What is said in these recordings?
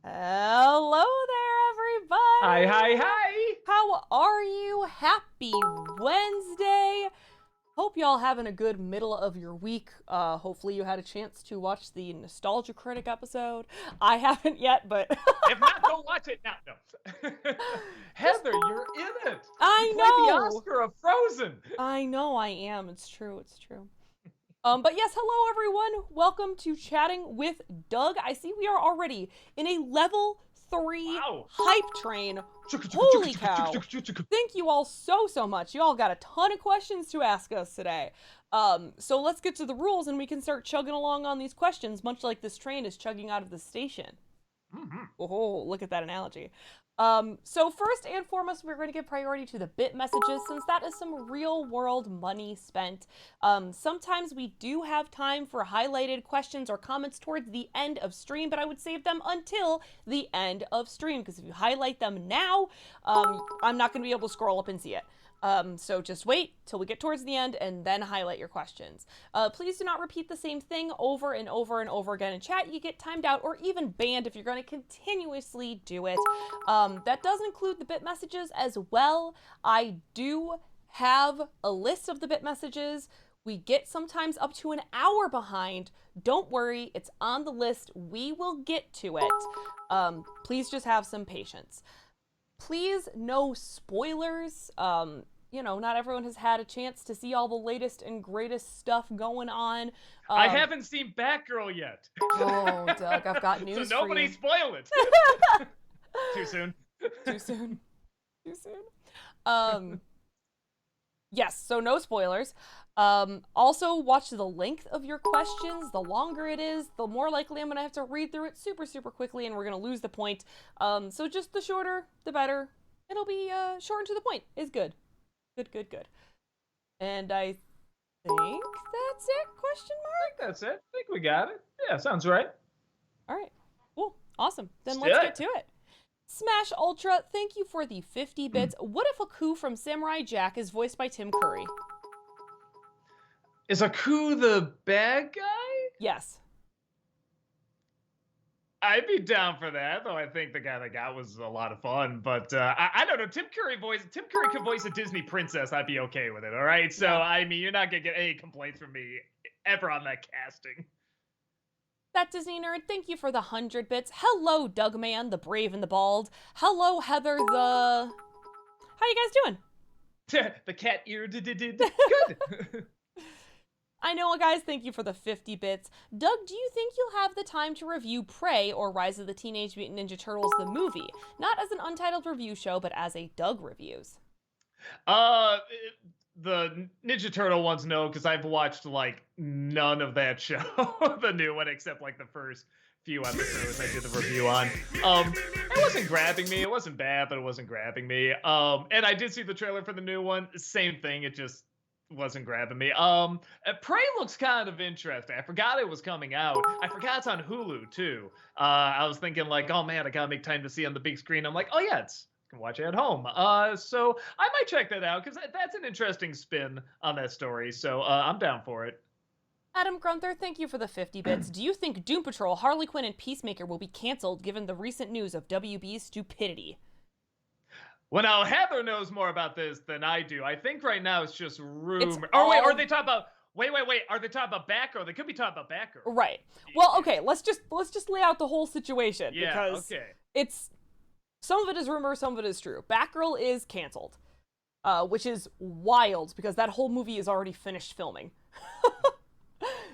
Hello there, Hi, hi, everybody! hi! How are you? Happy Wednesday! Hope y'all having a good middle of your week. Hopefully you had a chance to watch the Nostalgia Critic episode. I haven't yet, but If not, go watch it now. No. just Heather, you're in it. You I played the know. Oscar of Frozen. I know I am. It's true. It's true. But yes, hello everyone. Welcome to Chatting with Doug. I see we are already in a level 3 Wow. hype train. Holy cow. Thank you all so much. You all got a ton of questions to ask us today. So let's get to the rules and we can start chugging along on these questions, much like this train is chugging out of the station. Mm-hmm. Oh, look at that analogy. So first and foremost, we're going to give priority to the bit messages since that is some real world money spent. Sometimes we do have time for highlighted questions or comments towards the end of stream, but I would save them until the end of stream because if you highlight them now, I'm not going to be able to scroll up and see it. So just wait till we get towards the end and then highlight your questions. Please do not repeat the same thing over and over and over again in chat. You get timed out or even banned if you're going to continuously do it. That does include the bit messages as well. I do have a list of the bit messages. We get sometimes up to an hour behind. Don't worry, it's on the list. We will get to it. Please just have some patience. Please, no spoilers. Not everyone has had a chance to see all the latest and greatest stuff going on. I haven't seen Batgirl yet. Oh, Doug, I've got news so nobody for you. spoil it. Too soon. Too soon. Too soon. Yes, so no spoilers. Also, watch the length of your questions. The longer it is, the more likely I'm going to have to read through it super quickly, and we're going to lose the point. So just the shorter, the better. It'll be short and to the point. Is good. Good. And I think that's it, question mark? That's it. I think we got it. Yeah, sounds right. All right, cool, awesome. Then Let's let's get to it. Smash Ultra, thank you for the 50 bits. What if Aku from Samurai Jack is voiced by Tim Curry? Is Aku the bad guy? Yes. I'd be down for that, though I think the guy that got was a lot of fun. But I don't know. Tim Curry could voice a Disney princess. I'd be okay with it. All right. So Yeah. I mean, you're not gonna get any complaints from me ever on that casting. That Disney nerd, thank you for the 100 bits. Hello, Dougman, the brave and the bald. Hello, Heather, the. How you guys doing? The cat ear did good. I know, guys, thank you for the 50 bits. Doug, do you think you'll have the time to review Prey or Rise of the Teenage Mutant Ninja Turtles the movie? Not as an untitled review show, but as a Doug Reviews. The Ninja Turtle ones, no, because I've watched, like, none of that show, the new one, except, like, the first few episodes I did the review on. It wasn't grabbing me. It wasn't bad, but it wasn't grabbing me. And I did see the trailer for the new one. Same thing. It just wasn't grabbing me. Prey looks kind of interesting. I forgot it was coming out. I forgot it's on Hulu too. I was thinking like, oh man, I gotta make time to see on the big screen. I'm like, oh yeah, I can watch it at home. So I might check that out because that's an interesting spin on that story. So I'm down for it. Adam Grunther, thank you for the 50 bits. Do you think Doom Patrol, Harley Quinn, and Peacemaker will be canceled given the recent news of WB's stupidity? Well, now Heather knows more about this than I do. I think right now it's just rumor. Wait, are they talking about? Wait. Are they talking about Batgirl? They could be talking about Batgirl. Right. Well, okay. Let's just lay out the whole situation because it's some of it is rumor, some of it is true. Batgirl is canceled, which is wild because that whole movie is already finished filming.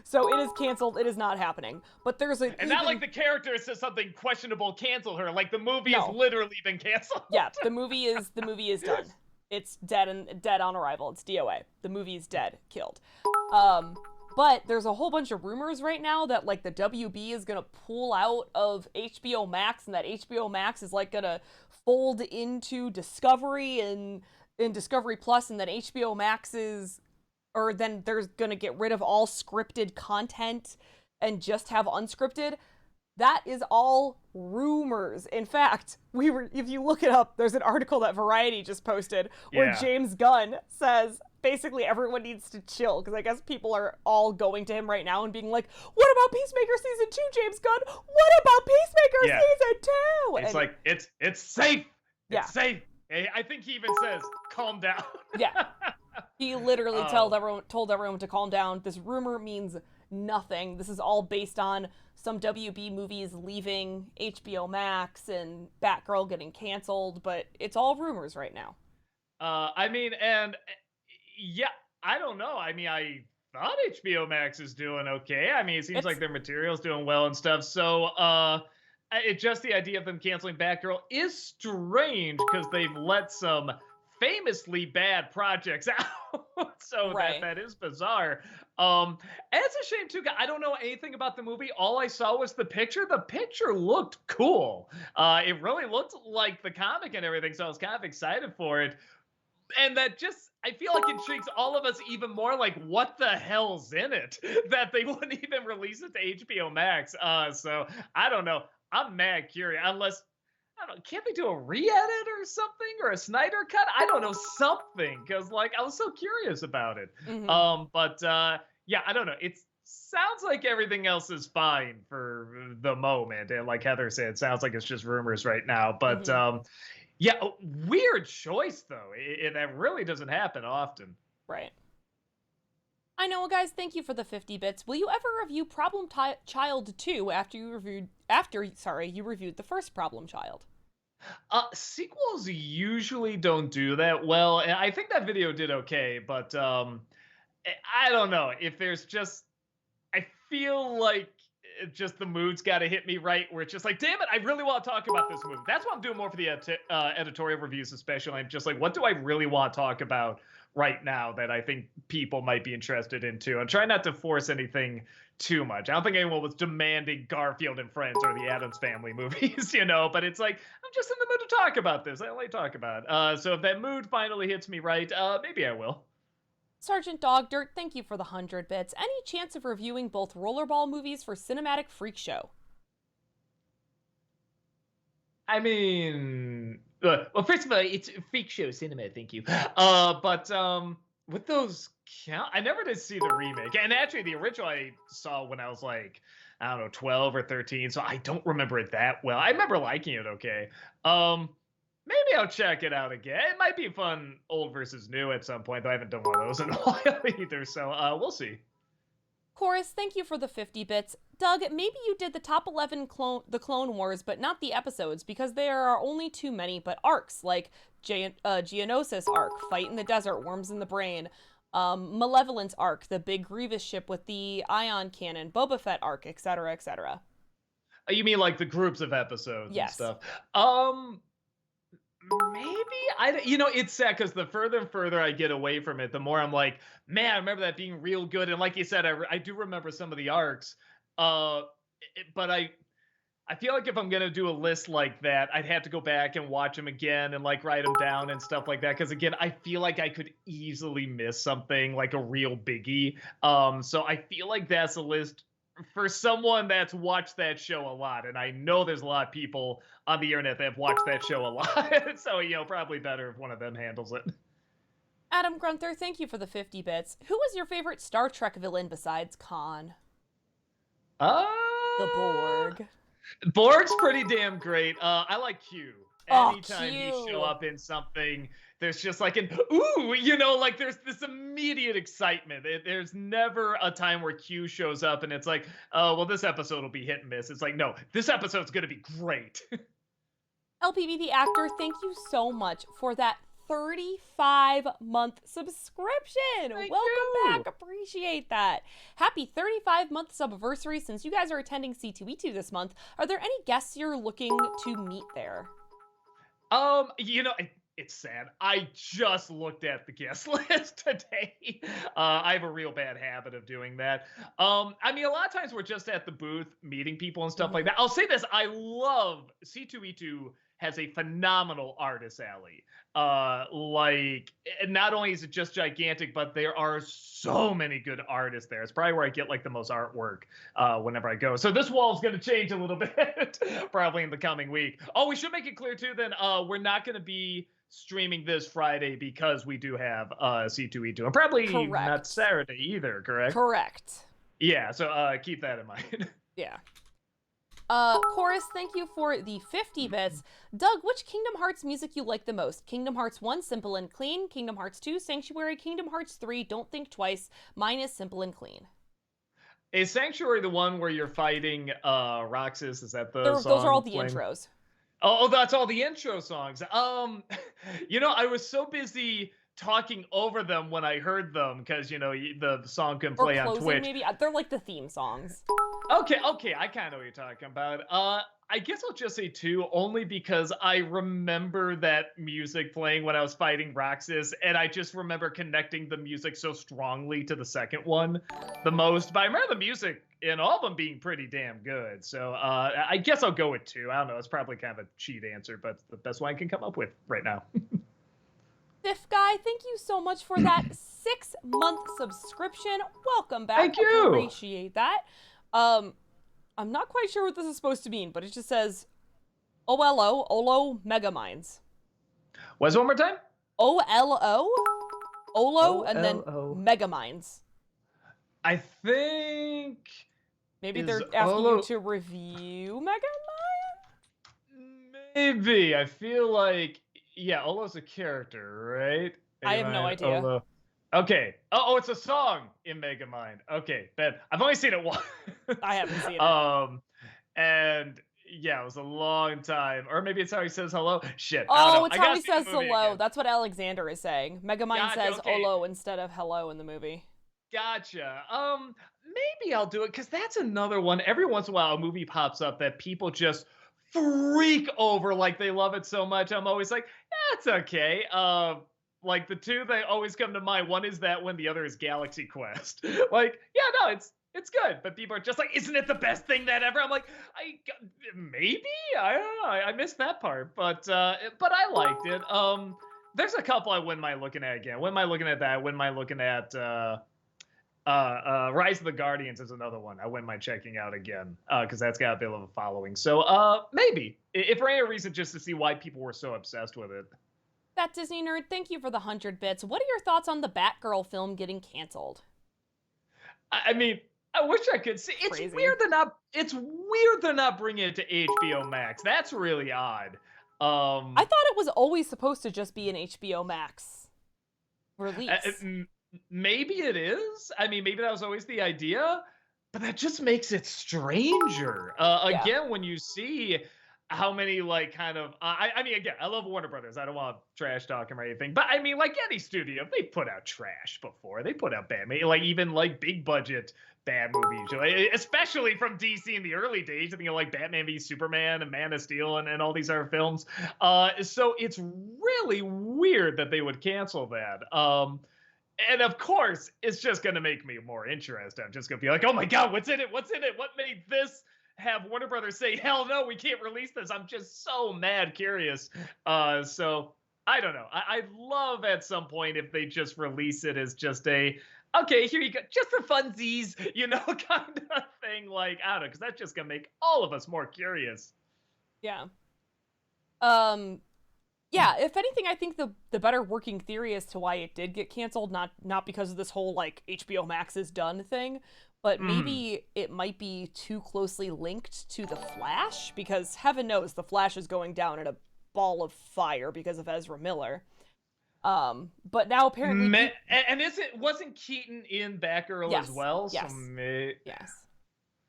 So it is canceled. It is not happening. But there's not like the character says something questionable, cancel her. Like the movie has literally been canceled. Yeah, the movie is done. It's dead on arrival. It's DOA. The movie is dead, killed. But there's a whole bunch of rumors right now that like the WB is gonna pull out of HBO Max and that HBO Max is like gonna fold into Discovery and in Discovery Plus, and then HBO Max is. Or then they're going to get rid of all scripted content and just have unscripted. That is all rumors. In fact, if you look it up, there's an article that Variety just posted where James Gunn says, basically everyone needs to chill because I guess people are all going to him right now and being like, "What about Peacemaker season 2, James Gunn? What about Peacemaker Yeah. season 2?" It's And like it's safe. Yeah. It's safe. I think he even says, "Calm down." yeah, he literally Oh. told everyone to calm down. This rumor means nothing. This is all based on some WB movies leaving HBO Max and Batgirl getting canceled, but it's all rumors right now. I mean, and yeah, I don't know. I mean, I thought HBO Max is doing okay. I mean, it seems It's like their material's doing well and stuff. So, it just the idea of them canceling Batgirl is strange because they've let some famously bad projects out. So right. that is bizarre. And it's a shame too. I don't know anything about the movie. All I saw was the picture. The picture looked cool. It really looked like the comic and everything. So I was kind of excited for it. And that just I feel like intrigues all of us even more. Like, what the hell's in it that they wouldn't even release it to HBO Max? So I don't know. I'm mad curious. Unless I don't know, can't they do a re-edit or something or a Snyder cut? I don't know, something, because like I was so curious about it. hmm But yeah, I don't know. It sounds like everything else is fine for the moment, and like Heather said, it sounds like it's just rumors right now. But hmm yeah, weird choice though. That really doesn't happen often. Right. I know, guys. Thank you for the 50 bits. Will you ever review Child 2 after you reviewed the first Problem Child? Sequels usually don't do that well, and I think that video did okay, but I don't know if there's just I feel like just the mood's got to hit me right where it's just like, damn it, I really want to talk about this movie. That's what I'm doing more for the editorial reviews, especially. I'm just like, what do I really want to talk about right now that I think people might be interested in too? I'm trying not to force anything too much. I don't think anyone was demanding Garfield and Friends or the Addams Family movies, but it's like, I'm just in the mood to talk about this. I only talk about it. So if that mood finally hits me right, maybe I will. Sergeant Dog Dirt, thank you for the 100 bits. Any chance of reviewing both rollerball movies for Cinematic Freak Show? I mean, well, first of all, it's freak show cinema. Thank you. But with those count, I never did see the remake, and actually, the original I saw when I was like, I don't know, 12 or 13. So I don't remember it that well. I remember liking it okay. Maybe I'll check it out again. It might be fun, old versus new at some point. Though I haven't done one of those in a while either. So we'll see. Chorus, thank you for the 50 bits. Doug, maybe you did the top 11 the Clone Wars, but not the episodes, because there are only too many, but arcs, like Geonosis arc, Fight in the Desert, Worms in the Brain, Malevolence arc, the big Grievous ship with the ion cannon, Boba Fett arc, etc., etc. You mean like the groups of episodes and Yes. stuff? Maybe it's sad because the further and further I get away from it, the more I'm like, man, I remember that being real good. And like you said, I do remember some of the arcs. Uh, but I feel like if I'm gonna do a list like that, I'd have to go back and watch them again and like write them down and stuff like that. Because again, I feel like I could easily miss something like a real biggie. So I feel like that's a list for someone that's watched that show a lot, and I know there's a lot of people on the internet that have watched that show a lot. So probably better if one of them handles it. Adam Grunther, thank you for the 50 bits. Who was your favorite Star Trek villain besides Khan? Uh, The Borg. Borg's pretty damn great. I like Q. Oh, Anytime he show Q. up in something, there's just like an ooh, like there's this immediate excitement. There's never a time where Q shows up and it's like, oh, well, this episode will be hit and miss. It's like, no, this episode's gonna be great. LPB the actor, thank you so much for that 35-month subscription. Thank Welcome you. back. Appreciate that. Happy 35-month subversary. Since you guys are attending C2E2 this month, are there any guests you're looking to meet there? It's sad. I just looked at the guest list today. I have a real bad habit of doing that. I mean, a lot of times we're just at the booth meeting people and stuff like that. I'll say this: I love C2E2 has a phenomenal artist alley. Not only is it just gigantic, but there are so many good artists there. It's probably where I get like the most artwork whenever I go. So this wall is going to change a little bit probably in the coming week. Oh, we should make it clear too then we're not going to be streaming this Friday because we do have C2E2, and probably not Correct. Saturday either. Correct? Correct. Yeah. So keep that in mind. Yeah. Chorus, thank you for the 50 bits. Doug, which Kingdom Hearts music you like the most? Kingdom Hearts 1, Simple and Clean. Kingdom Hearts 2, Sanctuary. Kingdom Hearts 3, Don't Think Twice. Mine is Simple and Clean. Is Sanctuary the one where you're fighting Roxas? Is that the Those song are all the playing? intros. Oh, that's all the intro songs. I was so busy talking over them when I heard them because the song can play Or on closing, Twitch. maybe. They're like the theme songs. Okay, I kind of know what you're talking about. I guess I'll just say 2, only because I remember that music playing when I was fighting Roxas, and I just remember connecting the music so strongly to the second one the most. But I remember the music in all of them being pretty damn good. So I guess I'll go with 2. I don't know. It's probably kind of a cheat answer, but it's the best one I can come up with right now. Stiff Guy, thank you so much for that 6-month subscription. Welcome back. Thank you. Appreciate that. I'm not quite sure what this is supposed to mean, but it just says OLO Megamines. What's one more time? OLO, and then Megamines. I think maybe they're asking you to review Megamind? Maybe. I feel like, yeah, Olo's a character, right? I have no idea. Olo. Okay. Oh, it's a song in Megamind. Okay, Ben. I've only seen it once. I haven't seen it. And yeah, it was a long time. Or maybe it's how he says hello. Shit. Oh, it's how he says hello. Again. That's what Alexander is saying. Megamind says Olo instead of hello in the movie. Gotcha. Maybe I'll do it because that's another one. Every once in a while, a movie pops up that people just freak over, like they love it so much. I'm always like, that's okay. Like the 2 that always come to mind. One is that one, the other is Galaxy Quest. Like, yeah, no, it's good, but people are just like, isn't it the best thing that ever? I'm like, maybe, I don't know. I missed that part, but I liked it. There's a couple I wouldn't mind looking at again. Wouldn't mind looking at that. Wouldn't mind looking at Rise of the Guardians is another one I wouldn't mind checking out again because that's got a bit of a following. So maybe, if for any reason, just to see why people were so obsessed with it. That Disney Nerd, thank you for the 100 bits. What are your thoughts on the Batgirl film getting canceled? I mean, I wish I could see. It's Crazy. weird they're not bringing it to HBO Max. That's really odd. I thought it was always supposed to just be an HBO Max release. Maybe it is. I mean, maybe that was always the idea, but that just makes it stranger. Again, when you see how many like kind of I mean, again, I love Warner Brothers. I don't want to trash talk them or anything, but I mean, like any studio, they put out trash before. They put out bad, like even like big budget bad movies, especially from DC in the early days. I think like Batman v Superman and Man of Steel and all these other films. So it's really weird that they would cancel that. And of course, it's just going to make me more interested. I'm just going to be like, oh my God, what's in it? What's in it? What made this have Warner Brothers say, hell no, we can't release this? I'm just so mad curious. So I don't know. I'd love at some point if they just release it as just a, okay, here you go, just for funsies, kind of thing. Like, I don't know, because that's just going to make all of us more curious. Yeah. Yeah, if anything, I think the better working theory as to why it did get canceled, not because of this whole, like, HBO Max is done thing, but maybe it might be too closely linked to The Flash, because heaven knows The Flash is going down in a ball of fire because of Ezra Miller. But now apparently... And wasn't Keaton in Batgirl as well? Yes, so yes.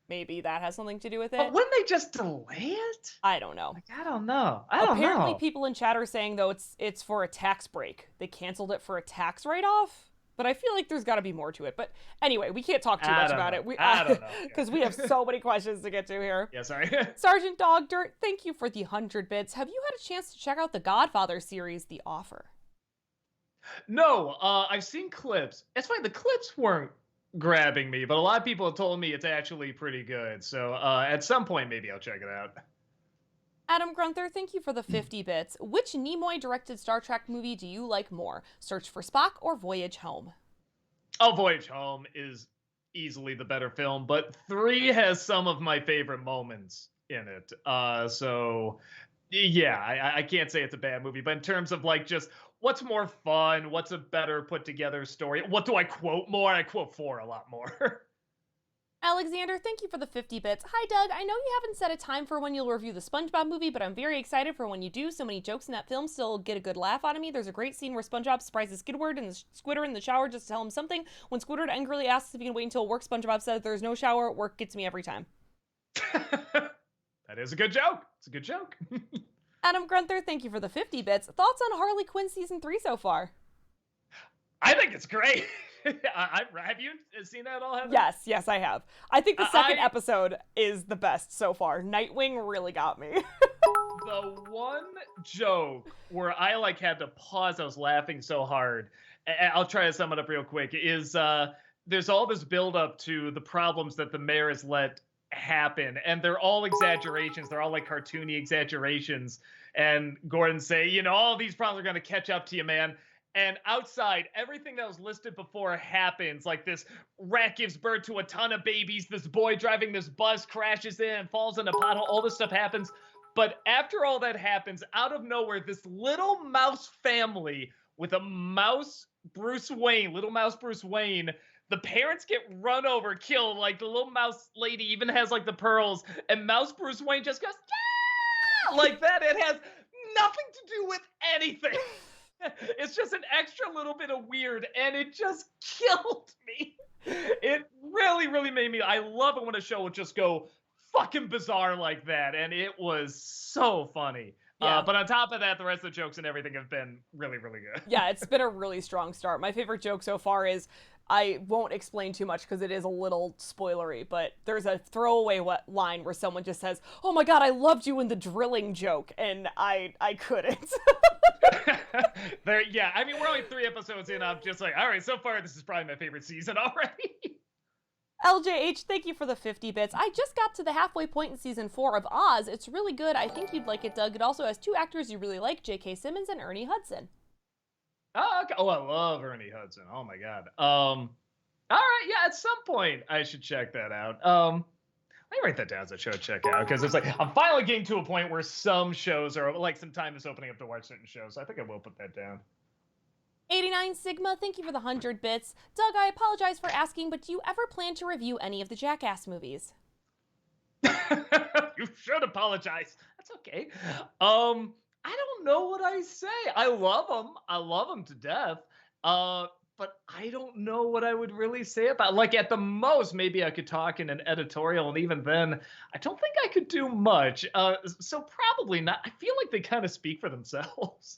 Maybe that has something to do with it. But wouldn't they just delay it? I don't know. Like, I don't know. Apparently, people in chat are saying, though, it's for a tax break. They canceled it for a tax write-off. But I feel like there's got to be more to it. But anyway, we can't talk too much about it. I don't know. Because we have so many questions to get to here. Yeah, sorry. Sergeant Dog Dirt, thank you for the 100 bits. Have you had a chance to check out the Godfather series, The Offer? No, I've seen clips. It's funny, the clips weren't grabbing me, but a lot of people have told me it's actually pretty good. So at some point, maybe I'll check it out. Adam Grunther, thank you for the 50 bits. Which Nimoy-directed Star Trek movie do you like more? Search for Spock or Voyage Home? Oh, Voyage Home is easily the better film, but 3 has some of my favorite moments in it. So Yeah, I can't say it's a bad movie, but in terms of like just what's more fun, what's a better put together story, what do I quote more? I quote 4 a lot more. Alexander, thank you for the 50 bits. Hi, Doug. I know you haven't set a time for when you'll review the SpongeBob movie, but I'm very excited for when you do. So many jokes in that film still get a good laugh out of me. There's a great scene where SpongeBob surprises Squidward and Squidward in the shower just to tell him something. When Squidward angrily asks if he can wait until work, SpongeBob says there's no shower. Work gets me every time. That is a good joke. It's a good joke. Adam Grunther, thank you for the 50 bits. Thoughts on Harley Quinn season 3 so far? I think it's great. Have you seen that all, Heather? Yes, I have. I think the second episode is the best so far. Nightwing really got me. The one joke where I like had to pause, I was laughing so hard. I'll try to sum it up real quick. Is there's all this buildup to the problems that the mayor has let happen, and they're all exaggerations. They're all like cartoony exaggerations. And Gordon say, you know, all these problems are going to catch up to you, man. And outside, everything that was listed before happens. Like this rat gives birth to a ton of babies. This boy driving this bus crashes in and falls in a pothole. All this stuff happens. But after all that happens, out of nowhere, this little mouse family with a mouse Bruce Wayne, little mouse Bruce Wayne, the parents get run over, killed. Like the little mouse lady even has like the pearls. And mouse Bruce Wayne just goes, ah! Like that. It has nothing to do with anything. It's just an extra little bit of weird, and it just killed me. It really, really made me. I love it when a show will just go fucking bizarre like that, and it was so funny. Yeah. But on top of that, the rest of the jokes and everything have been really, really good. Yeah, it's been a really strong start. My favorite joke so far is, I won't explain too much because it is a little spoilery, but there's a throwaway line where someone just says, "Oh my god, I loved you in the drilling joke," and I couldn't. Yeah, I mean, we're only 3 episodes in. I'm just like, all right, so far this is probably my favorite season already. LJH, thank you for the 50 bits. I just got to the halfway point in season 4 of Oz. It's really good. I think you'd like it, Doug. It also has 2 actors you really like, J.K. Simmons and Ernie Hudson. Oh, okay. Oh, I love Ernie Hudson. Oh my god. All right, yeah, at some point I should check that out. Let me write that down as a show to check out, because it's like I'm finally getting to a point where some shows are like some time is opening up to watch certain shows. So I think I will put that down. 89 Sigma, thank you for the 100 bits. Doug, I apologize for asking, but do you ever plan to review any of the Jackass movies? You should apologize. That's okay. I don't know what I say. I love them. I love them to death. But I don't know what I would really say about. Like at the most, maybe I could talk in an editorial, and even then, I don't think I could do much. So probably not. I feel like they kind of speak for themselves.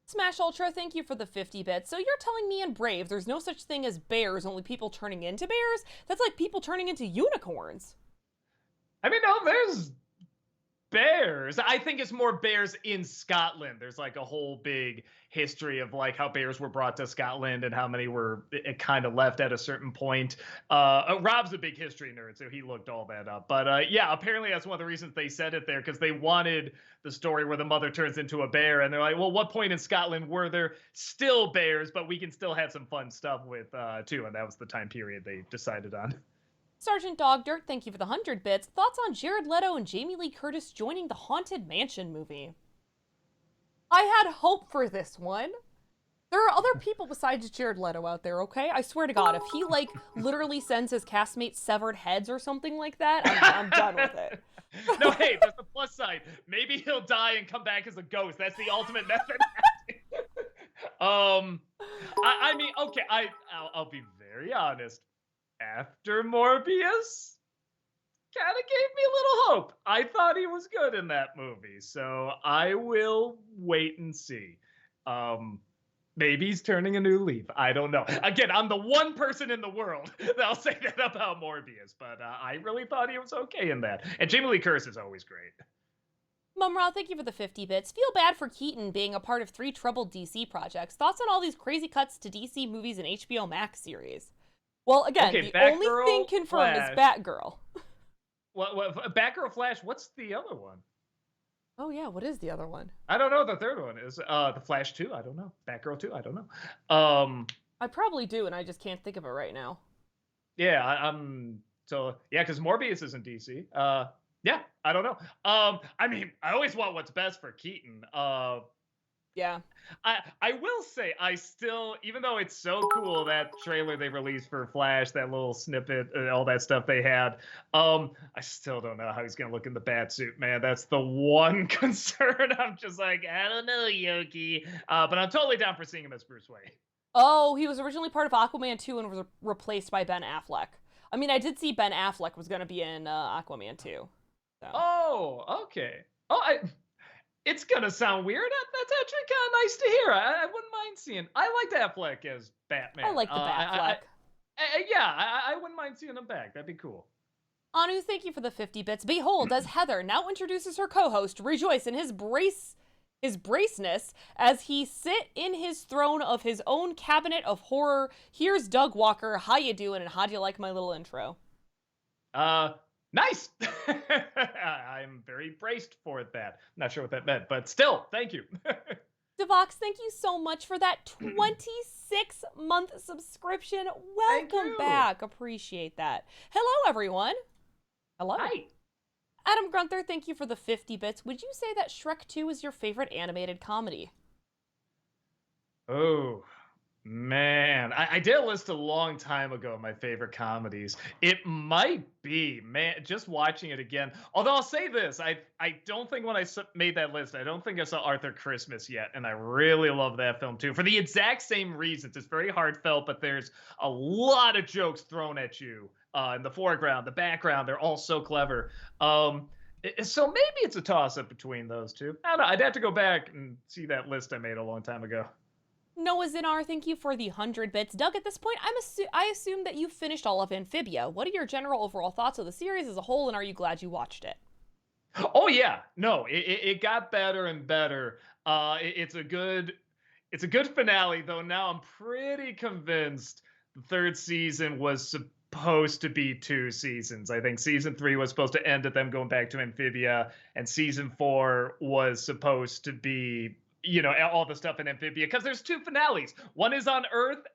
Smash Ultra, thank you for the 50 bits. So you're telling me in Brave there's no such thing as bears, only people turning into bears? That's like people turning into unicorns. I mean, no, there's bears. I think it's more bears in Scotland. There's like a whole big history of like how bears were brought to Scotland and how many were kind of left at a certain point. Rob's a big history nerd, so he looked all that up. But yeah, apparently that's one of the reasons they said it there, because they wanted the story where the mother turns into a bear, and they're like, well, what point in Scotland were there still bears, but we can still have some fun stuff with too, and that was the time period they decided on. Sergeant Dog Dirt, thank you for the 100 bits. Thoughts on Jared Leto and Jamie Lee Curtis joining the Haunted Mansion movie? I had hope for this one. There are other people besides Jared Leto out there, okay? I swear to God, if he, like, literally sends his castmates severed heads or something like that, I'm done with it. No, hey, there's the plus side. Maybe he'll die and come back as a ghost. That's the ultimate method. I mean, okay, I'll be very honest. After Morbius, kind of gave me a little hope. I thought he was good in that movie, so I will wait and see. Maybe he's turning a new leaf. I don't know. Again, I'm the one person in the world that'll say that about Morbius, but I really thought he was okay in that. And Jamie Lee Curtis is always great. Mumra, thank you for the 50 bits. Feel bad for Keaton being a part of 3 troubled DC projects. Thoughts on all these crazy cuts to DC movies and HBO Max series? Well, again, okay, the only thing confirmed is Batgirl. What, Batgirl, Flash, what's the other one? Oh, yeah, what is the other one? I don't know. The third one is the Flash 2. I don't know. Batgirl 2. I don't know. I probably do, and I just can't think of it right now. Yeah, I'm so yeah, because Morbius is in DC. Yeah, I don't know. I mean, I always want what's best for Keaton. Yeah. I will say I still, even though it's so cool that trailer they released for Flash, that little snippet, all that stuff they had. I still don't know how he's gonna look in the bat suit, man. That's the one concern. I'm just like, I don't know, Yoki. But I'm totally down for seeing him as Bruce Wayne. Oh, he was originally part of Aquaman 2 and was replaced by Ben Affleck. I mean, I did see Ben Affleck was going to be in Aquaman 2. So. Oh, okay. Oh, it's gonna sound weird. That's actually kind of nice to hear. I wouldn't mind seeing. I liked Affleck as Batman. I like the Batfleck. Yeah, I wouldn't mind seeing him back. That'd be cool. Anu, thank you for the 50 bits. Behold, as Heather now introduces her co-host, rejoice in his braceness as he sit in his throne of his own cabinet of horror. Here's Doug Walker. How you doing, and how do you like my little intro? Nice. I'm very braced for that. Not sure what that meant, but still, thank you. Devox, thank you so much for that 26-month subscription. Welcome back. Appreciate that. Hello, everyone. Hello. Hi. Adam Grunther, thank you for the 50 bits. Would you say that Shrek 2 is your favorite animated comedy? Oh, man. I did a list a long time ago of my favorite comedies. It might be, man, just watching it again. Although I'll say this, I don't think when I made that list, I don't think I saw Arthur Christmas yet, and I really love that film too. For the exact same reasons. It's very heartfelt, but there's a lot of jokes thrown at you in the foreground, the background. They're all so clever. So maybe it's a toss-up between those two. I don't know. I'd have to go back and see that list I made a long time ago. Noah Zinar, thank you for the 100 bits. Doug, at this point, I assume that you finished all of Amphibia. What are your general overall thoughts of the series as a whole, and are you glad you watched it? Oh yeah, no, it got better and better. It's a good finale, though. Now I'm pretty convinced the third season was supposed to be 2 seasons. I think season 3 was supposed to end at them going back to Amphibia, and season 4 was supposed to be, you know, all the stuff in Amphibia, because there's 2 finales. One is on Earth,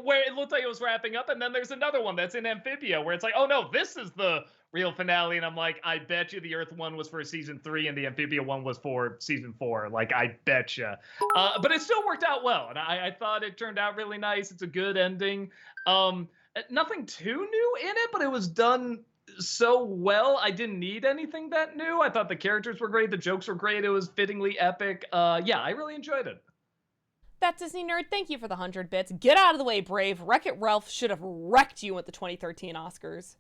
where it looked like it was wrapping up, and then there's another one that's in Amphibia, where it's like, oh no, this is the real finale. And I'm like, I bet you the Earth one was for season 3 and the Amphibia one was for season 4. Like, I bet you. But it still worked out well, and I thought it turned out really nice. It's a good ending. Nothing too new in it, but it was done so well. I didn't need anything that new. I thought the characters were great, the jokes were great, it was fittingly epic. Yeah, I really enjoyed it. That Disney nerd, thank you for the 100 bits. Get out of the way, Brave. Wreck-It Ralph should have wrecked you at the 2013 Oscars.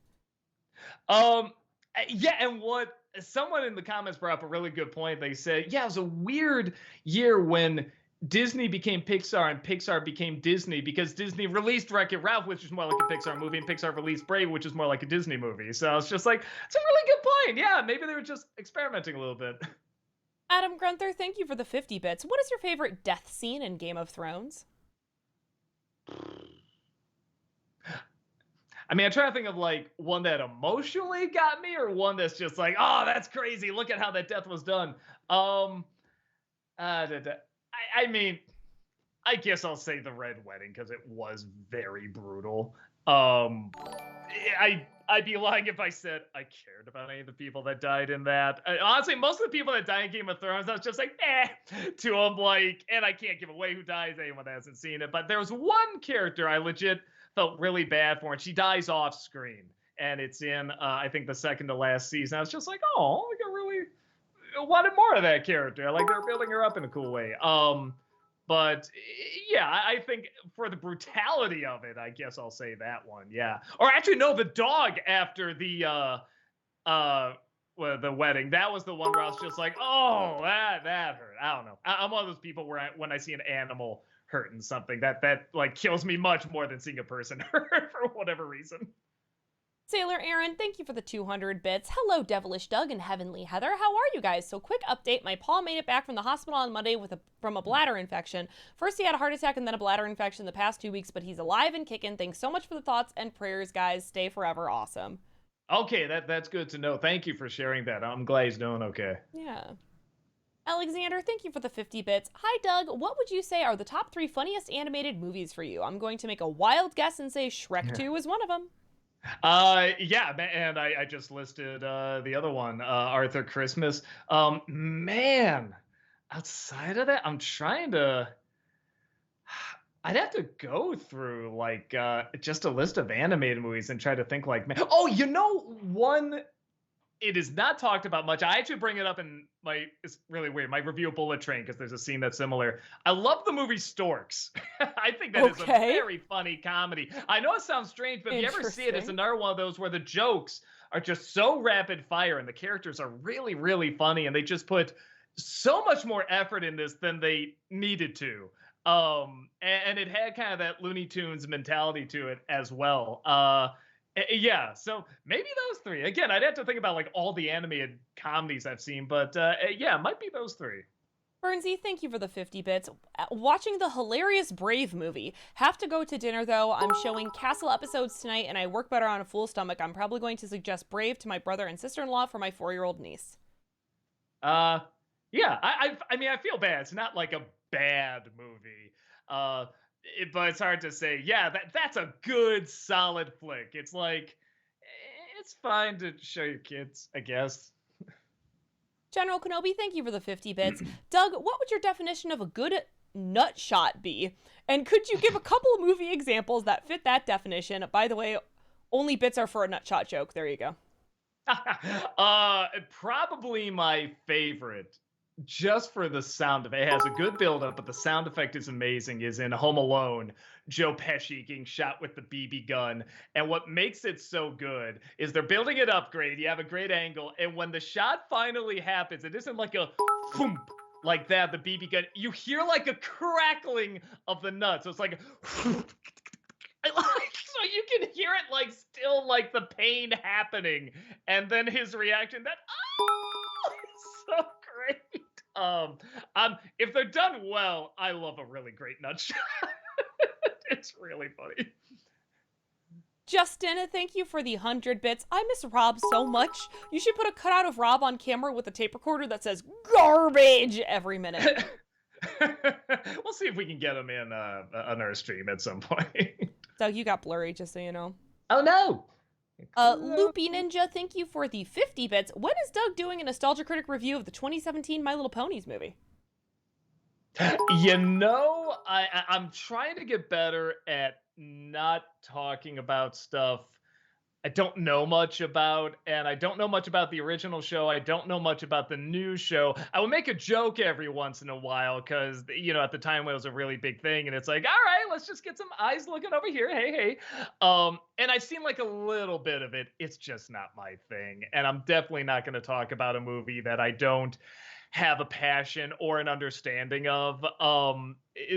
Yeah, and what someone in the comments brought up a really good point. They said, yeah, it was a weird year when Disney became Pixar and Pixar became Disney, because Disney released Wreck-It Ralph, which is more like a Pixar movie, and Pixar released Brave, which is more like a Disney movie. So it's just like, it's a really good point. Yeah, maybe they were just experimenting a little bit. Adam Grunther, thank you for the 50 bits. What is your favorite death scene in Game of Thrones? I mean, I'm trying to think of like one that emotionally got me, or one that's just like, oh, that's crazy. Look at how that death was done. I mean, I guess I'll say the Red Wedding, because it was very brutal. I'd be lying if I said I cared about any of the people that died in that. Honestly, most of the people that died in Game of Thrones, I was just like, to them, like, and I can't give away who dies, anyone that hasn't seen it. But there was one character I legit felt really bad for, and she dies off screen, and it's in, I think, the second to last season. I was just like, oh, I really wanted more of that character. Like, they're building her up in a cool way. But yeah, I think for the brutality of it, I guess I'll say that one. Yeah. Or actually, no, the dog after the wedding. That was the one where I was just like, oh, that hurt. I don't know. I'm one of those people where when I see an animal hurting something, that like kills me much more than seeing a person hurt for whatever reason. Sailor Aaron, thank you for the 200 bits. Hello, Devilish Doug and Heavenly Heather. How are you guys? So quick update. My paw made it back from the hospital on Monday from a bladder infection. First he had a heart attack and then a bladder infection the past 2 weeks, but he's alive and kicking. Thanks so much for the thoughts and prayers, guys. Stay forever awesome. Okay, that's good to know. Thank you for sharing that. I'm glad he's doing okay. Yeah. Alexander, thank you for the 50 bits. Hi, Doug. What would you say are the top 3 funniest animated movies for you? I'm going to make a wild guess and say Shrek 2 is one of them. Yeah, and I just listed the other one, Arthur Christmas. Man, outside of that, I'm trying to. I'd have to go through like just a list of animated movies and try to think like, man. Oh, you know, one it is not talked about much. I actually bring it up in my, it's really weird, my review of Bullet Train, because there's a scene that's similar. I love the movie Storks. I think that is a Okay. very funny comedy. I know it sounds strange, but if you ever see it, it's Interesting. another one of those where the jokes are just so rapid fire and the characters are really, really funny, and they just put so much more effort in this than they needed to. And it had kind of that Looney Tunes mentality to it as well. Yeah, so maybe those three. Again, I'd have to think about like all the animated comedies I've seen, but yeah, it might be those three. Bernsey, thank you for the 50 bits. Watching the hilarious Brave movie. Have to go to dinner though. I'm showing Castle episodes tonight and I work better on a full stomach. I'm probably going to suggest Brave to my brother and sister-in-law for my 4-year-old niece. Uh, yeah, I mean, I feel bad. It's not like a bad movie. But it's hard to say. Yeah, that's a good, solid flick. It's like it's fine to show your kids, I guess. General Kenobi, thank you for the 50 bits. Doug, what would your definition of a good nut shot be? And could you give a couple of movie examples that fit that definition? By the way, only bits are for a nut shot joke. There you go. Probably my favorite, just for the sound of it. It has a good build-up, but the sound effect is amazing. Is in Home Alone, Joe Pesci getting shot with the BB gun, and what makes it so good is they're building it up great. You have a great angle, and when the shot finally happens, it isn't like a boom like that. The BB gun, you hear like a crackling of the nuts. So it's like. So you can hear it like still like the pain happening, and then his reaction that it's so great. If they're done well, I love a really great nut shot. It's really funny. Justin, thank you for the 100 bits. I miss Rob so much. You should put a cutout of Rob on camera with a tape recorder that says garbage every minute. We'll see if we can get him in on our stream at some point. Doug, you got blurry, just so you know. Oh no! Loopy Ninja, thank you for the 50 bits. When is Doug doing a Nostalgia Critic review of the 2017 My Little Ponies movie? You know, I'm trying to get better at not talking about stuff I don't know much about, and I don't know much about the original show. I don't know much about the new show. I will make a joke every once in a while because, you know, at the time it was a really big thing, and it's like, all right, let's just get some eyes looking over here. Hey, hey. And I've seen like a little bit of it. It's just not my thing, and I'm definitely not going to talk about a movie that I don't have a passion or an understanding of.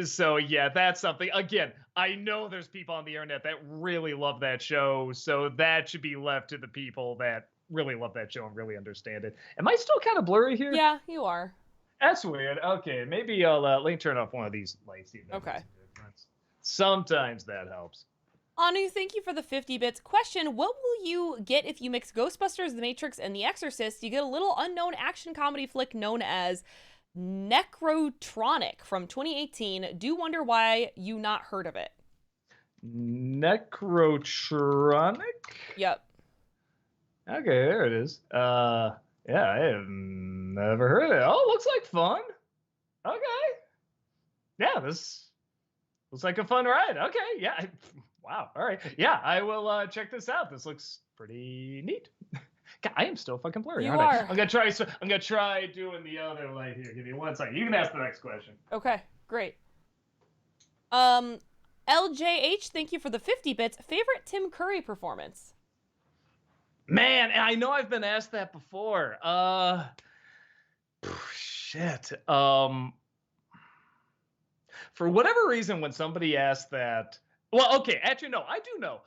So yeah, that's something. Again, I know there's people on the internet that really love that show, so that should be left to the people that really love that show and really understand it. Am I still kind of blurry here? Yeah, you are. That's weird. Okay, maybe I'll let me turn off one of these lights. See if that Okay. makes a difference. Sometimes that helps. Anu, thank you for the 50 bits. Question, what will you get if you mix Ghostbusters, The Matrix, and The Exorcist? You get a little unknown action comedy flick known as Necrotronic from 2018. Do wonder why you not heard of it. Necrotronic? Yep. Okay, there it is. Yeah, I have never heard of it. Oh, looks like fun. Okay. Yeah, this looks like a fun ride. Okay, yeah. Wow. All right. Yeah, I will check this out. This looks pretty neat. God, I am still fucking blurry, You aren't are. I? I'm gonna try doing the other light here. Give me 1 second. You can ask the next question. Okay, great. LJH, thank you for the 50 bits. Favorite Tim Curry performance? Man, and I know I've been asked that before. Shit. For whatever reason, when somebody asks that, well, okay, actually, no, I do know.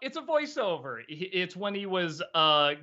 It's a voiceover. It's when he was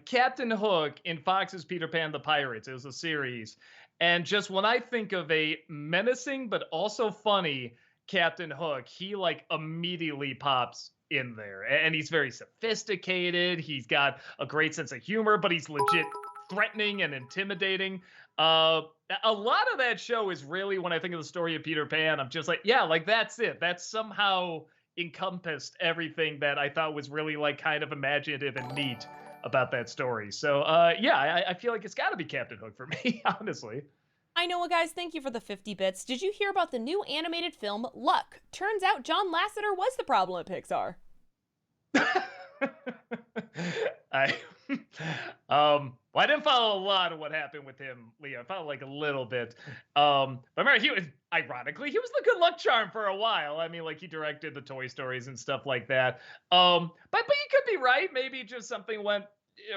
Captain Hook in Fox's Peter Pan the Pirates. It was a series. And just when I think of a menacing but also funny Captain Hook, he like immediately pops in there. And he's very sophisticated. He's got a great sense of humor, but he's legit threatening and intimidating. A lot of that show is really, when I think of the story of Peter Pan, I'm just like, yeah, like that's it. That's somehow encompassed everything that I thought was really like kind of imaginative and neat about that story. So yeah, I feel like it's got to be Captain Hook for me, honestly. I know, guys, thank you for the 50 bits. Did you hear about the new animated film, Luck? Turns out John Lasseter was the problem at Pixar. I well, I didn't follow a lot of what happened with him, Leo. I followed like a little bit. But remember, he was ironically he was the good luck charm for a while. I mean, like he directed the Toy Stories and stuff like that. But you could be right. Maybe just something went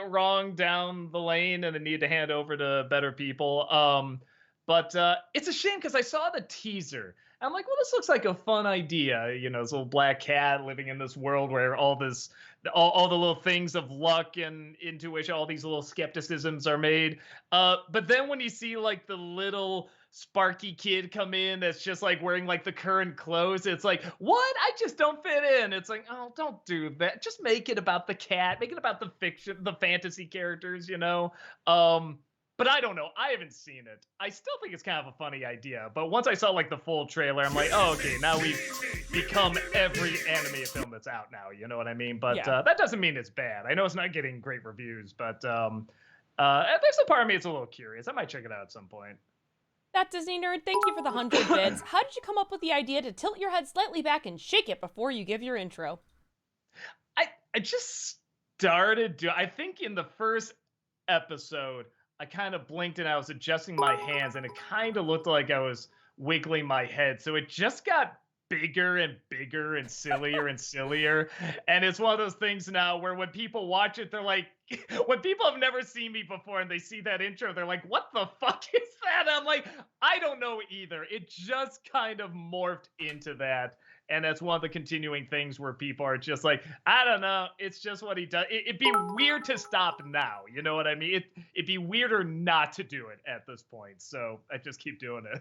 wrong down the lane and it needed to hand over to better people. But it's a shame because I saw the teaser. I'm like, well, this looks like a fun idea. You know, this little black cat living in this world where all the little things of luck and into which all these little skepticisms are made. But then when you see like the little Sparky kid come in that's just like wearing like the current clothes, it's like, what? I just don't fit in. It's like, oh, don't do that. Just make it about the cat. Make it about the fiction, the fantasy characters, you know? But I don't know. I haven't seen it. I still think it's kind of a funny idea. But once I saw like the full trailer, I'm like, oh, okay, now we've become every animated film that's out now. You know what I mean? But Yeah. that doesn't mean it's bad. I know it's not getting great reviews, but there's a part of me that's a little curious. I might check it out at some point. That Disney nerd, thank you for the 100 bits. How did you come up with the idea to tilt your head slightly back and shake it before you give your intro? I just started I think in the first episode, I kind of blinked and I was adjusting my hands and it kind of looked like I was wiggling my head. So it just got bigger and bigger and sillier and sillier. And it's one of those things now where when people watch it, they're like, when people have never seen me before and they see that intro, they're like, what the fuck is that? I'm like, I don't know either. It just kind of morphed into that. And that's one of the continuing things where people are just like, I don't know. It's just what he does. It'd be weird to stop now. You know what I mean? It'd be weirder not to do it at this point. So I just keep doing it.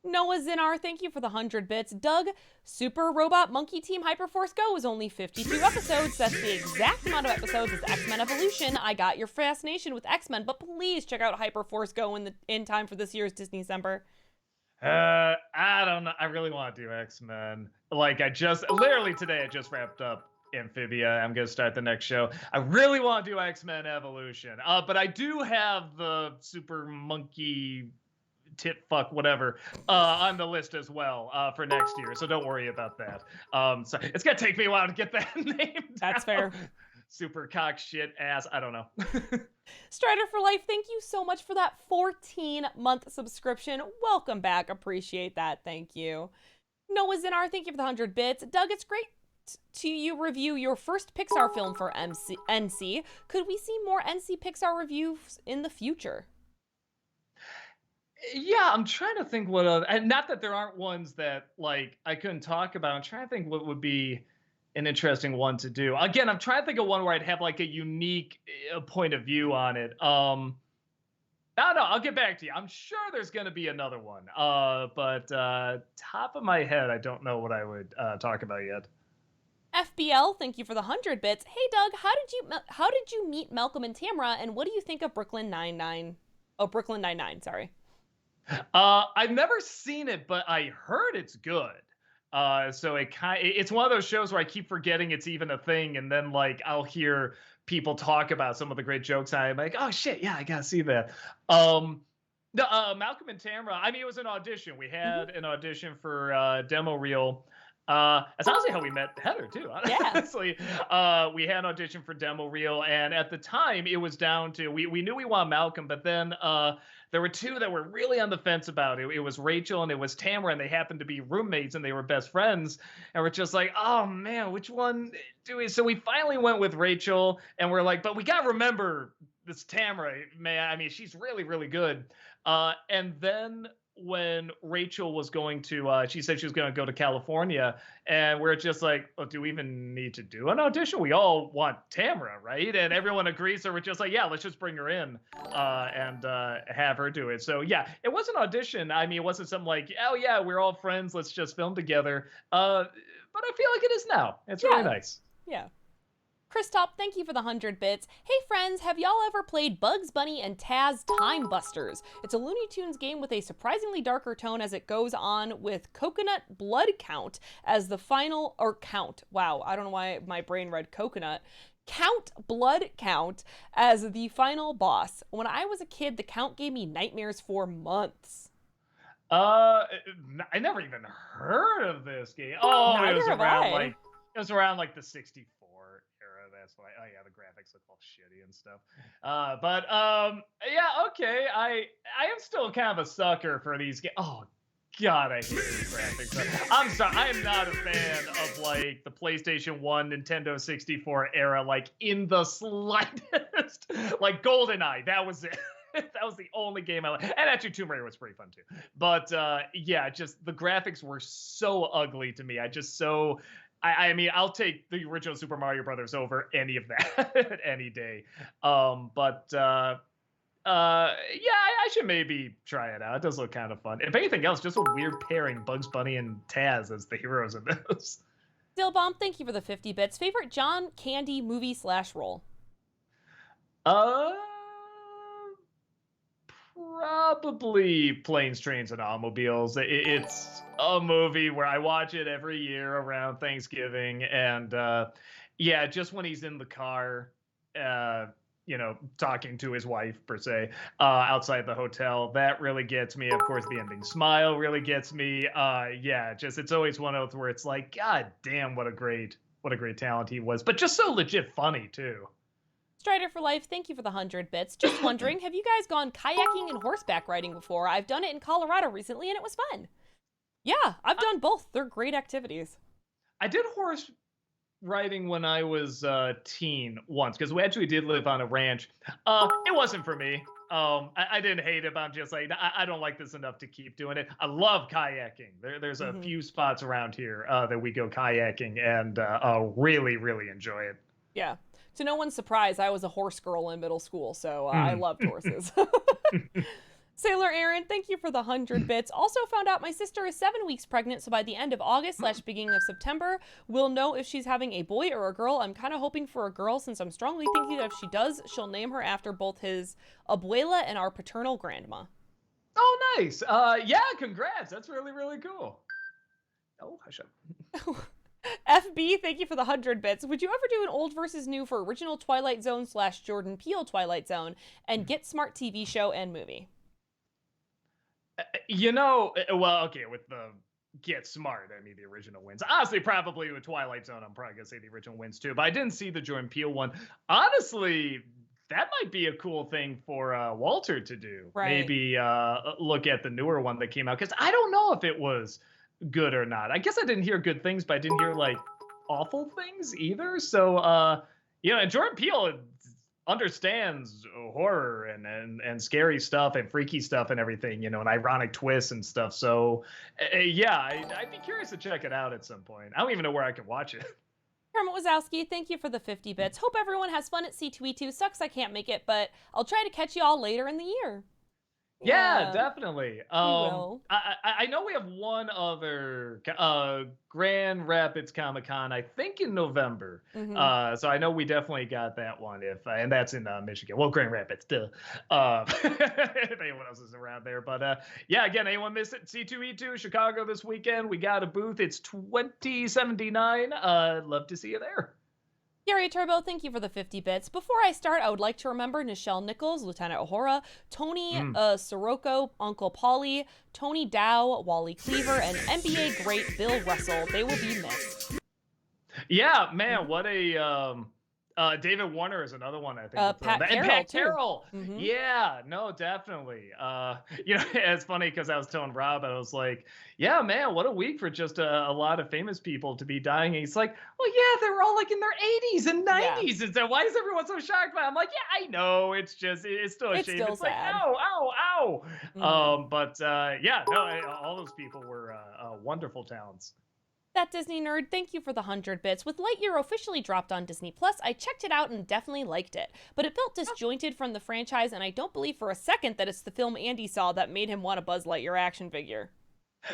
Noah Zinar, thank you for the 100 bits. Doug, Super Robot Monkey Team Hyperforce Go is only 52 episodes. That's the exact amount of episodes as X-Men Evolution. I got your fascination with X-Men, but please check out Hyperforce Go in time for this year's Disney-cember. I don't know. I really want to do X-Men. Like literally today, I just wrapped up Amphibia. I'm going to start the next show. I really want to do X-Men Evolution. But I do have the Super Monkey tit fuck whatever on the list as well for next year. So don't worry about that. So it's going to take me a while to get that name. That's fair. Super cock shit ass. I don't know. Strider for Life, thank you so much for that 14-month subscription. Welcome back. Appreciate that. Thank you. Noah Zinar, thank you for the 100 bits. Doug, it's great to you review your first Pixar film for NC. Could we see more NC Pixar reviews in the future? Yeah, I'm trying to think what other, and not that there aren't ones that like I couldn't talk about. I'm trying to think what would be an interesting one to do. Again, I'm trying to think of one where I'd have like a unique point of view on it. I don't know. I'll get back to you. I'm sure there's going to be another one. But top of my head, I don't know what I would talk about yet. FBL, thank you for the 100 bits. Hey Doug, how did you meet Malcolm and Tamara, and what do you think of Brooklyn Nine-Nine? Oh, Brooklyn Nine-Nine, sorry. I've never seen it, but I heard it's good. So it's one of those shows where I keep forgetting it's even a thing, and then like I'll hear people talk about some of the great jokes, and I'm like, oh shit, yeah, I gotta see that. Malcolm and Tamara. I mean, it was an audition. We had an audition for demo reel. That's honestly how we met Heather too. Honestly, we had an audition for demo reel, and at the time it was down to we knew we wanted Malcolm, but then there were two that were really on the fence about it. It was Rachel and it was Tamara, and they happened to be roommates and they were best friends. And we're just like, oh man, which one do we? So we finally went with Rachel, and we're like, but we got to remember this Tamara, man. I mean, she's really, really good. And then when Rachel was going to, she said she was going to go to California, and we're just like, oh, do we even need to do an audition? We all want Tamara, right? And everyone agrees, so we're just like, yeah, let's just bring her in and have her do it. So yeah, it was an audition. I mean, it wasn't something like, oh yeah, we're all friends, let's just film together. But I feel like it is now. It's really nice. Yeah. Christop, thank you for the 100 bits. Hey friends, have y'all ever played Bugs Bunny and Taz Time Busters? It's a Looney Tunes game with a surprisingly darker tone as it goes on, with Coconut Blood Count as the final, or Count. Wow, I don't know why my brain read Coconut. Count Blood Count as the final boss. When I was a kid, the Count gave me nightmares for months. I never even heard of this game. Oh, it was Neither have around I. like the 64 era. That's why. Oh yeah, the graphics look all shitty and stuff. Yeah, okay. I am still kind of a sucker for these games. Oh God, I hate these graphics. I'm sorry, I am not a fan of like the PlayStation 1, Nintendo 64 era, like in the slightest. Like GoldenEye, that was it. That was the only game I liked. And actually Tomb Raider was pretty fun too. But yeah, just the graphics were so ugly to me. I mean, I'll take the original Super Mario Brothers over any of that any day. Yeah, I should maybe try it out. It does look kind of fun. If anything else, just a weird pairing, Bugs Bunny and Taz as the heroes in this. Dillbomb, thank you for the 50 bits. Favorite John Candy movie / role? Uh, Probably Planes, Trains, and Automobiles. It's a movie where I watch it every year around Thanksgiving, and yeah, just when he's in the car, talking to his wife per se, outside the hotel, that really gets me. Of course, the ending smile really gets me. Yeah, just it's always one of those where it's like, God damn, what a great talent he was, but just so legit funny too. Strider for Life, thank you for the 100 bits. Just wondering, have you guys gone kayaking and horseback riding before? I've done it in Colorado recently and it was fun. Yeah, I've done both. They're great activities. I did horse riding when I was teen once, because we actually did live on a ranch. It wasn't for me. I didn't hate it, but I'm just like, I don't like this enough to keep doing it. I love kayaking. There's a few spots around here that we go kayaking, and really, really enjoy it. Yeah. To no one's surprise, I was a horse girl in middle school, so I loved horses. Sailor Aaron, thank you for the 100 bits. Also found out my sister is 7 weeks pregnant, so by the end of August / beginning of September, we'll know if she's having a boy or a girl. I'm kind of hoping for a girl, since I'm strongly thinking that if she does, she'll name her after both his abuela and our paternal grandma. Oh, nice. Yeah, congrats. That's really, really cool. Oh, hush up. FB, thank you for the 100 bits. Would you ever do an old versus new for original Twilight Zone / Jordan Peele Twilight Zone and Get Smart TV show and movie? Well, okay, with the Get Smart, I mean, the original wins. Honestly, probably with Twilight Zone, I'm probably going to say the original wins too, but I didn't see the Jordan Peele one. Honestly, that might be a cool thing for Walter to do. Right. Maybe look at the newer one that came out, because I don't know if it was good or not. I guess I didn't hear good things, but I didn't hear like awful things either. So and Jordan Peele understands horror and scary stuff and freaky stuff and everything, and ironic twists and stuff. So yeah, I'd be curious to check it out at some point. I don't even know where I can watch it. Hermit Wazowski, thank you for the 50 bits. Hope everyone has fun at C2E2. Sucks I can't make it, but I'll try to catch you all later in the year. Yeah, definitely. Will. I know we have one other Grand Rapids Comic-Con, I think in November. So I know we definitely got that one, and that's in Michigan. Well, Grand Rapids, duh. If anyone else is around there. But yeah, again, anyone miss it? C2E2 Chicago this weekend. We got a booth. It's 2079. Love to see you there. Gary Turbo, thank you for the 50 bits. Before I start, I would like to remember Nichelle Nichols, Lieutenant Uhura, Tony Sirocco, Uncle Paulie, Tony Dow, Wally Cleaver, and NBA great Bill Russell. They will be missed. Yeah, man, what a David Warner is another one, I think. Pat Carroll, and Pat too. Carroll. Yeah, no, definitely. It's funny because I was telling Rob, I was like, yeah, man, what a week for just a lot of famous people to be dying. And he's like, well, yeah, they were all like in their 80s and 90s. And so why is everyone so shocked by it? I'm like, yeah, I know. It's just, it's still a shame. Still it's sad. like, ow. Yeah, no, all those people were wonderful talents. That Disney nerd, thank you for the 100 bits. With Lightyear officially dropped on Disney Plus, I checked it out and definitely liked it. But it felt disjointed from the franchise, and I don't believe for a second that it's the film Andy saw that made him want a Buzz Lightyear action figure.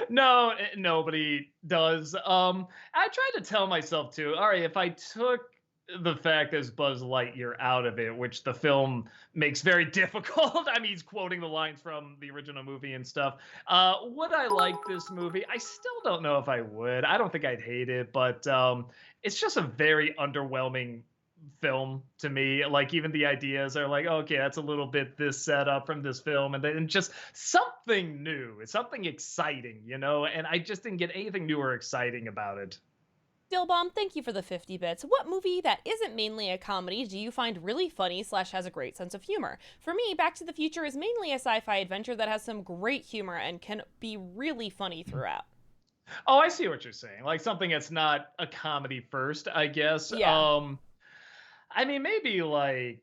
No, nobody does. I tried to tell myself too, all right, if I took the fact there's Buzz Lightyear out of it, which the film makes very difficult. I mean, he's quoting the lines from the original movie and stuff. Would I like this movie? I still don't know if I would. I don't think I'd hate it, but it's just a very underwhelming film to me. Like, even the ideas are like, okay, that's a little bit this setup from this film, and then just something new, it's something exciting, you know. And I just didn't get anything new or exciting about it. Dillbomb, thank you for the 50 bits. What movie that isn't mainly a comedy do you find really funny / has a great sense of humor? For me, Back to the Future is mainly a sci-fi adventure that has some great humor and can be really funny throughout. Oh, I see what you're saying. Like something that's not a comedy first, I guess. Yeah. I mean, maybe like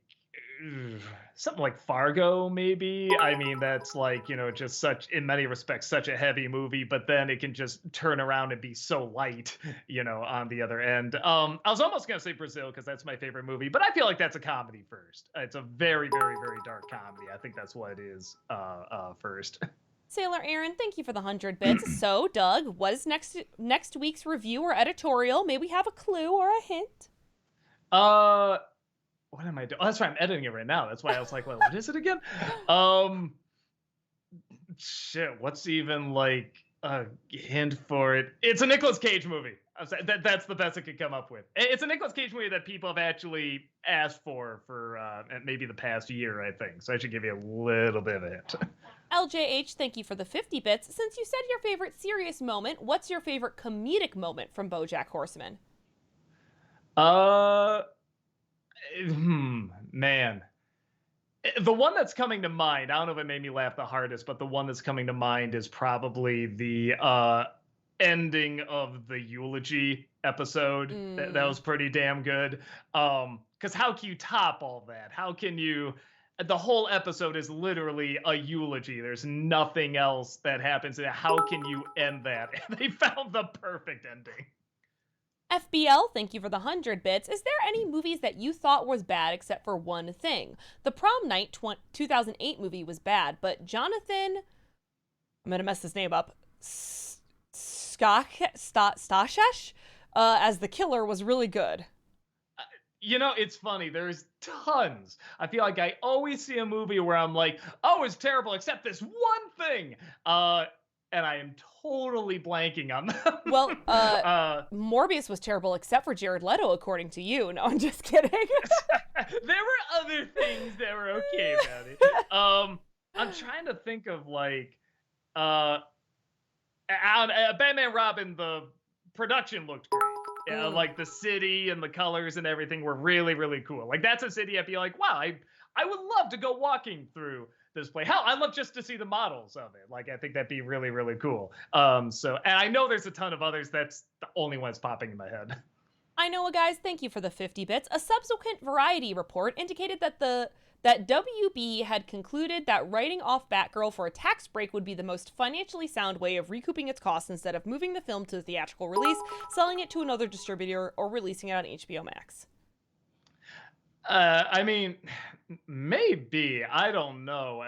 something like Fargo, maybe. I mean, that's like, you know, just such, in many respects, such a heavy movie, but then it can just turn around and be so light, you know, on the other end. I was almost going to say Brazil because that's my favorite movie, but I feel like that's a comedy first. It's a very, very, very dark comedy. I think that's what it is first. Sailor Aaron, thank you for the 100 bits. So, Doug, what is next week's review or editorial? May we have a clue or a hint? What am I doing? Oh, that's right. I'm editing it right now. That's why I was like, well, what is it again? Shit. What's even like a hint for it? It's a Nicolas Cage movie. That's the best I could come up with. It's a Nicolas Cage movie that people have actually asked for maybe the past year, I think. So I should give you a little bit of a hint. LJH, thank you for the 50 bits. Since you said your favorite serious moment, what's your favorite comedic moment from BoJack Horseman? Man. The one that's coming to mind, I don't know if it made me laugh the hardest, but the one that's coming to mind is probably the ending of the eulogy episode. That was pretty damn good. Because how can you top all that? How can you... The whole episode is literally a eulogy. There's nothing else that happens. How can you end that? And they found the perfect ending. FBL, thank you for the 100 bits. Is there any movies that you thought was bad except for one thing? The Prom Night 2008 movie was bad, but Jonathan, I'm going to mess this name up, Stashesh as the killer was really good. You know, it's funny. There's tons. I feel like I always see a movie where I'm like, oh, it's terrible except this one thing. And I am totally blanking on them. Well, Morbius was terrible except for Jared Leto, according to you. No, I'm just kidding. There were other things that were okay about it. I'm trying to think of like, Batman Robin, the production looked great. Yeah, like the city and the colors and everything were really, really cool. Like that's a city I'd be like, wow, I would love to go walking through this place. Hell, I'd love just to see the models of it. Like I think that'd be really, really cool. So, and I know there's a ton of others. That's the only ones popping in my head. I know, guys. Thank you for the 50 bits. A subsequent Variety report indicated that WB had concluded that writing off Batgirl for a tax break would be the most financially sound way of recouping its costs instead of moving the film to a theatrical release, selling it to another distributor, or releasing it on HBO Max. I mean, maybe. I don't know.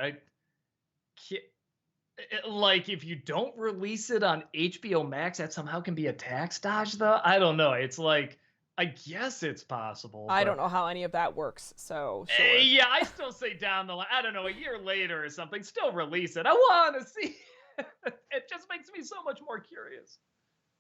Like, if you don't release it on HBO Max, that somehow can be a tax dodge, though? I don't know. It's like, I guess it's possible. I don't know how any of that works, so sure. Yeah, I still say down the line, I don't know, a year later or something, still release it. I want to see. It just makes me so much more curious.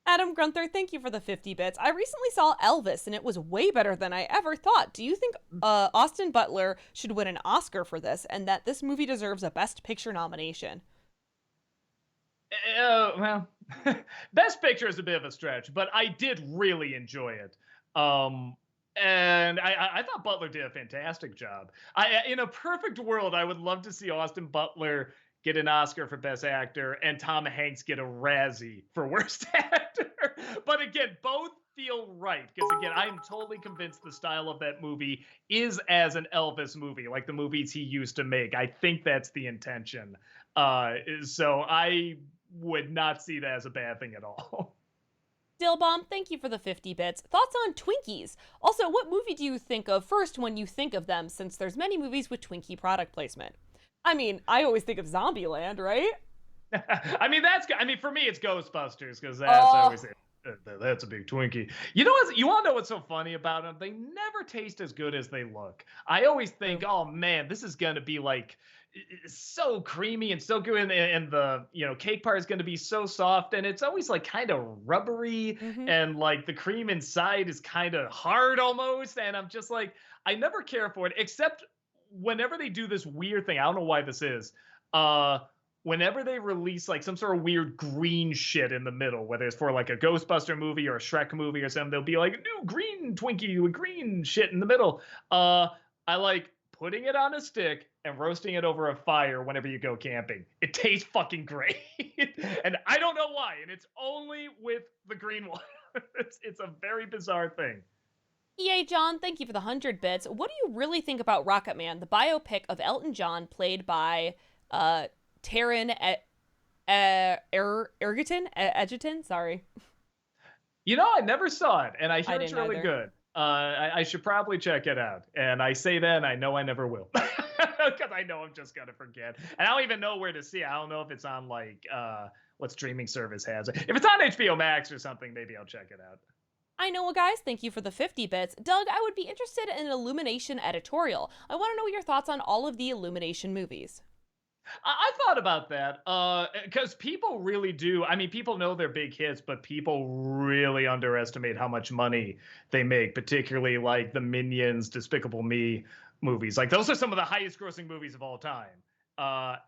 Adam Grunther, thank you for the 50 bits. I recently saw Elvis, and it was way better than I ever thought. Do you think Austin Butler should win an Oscar for this, and that this movie deserves a Best Picture nomination? Well, Best Picture is a bit of a stretch, but I did really enjoy it. And I thought Butler did a fantastic job. In a perfect world, I would love to see Austin Butler get an Oscar for Best Actor and Tom Hanks get a Razzie for Worst Actor. But again, both feel right. Because again, I am totally convinced the style of that movie is as an Elvis movie, like the movies he used to make. I think that's the intention. So I would not see that as a bad thing at all. Dillbomb, thank you for the 50 bits. Thoughts on Twinkies? Also, what movie do you think of first when you think of them, since there's many movies with Twinkie product placement? I mean, I always think of Zombieland, right? I mean, for me, it's Ghostbusters, because that's always it. That's a big Twinkie. You know what? You want to know what's so funny about them? They never taste as good as they look. I always think, True. oh man, this is gonna be like so creamy and so good, and the cake part is gonna be so soft, and it's always like kind of rubbery, Hmm. and like the cream inside is kind of hard almost, and I'm just like, I never care for it, except whenever they do this weird thing. I don't know why this is. Uh, Whenever they release like some sort of weird green shit in the middle, whether it's for like a Ghostbuster movie or a Shrek movie or something, they'll be like new green Twinkie with green shit in the middle. I like putting it on a stick and roasting it over a fire whenever you go camping. It tastes fucking great. And I don't know why. And it's only with the green one. It's a very bizarre thing. EA John, thank you for the 100 bits. What do you really think about Rocket Man, the biopic of Elton John, played by Taron Egerton? Sorry. I never saw it, and I I hear it's didn't really either. good. I should probably check it out. And I say that, and I know I never will, because I know I'm just gonna forget. And I don't even know where to see it. I don't know if it's on like what streaming service has it. If it's on HBO Max or something, maybe I'll check it out. I know, guys. Thank you for the 50 bits. Doug, I would be interested in an Illumination editorial. I want to know your thoughts on all of the Illumination movies. I thought about that because people really do. I mean, people know they're big hits, but people really underestimate how much money they make, particularly like the Minions, Despicable Me movies. Like those are some of the highest grossing movies of all time.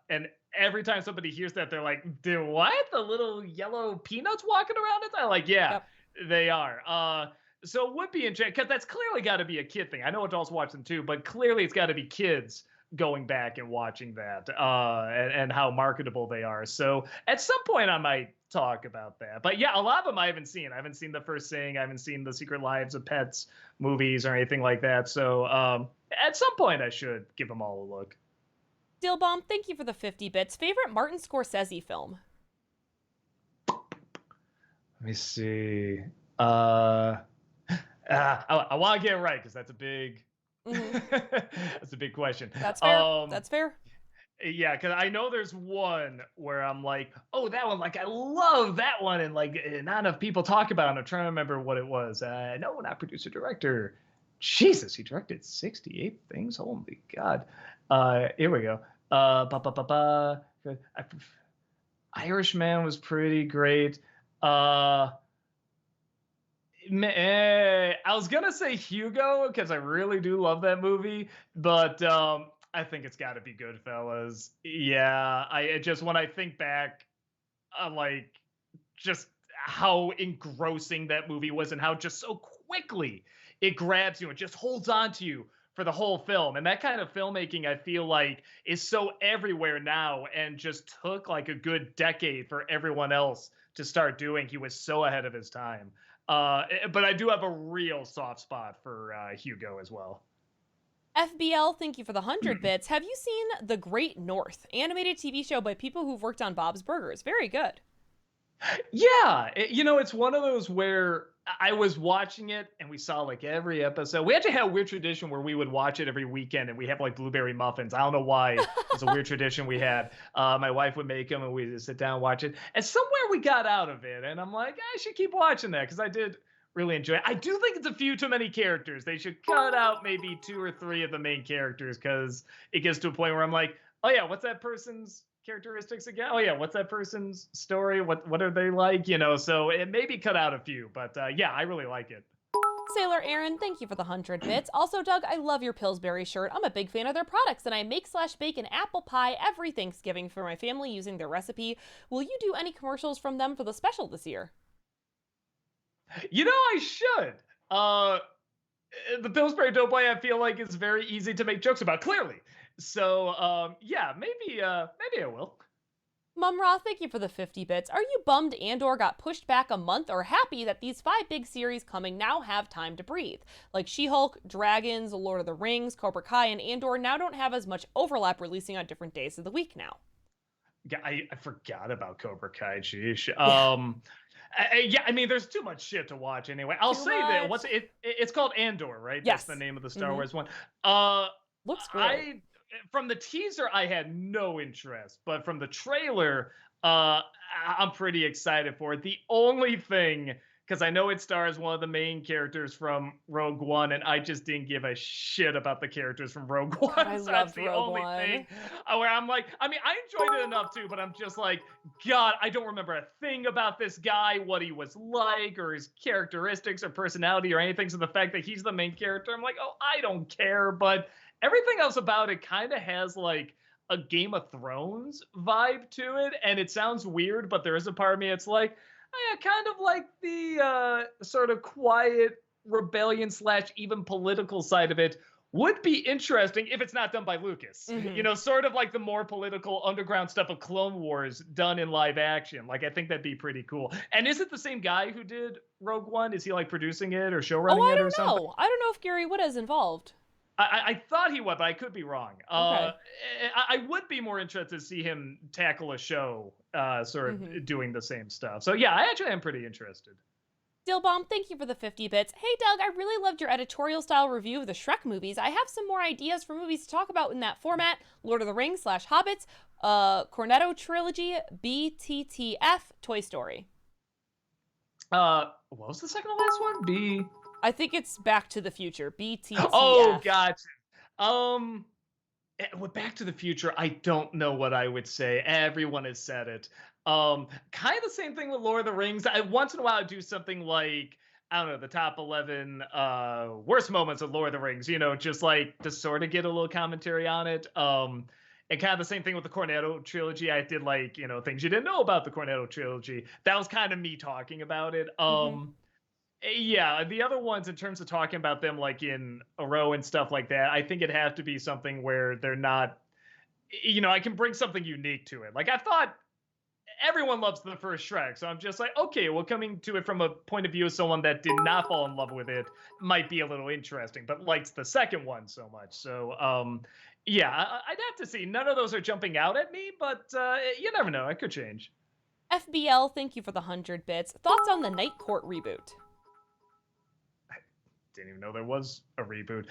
And every time somebody hears that, they're like, "Do what? The little yellow peanuts walking around?" It's like, yeah, Yep. they are. So it would be interesting because that's clearly got to be a kid thing. I know adults watch them too, but clearly it's got to be kids going back and watching that and how marketable they are. So at some point I might talk about that. But yeah, a lot of them I haven't seen. I haven't seen The First Thing. I haven't seen the Secret Lives of Pets movies or anything like that. So at some point I should give them all a look. Steelbomb, thank you for the 50 bits. Favorite Martin Scorsese film? Let me see. Uh, I want to get it right because that's a big Hmm. that's a big question. That's fair. That's fair. Yeah, because I know there's one where I'm like, oh, that one, like I love that one, and like not enough people talk about it. I'm trying to remember what it was. No, not producer director. Jesus, he directed 68 things. Holy God. Here we go. Ba, ba, ba, ba. Irishman was pretty great. I was gonna say Hugo because I really do love that movie, but I think it's got to be Goodfellas. Yeah, I just when I think back, like just how engrossing that movie was and how just so quickly it grabs you and just holds on to you for the whole film. And that kind of filmmaking, I feel like, is so everywhere now and just took like a good decade for everyone else to start doing. He was so ahead of his time. But I do have a real soft spot for Hugo as well. FBL, thank you for the 100 bits. Have you seen The Great North, animated TV show by people who've worked on Bob's Burgers? Very good. Yeah, it's one of those where I was watching it and we saw like every episode. We actually had a weird tradition where we would watch it every weekend and we have like blueberry muffins. I don't know why. It's a weird tradition we had. My wife would make them and we'd just sit down and watch it. And somewhere we got out of it. And I'm like, I should keep watching that because I did really enjoy it. I do think it's a few too many characters. They should cut out maybe 2 or 3 of the main characters because it gets to a point where I'm like, oh yeah, what's that person's characteristics again? Oh yeah, what's that person's story? What are they like? So it maybe cut out a few, but yeah, I really like it. Sailor Aaron, thank you for the 100 bits. Also, Doug, I love your Pillsbury shirt. I'm a big fan of their products, and I make/bake an apple pie every Thanksgiving for my family using their recipe. Will you do any commercials from them for the special this year? I should. The Pillsbury Doughboy, I feel like is very easy to make jokes about, clearly. So yeah, maybe I will. Mumra, thank you for the 50 bits. Are you bummed Andor got pushed back a month or happy that these 5 big series coming now have time to breathe? Like She-Hulk, Dragons, Lord of the Rings, Cobra Kai, and Andor now don't have as much overlap releasing on different days of the week now. Yeah, I forgot about Cobra Kai. Sheesh. Yeah. Yeah, I mean, there's too much shit to watch anyway. I'll Too say that much. it's called Andor, right? Yes. That's the name of the Star Mhm. Wars one. Looks great. From the teaser, I had no interest, but from the trailer, I'm pretty excited for it. The only thing because I know it stars one of the main characters from Rogue One, and I just didn't give a shit about the characters from Rogue God, I One. So that's loved the Rogue only thing One. where I'm like, I mean, I enjoyed it enough too, but I'm just like, God, I don't remember a thing about this guy, what he was like, or his characteristics or personality or anything. So the fact that he's the main character, I'm like, oh, I don't care. But everything else about it kind of has like a Game of Thrones vibe to it. And it sounds weird, but there is a part of me it's like, I kind of like the sort of quiet rebellion slash even political side of it. Would be interesting if it's not done by Lucas. You Hmm. know, sort of like the more political underground stuff of Clone Wars done in live action. Like, I think that'd be pretty cool. And is it the same guy who did Rogue One? Is he like producing it or Oh, showrunning I it or don't something? know. I don't know if Gary Whitta is involved. I thought he would, but I could be wrong. Okay. I would be more interested to see him tackle a show, sort Hmm. of doing the same stuff. So yeah, I actually am pretty interested. Dillbomb, thank you for the 50 bits. Hey Doug, I really loved your editorial style review of the Shrek movies. I have some more ideas for movies to talk about in that format. Lord of the Rings slash Hobbits, Cornetto Trilogy, BTTF, Toy Story. What was the second to last one? B. I think it's Back to the Future, BTTF. Oh, gotcha. With Back to the Future, I don't know what I would say. Everyone has said it. Kind of the same thing with Lord of the Rings. I once in a while do something like, I don't know, the top 11 worst moments of Lord of the Rings, you know, just like to sort of get a little commentary on it. And kind of the same thing with the Cornetto trilogy. I did like, you know, things you didn't know about the Cornetto trilogy. That was kind of me talking about it. Hmm. Yeah, the other ones, in terms of talking about them like in a row and stuff like that, I think it'd have to be something where they're not, you know, I can bring something unique to it. Like, I thought everyone loves the first Shrek, so I'm just like, okay, well, coming to it from a point of view of someone that did not fall in love with it might be a little interesting, but likes the second one so much. So, yeah, I'd have to see. None of those are jumping out at me, but you never know. It could change. FBL, thank you for the 100 bits. Thoughts on the Night Court reboot? Didn't even know there was a reboot.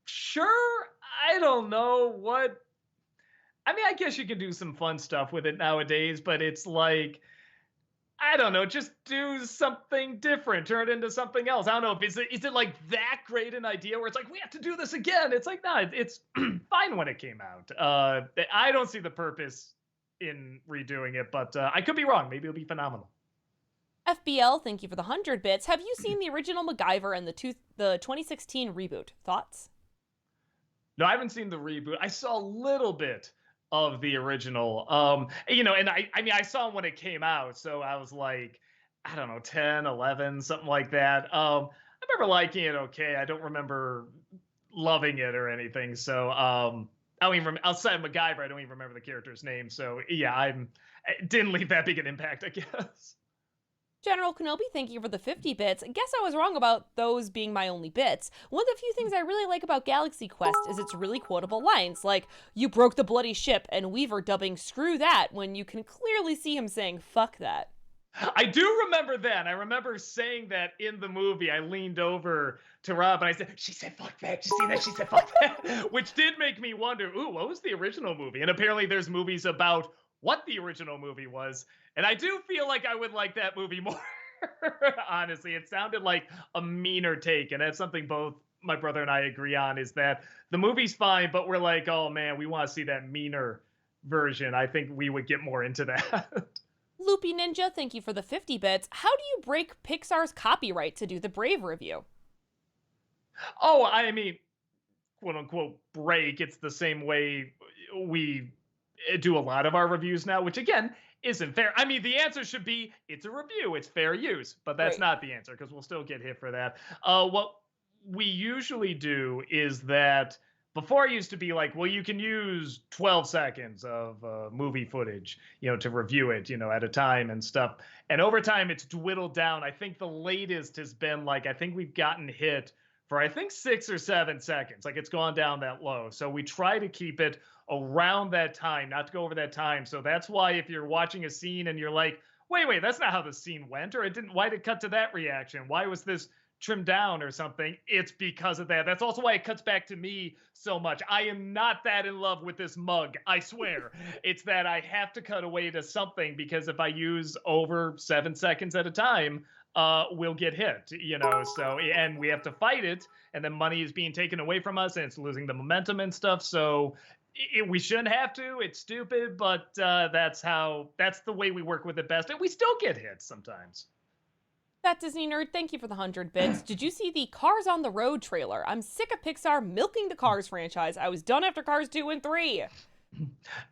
Sure. I don't know what. I mean, I guess you can do some fun stuff with it nowadays, but it's like, I don't know, just do something different, turn it into something else. I don't know if is it like that great an idea where it's like we have to do this again. It's like, no, it's fine when it came out. I don't see the purpose in redoing it, but I could be wrong. Maybe it'll be phenomenal. FBL, thank you for the 100 bits. Have you seen the original MacGyver and the 2016 reboot? Thoughts? No, I haven't seen the reboot. I saw a little bit of the original. You know, and I mean, I saw it when it came out, so I was like, I don't know, 10, 11, something like that. I remember liking it okay. I don't remember loving it or anything. So, I don't even outside of MacGyver, I don't even remember the character's name. So, yeah, it didn't leave that big an impact, I guess. General Kenobi, thank you for the 50 bits. Guess I was wrong about those being my only bits. One of the few things I really like about Galaxy Quest is its really quotable lines, like, "You broke the bloody ship," and Weaver dubbing "screw that," when you can clearly see him saying "fuck that." I do remember that. I remember saying that in the movie. I leaned over to Rob and I said, "She said fuck that. Did you see that? She said fuck that," which did make me wonder, ooh, what was the original movie? And apparently there's movies about what the original movie was. And I do feel like I would like that movie more. Honestly, it sounded like a meaner take. And that's something both my brother and I agree on, is that the movie's fine, but we're like, oh man, we want to see that meaner version. I think we would get more into that. Loopy Ninja, thank you for the 50 bits. How do you break Pixar's copyright to do the Brave review? Oh, I mean, quote unquote break. It's the same way we do a lot of our reviews now, which again isn't fair. I mean, the answer should be it's a review, it's fair use, but that's Right. not the answer because we'll still get hit for that. What we usually do is that before it used to be like, well, you can use 12 seconds of movie footage, you know, to review it, you know, at a time and stuff. And over time, it's dwindled down. I think the latest has been like, I think we've gotten hit for I think 6 or 7 seconds. Like it's gone down that low. So we try to keep it around that time, not to go over that time. So that's why if you're watching a scene and you're like, wait, that's not how the scene went, or it didn't, why did it cut to that reaction? Why was this trimmed down or something, it's because of that. That's also why it cuts back to me so much. I am not that in love with this mug, I swear. It's that I have to cut away to something because if I use over 7 seconds at a time, we'll get hit, So, and we have to fight it, and then money is being taken away from us, and it's losing the momentum and stuff. So, we shouldn't have to. It's stupid, but that's the way we work with it best, and we still get hit sometimes. That Disney nerd, thank you for the 100 bits. Did you see the Cars on the Road trailer? I'm sick of Pixar milking the Cars franchise. I was done after Cars 2 and 3.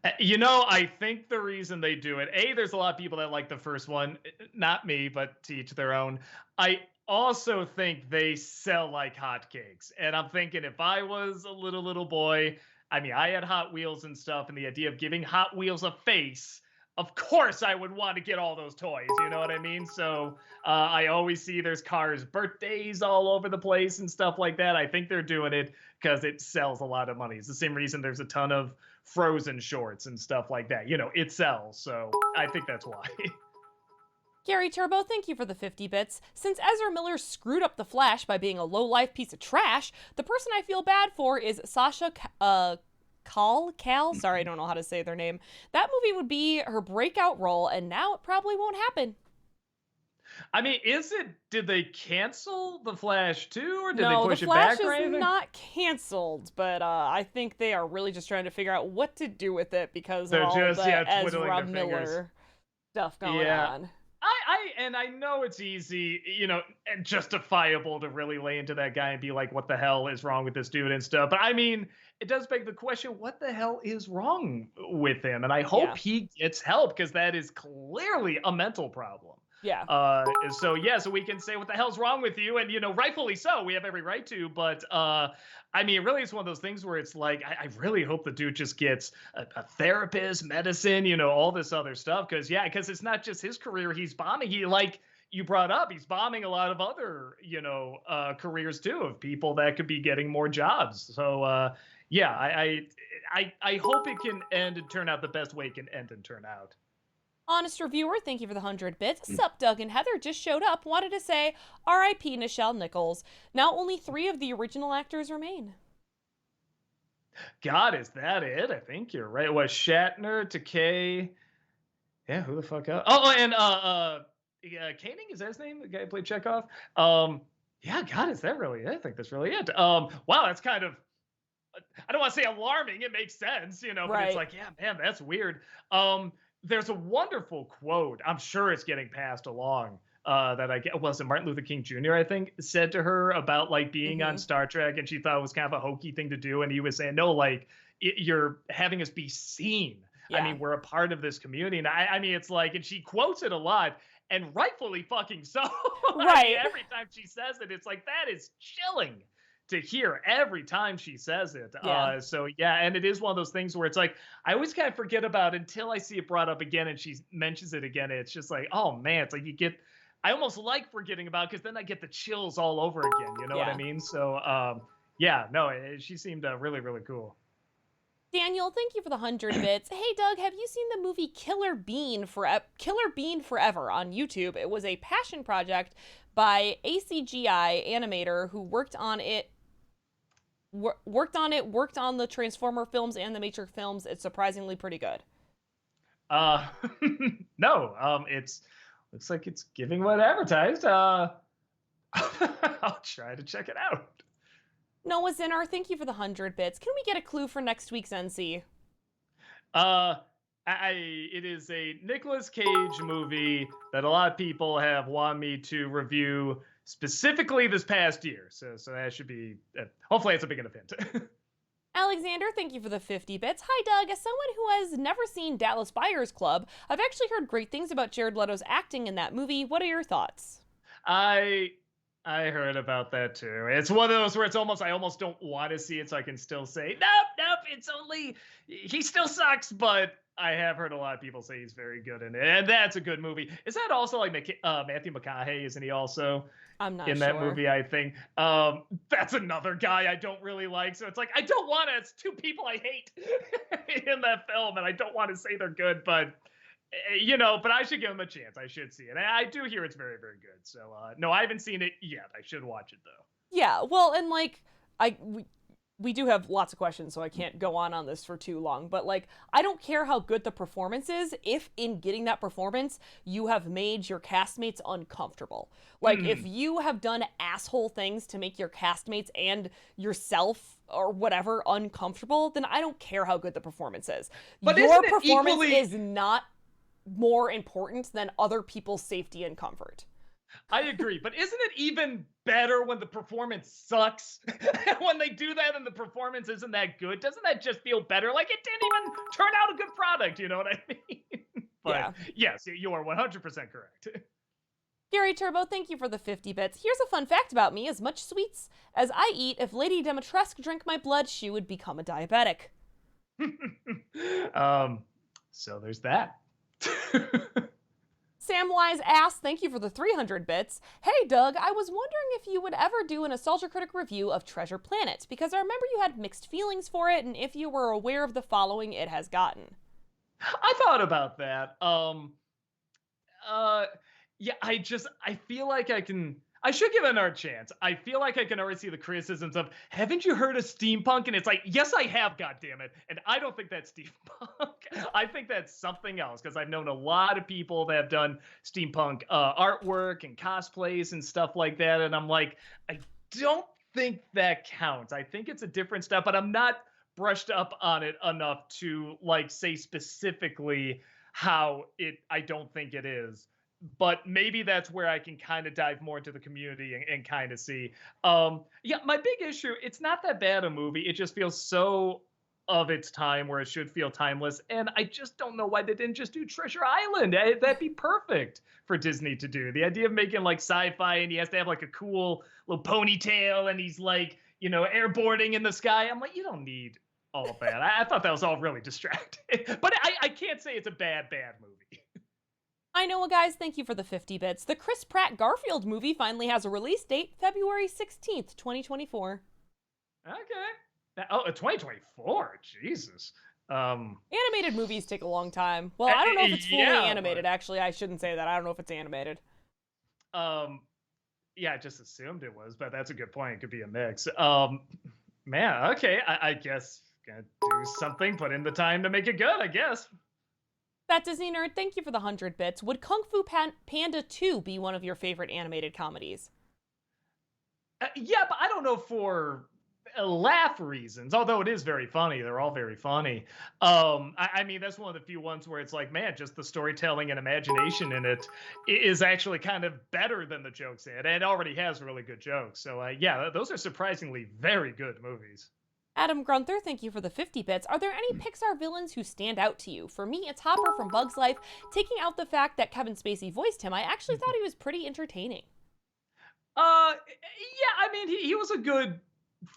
I think the reason they do it, there's a lot of people that like the first one, not me, but to each their own. I also think they sell like hotcakes. And I'm thinking if I was a little boy, I mean, I had Hot Wheels and stuff, and the idea of giving Hot Wheels a face, of course I would want to get all those toys, you know what I mean? So I always see there's Cars birthdays all over the place and stuff like that. I think they're doing it because it sells a lot of money. It's the same reason there's a ton of Frozen shorts and stuff like that. It sells. So I think that's why. Gary Turbo, thank you for the 50 bits. Since Ezra Miller screwed up The Flash by being a low-life piece of trash, the person I feel bad for is Sasha Cal? Sorry, I don't know how to say their name. That movie would be her breakout role, and now it probably won't happen. I mean, did they cancel The Flash too, or did they push it back or anything? No, The Flash is not canceled, but I think they are really just trying to figure out what to do with it because of all the Ezra Miller stuff going on. I know it's easy, and justifiable to really lay into that guy and be like, what the hell is wrong with this dude and stuff. But I mean, it does beg the question, what the hell is wrong with him? And I hope he gets help because that is clearly a mental problem. Yeah. So we can say what the hell's wrong with you, and rightfully so. We have every right to. But I mean, really, it's one of those things where it's like, I really hope the dude just gets a therapist, medicine, all this other stuff. Because it's not just his career he's bombing. He, like you brought up, he's bombing a lot of other careers too of people that could be getting more jobs. So I hope it can end and turn out the best way it can end and turn out. Honest reviewer, thank you for the 100 bits. Sup, Doug and Heather just showed up. Wanted to say R.I.P. Nichelle Nichols. Now only 3 of the original actors remain. God, is that it? I think you're right. It was Shatner, Takei. Yeah, who the fuck else? Oh, and Koenig, is that his name? The guy who played Chekhov. Yeah, God, is that really it? I think that's really it. Wow, that's kind of, I don't want to say alarming. It makes sense, but it's like, yeah, man, that's weird. There's a wonderful quote. I'm sure it's getting passed along. Was it Martin Luther King Jr., I think, said to her about like being on Star Trek, and she thought it was kind of a hokey thing to do. And he was saying, no, like you're having us be seen. Yeah. I mean, we're a part of this community. And I mean, it's like, and she quotes it a lot, and rightfully fucking so. Right. I mean, every time she says it, it's like, that is chilling to hear every time she says it. Yeah. And it is one of those things where it's like, I always kind of forget about it until I see it brought up again and she mentions it again. It's just like, oh man, it's like I almost like forgetting about it because then I get the chills all over again. You know what I mean? So she seemed really, really cool. Daniel, thank you for the 100 bits. Hey, Doug, have you seen the movie Killer Bean Forever on YouTube? It was a passion project by ACGI animator who worked on the Transformer films and the Matrix films. It's surprisingly pretty good. No, looks like it's giving what advertised. I'll try to check it out. Noah Zinnar, thank you for the 100 bits. Can we get a clue for next week's NC? It is a Nicolas Cage movie that a lot of people have wanted me to review specifically this past year. So that should be, hopefully it's a big enough hint. Alexander, thank you for the 50 bits. Hi, Doug. As someone who has never seen Dallas Buyers Club, I've actually heard great things about Jared Leto's acting in that movie. What are your thoughts? I heard about that too. It's one of those where I almost don't want to see it so I can still say, nope, he still sucks, but I have heard a lot of people say he's very good in it, and that's a good movie. Is that also like Matthew McConaughey? Isn't he also I'm not in sure. that movie? I think that's another guy I don't really like. So it's like I don't want to. It's 2 people I hate in that film, and I don't want to say they're good, but But I should give him a chance. I should see it. I do hear it's very, very good. So, no, I haven't seen it yet. I should watch it though. Yeah, well, and like I we do have lots of questions, so I can't go on this for too long. But like, I don't care how good the performance is if in getting that performance you have made your castmates uncomfortable. Like, if you have done asshole things to make your castmates and yourself or whatever uncomfortable, then I don't care how good the performance is. But your isn't it performance equally... is not more important than other people's safety and comfort. I agree, but isn't it even better when the performance sucks? When they do that and the performance isn't that good, doesn't that just feel better? Like it didn't even turn out a good product, you know what I mean? But Yeah. yes, you are 100% correct. Gary Turbo, thank you for the 50 bits. Here's a fun fact about me. As much sweets as I eat, if Lady Dimitrescu drank my blood, she would become a diabetic. So there's that. Samwise asks, thank you for the 300 bits. Hey, Doug, I was wondering if you would ever do a Nostalgia Critic review of Treasure Planet, because I remember you had mixed feelings for it, and if you were aware of the following it has gotten. I thought about that. Yeah, I feel like I should give it another chance. I feel like I can already see the criticisms of, haven't you heard of steampunk? And it's like, yes, I have, goddammit. And I don't think that's steampunk. I think that's something else, because I've known a lot of people that have done steampunk artwork and cosplays and stuff like that. And I'm like, I don't think that counts. I think it's a different stuff, but I'm not brushed up on it enough to like say specifically how I don't think it is. But maybe that's where I can kind of dive more into the community and kind of see. Yeah, my big issue, it's not that bad a movie. It just feels so of its time where it should feel timeless. And I just don't know why they didn't just do Treasure Island. That'd be perfect for Disney to do. The idea of making like sci-fi and he has to have like a cool little ponytail and he's like, airboarding in the sky. I'm like, you don't need all of that. I thought that was all really distracting. But I can't say it's a bad movie. I know, guys, thank you for the 50 bits. The Chris Pratt Garfield movie finally has a release date, February 16th, 2024. Okay. 2024? Jesus. Animated movies take a long time. Well, I don't know if it's fully animated, actually. I shouldn't say that. I don't know if it's animated. Yeah, I just assumed it was, but that's a good point. It could be a mix. Man, okay. I guess gonna do something, put in the time to make it good, I guess. That Disney Nerd, thank you for the 100 bits. Would Kung Fu Panda 2 be one of your favorite animated comedies? Yeah, but I don't know for laugh reasons, although it is very funny. They're all very funny. I mean, that's one of the few ones where it's like, man, just the storytelling and imagination in it is actually kind of better than the jokes in it. And it already has really good jokes. So, yeah, those are surprisingly very good movies. Adam Grunther, thank you for the 50 bits. Are there any Pixar villains who stand out to you? For me, it's Hopper from Bug's Life. Taking out the fact that Kevin Spacey voiced him, I actually thought he was pretty entertaining. Yeah, I mean, he was a good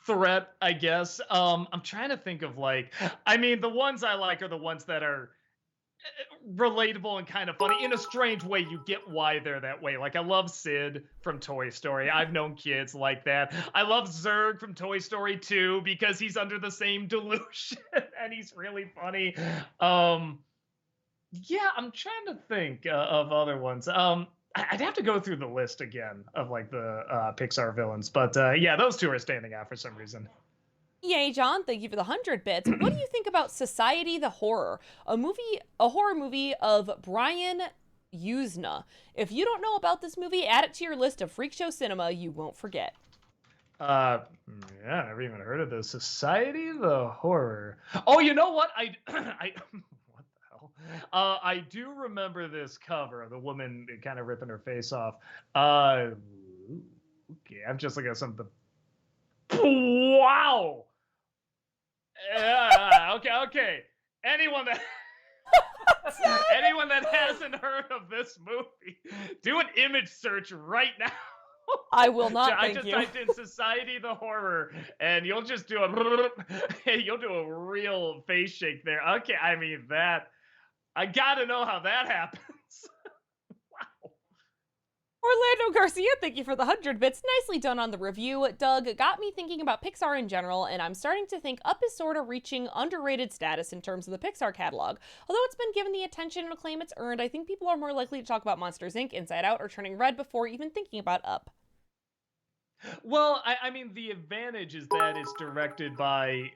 threat, I guess. I'm trying to think of the ones I like are the ones that are relatable and kind of funny. In a strange way, you get why they're that way. Like, I love Sid from Toy Story. I've known kids like that. I love Zurg from Toy Story 2 because he's under the same delusion and he's really funny. Yeah, I'm trying to think of other ones. I'd have to go through the list again of like the Pixar villains, but yeah, those two are standing out for some reason. Yay, John, thank you for the 100 bits. What do you think about Society the Horror, a horror movie of Brian Yuzna? If you don't know about this movie, add it to your list of freak show cinema you won't forget. Yeah, I never even heard of this. Society the Horror. Oh, you know what? what the hell? I do remember this cover of the woman kind of ripping her face off. Okay, I'm just looking at something. Wow. Okay. Anyone that hasn't heard of this movie, do an image search right now. I will not. I just typed in Society the Horror, and you'll just do a real face shake there. Okay, I mean that. I gotta know how that happens. Wow. Orlando Garcia, thank you for the 100 bits. Nicely done on the review. Doug got me thinking about Pixar in general, and I'm starting to think Up is sort of reaching underrated status in terms of the Pixar catalog. Although it's been given the attention and acclaim it's earned, I think people are more likely to talk about Monsters, Inc., Inside Out, or Turning Red before even thinking about Up. Well, I mean, the advantage is that it's directed by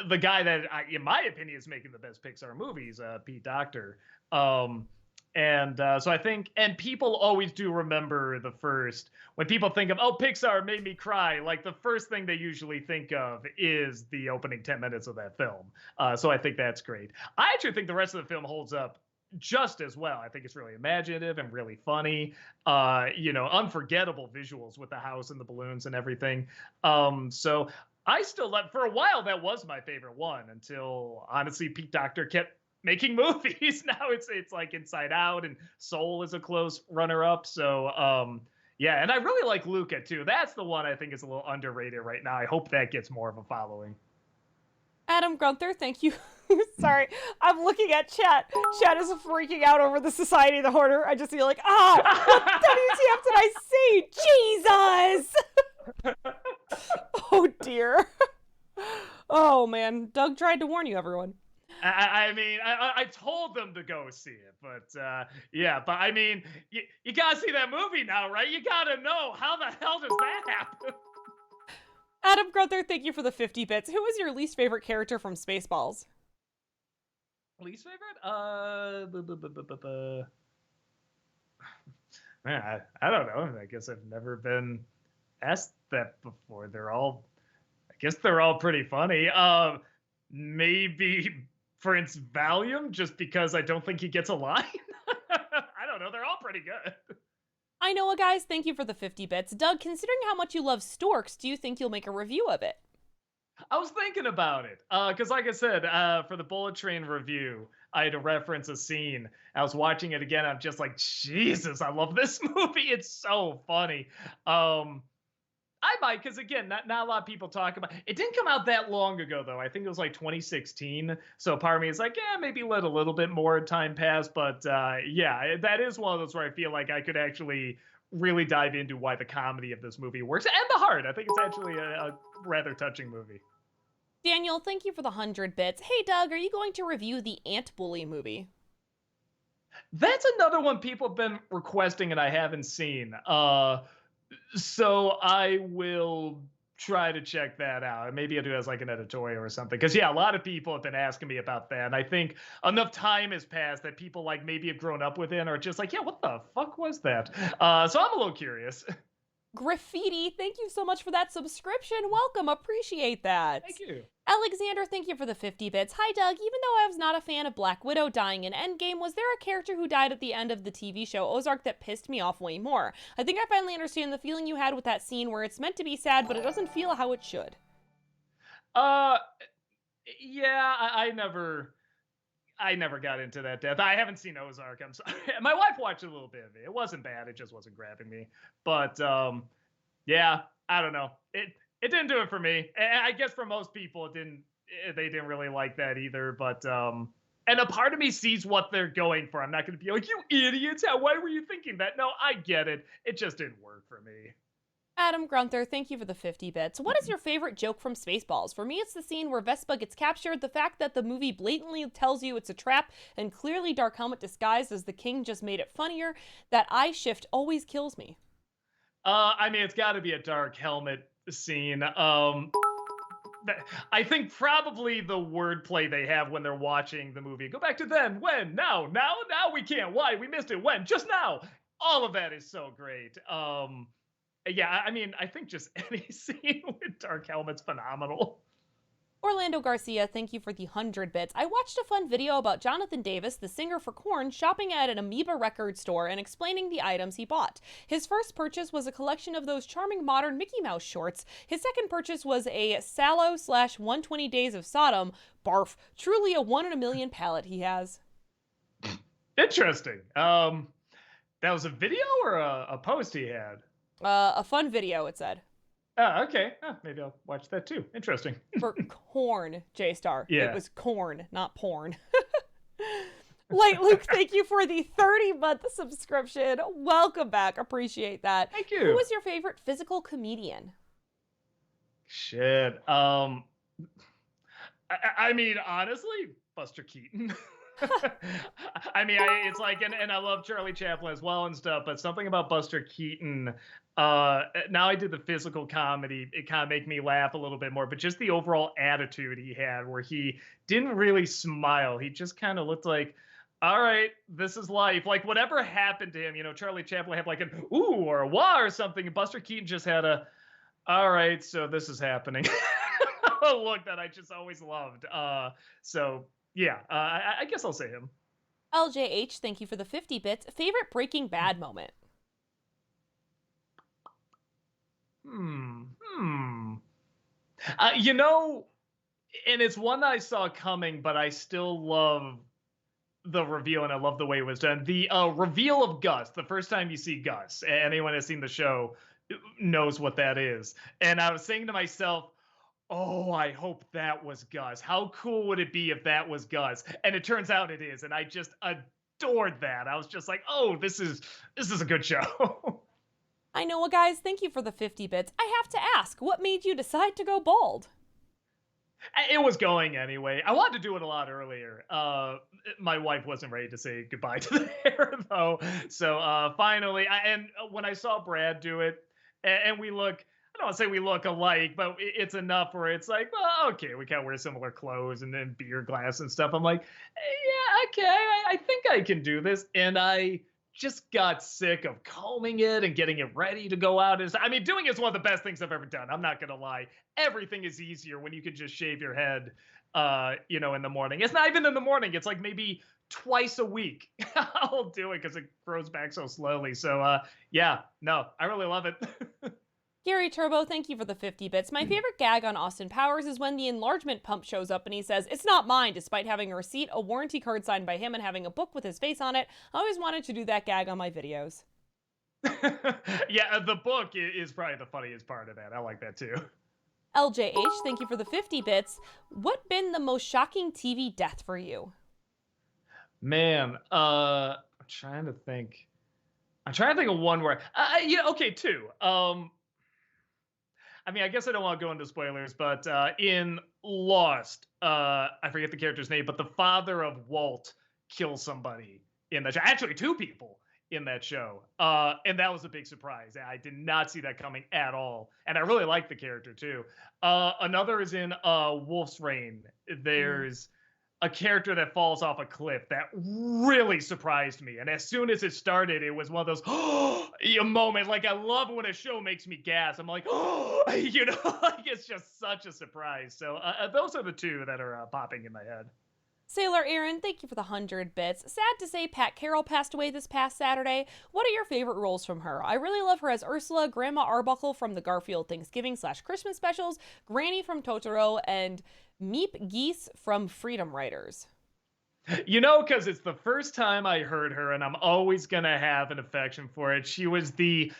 the guy that, in my opinion, is making the best Pixar movies, Pete Docter. So I think, and people always do remember the first, when people think of, oh, Pixar made me cry, like the first thing they usually think of is the opening 10 minutes of that film. So I think that's great. I actually think the rest of the film holds up just as well. I think it's really imaginative and really funny. Unforgettable visuals with the house and the balloons and everything. So I still love, for a while, that was my favorite one until, honestly, Pete Docter kept making movies. Now it's like Inside Out, and Soul is a close runner-up. So yeah, and I really like Luca too. That's the one I think is a little underrated right now. I hope that gets more of a following. Adam Grunther, thank you. Sorry, I'm looking at chat. Chat is freaking out over the Society of the Hoarder. I just feel like, what WTF did I say? Jesus! Oh dear. Oh man, Doug tried to warn you, everyone. I mean, I told them to go see it, but yeah, but I mean, you gotta see that movie now, right? You gotta know, how the hell does that happen? Adam Grunther, thank you for the 50 bits. Who was your least favorite character from Spaceballs? Least favorite? Man, I don't know. I guess I've never been asked that before. I guess they're all pretty funny. Maybe Prince Valium, just because I don't think he gets a line. I don't know. They're all pretty good. I know, guys. Thank you for the 50 bits. Doug, considering how much you love Storks, do you think you'll make a review of it? I was thinking about it, because like I said, for the Bullet Train review, I had to reference a scene. I was watching it again. I'm just like, Jesus, I love this movie. It's so funny. I might, because again, not a lot of people talk about it. It didn't come out that long ago, though. I think it was like 2016. So part of me is like, yeah, maybe let a little bit more time pass. But yeah, that is one of those where I feel like I could actually really dive into why the comedy of this movie works, and the heart. I think it's actually a rather touching movie. Daniel, thank you for the 100 bits. Hey, Doug, are you going to review the Ant Bully movie? That's another one people have been requesting and I haven't seen. So I will try to check that out. Maybe I'll do it as like an editorial or something. Because yeah, a lot of people have been asking me about that. And I think enough time has passed that people like maybe have grown up with it, or just like, yeah, what the fuck was that? So I'm a little curious. Graffiti, thank you so much for that subscription. Welcome, appreciate that. Thank you. Alexander, thank you for the 50 bits. Hi, Doug. Even though I was not a fan of Black Widow dying in Endgame, was there a character who died at the end of the TV show Ozark that pissed me off way more? I think I finally understand the feeling you had with that scene where it's meant to be sad, but it doesn't feel how it should. Yeah, I never got into that death. I haven't seen Ozark. I'm sorry. My wife watched a little bit of it. It wasn't bad. It just wasn't grabbing me. But yeah, I don't know. It didn't do it for me. And I guess for most people, they didn't really like that either. But and a part of me sees what they're going for. I'm not going to be like, you idiots! Why were you thinking that? No, I get it. It just didn't work for me. Adam Grunther, thank you for the 50 bits. What is your favorite joke from Spaceballs? For me, it's the scene where Vespa gets captured, the fact that the movie blatantly tells you it's a trap, and clearly Dark Helmet disguised as the king just made it funnier. That eye shift always kills me. I mean, it's got to be a Dark Helmet scene. I think probably the wordplay they have when they're watching the movie. Go back to then, when, now we can't. Why? We missed it. When? Just now. All of that is so great. Yeah, I mean, I think just any scene with Dark Helmet's phenomenal. Orlando Garcia, thank you for the 100 bits. I watched a fun video about Jonathan Davis, the singer for Korn, shopping at an Amoeba record store and explaining the items he bought. His first purchase was a collection of those charming modern Mickey Mouse shorts. His second purchase was a Sallow/120 Days of Sodom. Barf. Truly a 1 in a million palette he has. Interesting. That was a video or a post he had? A fun video, it said. Oh, okay. Maybe I'll watch that too. Interesting. For Korn, J-Star. Yeah. It was corn, not porn. Light Luke, thank you for the 30-month subscription. Welcome back. Appreciate that. Thank Who you. was your favorite physical comedian? Shit. I mean, honestly, Buster Keaton. I mean, it's like, and I love Charlie Chaplin as well and stuff, but something about Buster Keaton. Now I did the physical comedy. It kind of made me laugh a little bit more, but just the overall attitude he had, where he didn't really smile. He just kind of looked like, all right, this is life. Like whatever happened to him, Charlie Chaplin had like an ooh or a wah or something, and Buster Keaton just had a, all right, so this is happening. Look that I just always loved. So yeah, I guess I'll say him. LJH, thank you for the 50 bits. Favorite Breaking Bad moment? Hmm. Hmm. You know, and it's one that I saw coming, but I still love the reveal, and I love the way it was done. The reveal of Gus, the first time you see Gus, anyone has seen the show knows what that is. And I was saying to myself, oh, I hope that was Gus. How cool would it be if that was Gus? And it turns out it is, and I just adored that. I was just like, oh, this is a good show. I know, guys, thank you for the 50 bits. I have to ask, what made you decide to go bald? It was going anyway. I wanted to do it a lot earlier. My wife wasn't ready to say goodbye to the hair though. So finally, and when I saw Brad do it, and we look, I don't want to say we look alike, but it's enough where it's like, well, okay, we kind of wear similar clothes and then beer glass and stuff. I'm like, yeah, okay, I think I can do this. And I just got sick of combing it and getting it ready to go out. I mean, doing it is one of the best things I've ever done. I'm not going to lie. Everything is easier when you can just shave your head, in the morning. It's not even in the morning. It's like maybe twice a week. I'll do it because it grows back so slowly. So, yeah, no, I really love it. Gary Turbo, thank you for the 50 bits. My favorite gag on Austin Powers is when the enlargement pump shows up and he says, "It's not mine," despite having a receipt, a warranty card signed by him, and having a book with his face on it. I always wanted to do that gag on my videos. Yeah, the book is probably the funniest part of that. I like that too. LJH, thank you for the 50 bits. What been the most shocking TV death for you? Man, I'm trying to think. I'm trying to think of one where, okay, two. I mean, I guess I don't want to go into spoilers, but in Lost, I forget the character's name, but the father of Walt kills somebody in that show. Actually, two people in that show. And that was a big surprise. I did not see that coming at all. And I really like the character, too. Another is in Wolf's Rain. There's a character that falls off a cliff that really surprised me. And as soon as it started, it was one of those a moment. Like, I love when a show makes me gasp. I'm like, like it's just such a surprise. So those are the two that are popping in my head. Sailor Aaron, thank you for the 100 bits. Sad to say Pat Carroll passed away this past Saturday. What are your favorite roles from her? I really love her as Ursula, Grandma Arbuckle from the Garfield Thanksgiving/Christmas specials, Granny from Totoro, and Meep Geese from Freedom Writers. Because it's the first time I heard her, and I'm always going to have an affection for it. She was the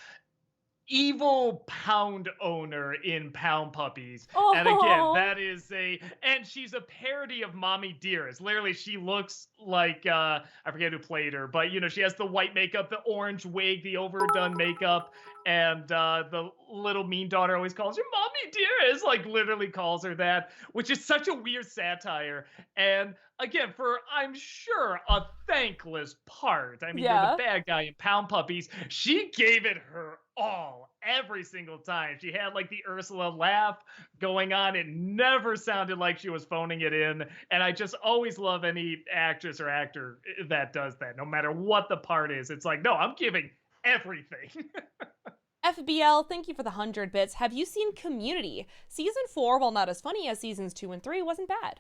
evil pound owner in Pound Puppies. Oh. And again, and she's a parody of Mommy Dearest. Literally, she looks like, I forget who played her, but, she has the white makeup, the orange wig, the overdone makeup, and the little mean daughter always calls her Mommy Dearest, like literally calls her that, which is such a weird satire. And again, for, I'm sure, a thankless part. I mean, you're the bad guy in Pound Puppies. She gave it her all every single time. She had like the Ursula laugh going on. It never sounded like she was phoning it in. And I just always love any actress or actor that does that, no matter what the part is. It's like, no, I'm giving everything. FBL, thank you for the 100 bits. Have you seen Community? Season 4, while not as funny as seasons 2 and 3, wasn't bad.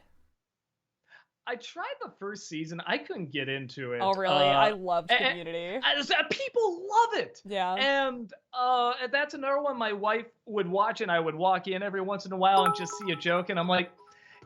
I tried the first season. I couldn't get into it. Oh, really? I loved Community. People love it. Yeah. And that's another one my wife would watch, and I would walk in every once in a while and just see a joke, and I'm like,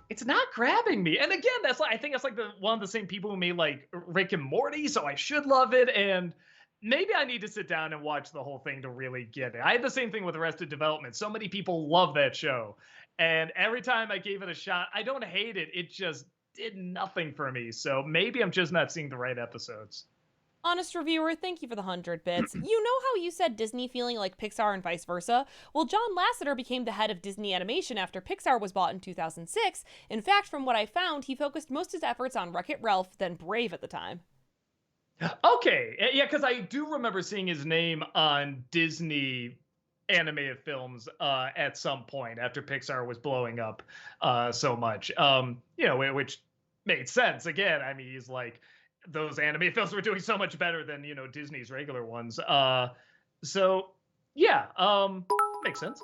it's not grabbing me. And again, I think that's like one of the same people who made like Rick and Morty, so I should love it. And maybe I need to sit down and watch the whole thing to really get it. I had the same thing with Arrested Development. So many people love that show. And every time I gave it a shot, I don't hate it. It just did nothing for me. So maybe I'm just not seeing the right episodes. Honest reviewer, thank you for the 100 bits. You know how you said Disney feeling like Pixar and vice versa? Well, John Lasseter became the head of Disney Animation after Pixar was bought in 2006. In fact, from what I found, he focused most of his efforts on Wreck-It Ralph, then Brave at the time. Okay, yeah, because I do remember seeing his name on Disney animated films at some point after Pixar was blowing up so much. Which made sense. Again, I mean, he's like those animated films were doing so much better than Disney's regular ones. So yeah, makes sense.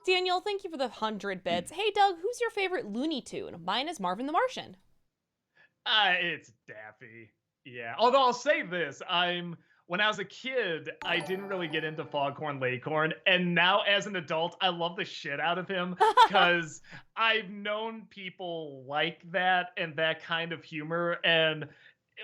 Daniel, thank you for the 100 bits. Hey, Doug, who's your favorite Looney Tune? Mine is Marvin the Martian. It's Daffy. Yeah. Although I'll say this, when I was a kid, I didn't really get into Foghorn Leghorn, and now as an adult, I love the shit out of him because I've known people like that and that kind of humor, and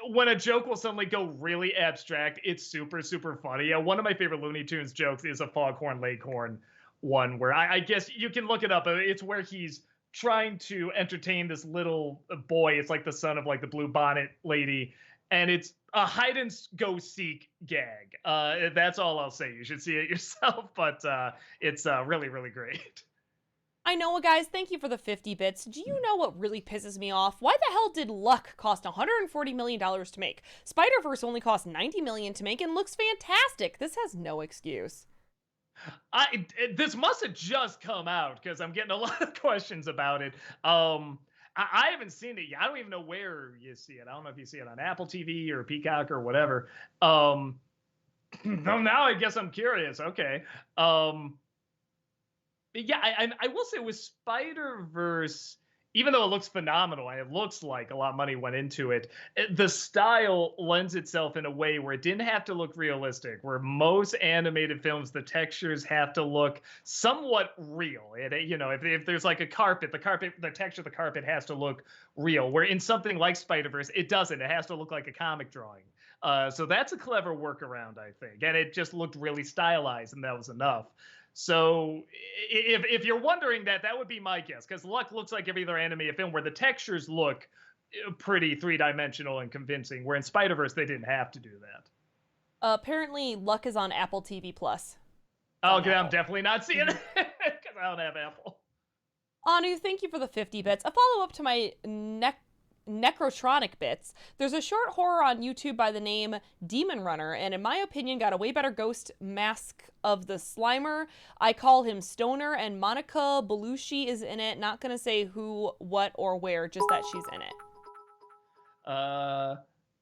when a joke will suddenly go really abstract, it's super, super funny. Yeah, one of my favorite Looney Tunes jokes is a Foghorn Leghorn one where I guess you can look it up. It's where he's trying to entertain this little boy. It's like the son of like the blue bonnet lady, and it's a hide and go seek gag. That's all I'll say. You should see it yourself, but it's really, really great. I know, guys, thank you for the 50 bits. Do you know what really pisses me off? Why the hell did Luck cost $140 million to make? Spider-Verse only cost $90 million to make and looks fantastic. This has no excuse. This must have just come out because I'm getting a lot of questions about it. I haven't seen it yet. I don't even know where you see it. I don't know if you see it on Apple TV or Peacock or whatever. Now I guess I'm curious. Okay. Yeah, I will say with Spider-Verse, even though it looks phenomenal, and it looks like a lot of money went into it, the style lends itself in a way where it didn't have to look realistic, where most animated films, the textures have to look somewhat real. If there's like a carpet, the texture of the carpet has to look real, where in something like Spider-Verse, it doesn't. It has to look like a comic drawing. So that's a clever workaround, I think. And it just looked really stylized, and that was enough. So if you're wondering that would be my guess, because Luck looks like every other animated film where the textures look pretty three-dimensional and convincing, where in Spider-Verse they didn't have to do that. Apparently, Luck is on Apple TV+. Okay, I'm definitely not seeing it because I don't have Apple. Anu, thank you for the 50 bits. A follow-up to my Necrotronic bits. There's a short horror on YouTube by the name Demon Runner, and in my opinion got a way better ghost mask of the Slimer. I call him Stoner, and Monica Bellucci is in it. Not gonna say who, what, or where, just that she's in it.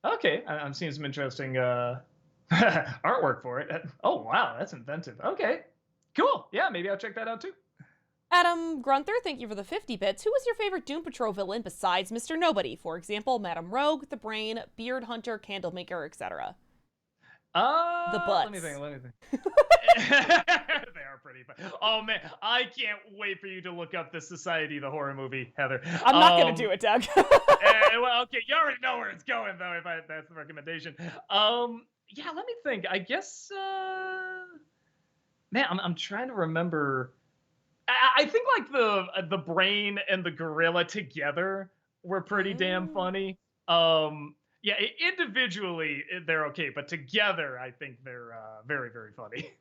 Okay, I'm seeing some interesting artwork for it. Oh wow, that's inventive. Okay, cool. Yeah, maybe I'll check that out too. Adam Grunther, thank you for the 50 bits. Who was your favorite Doom Patrol villain besides Mr. Nobody? For example, Madame Rogue, the Brain, Beard Hunter, Candlemaker, etc. The butts. Let me think. They are pretty fun. Oh man, I can't wait for you to look up the Society, the horror movie, Heather. I'm not gonna do it, Doug. Well, okay, you already know where it's going though. If that's the recommendation. Yeah, let me think. I guess. Man, I'm trying to remember. I think like the Brain and the gorilla together were pretty damn funny. Yeah, individually they're okay, but together I think they're very, very funny.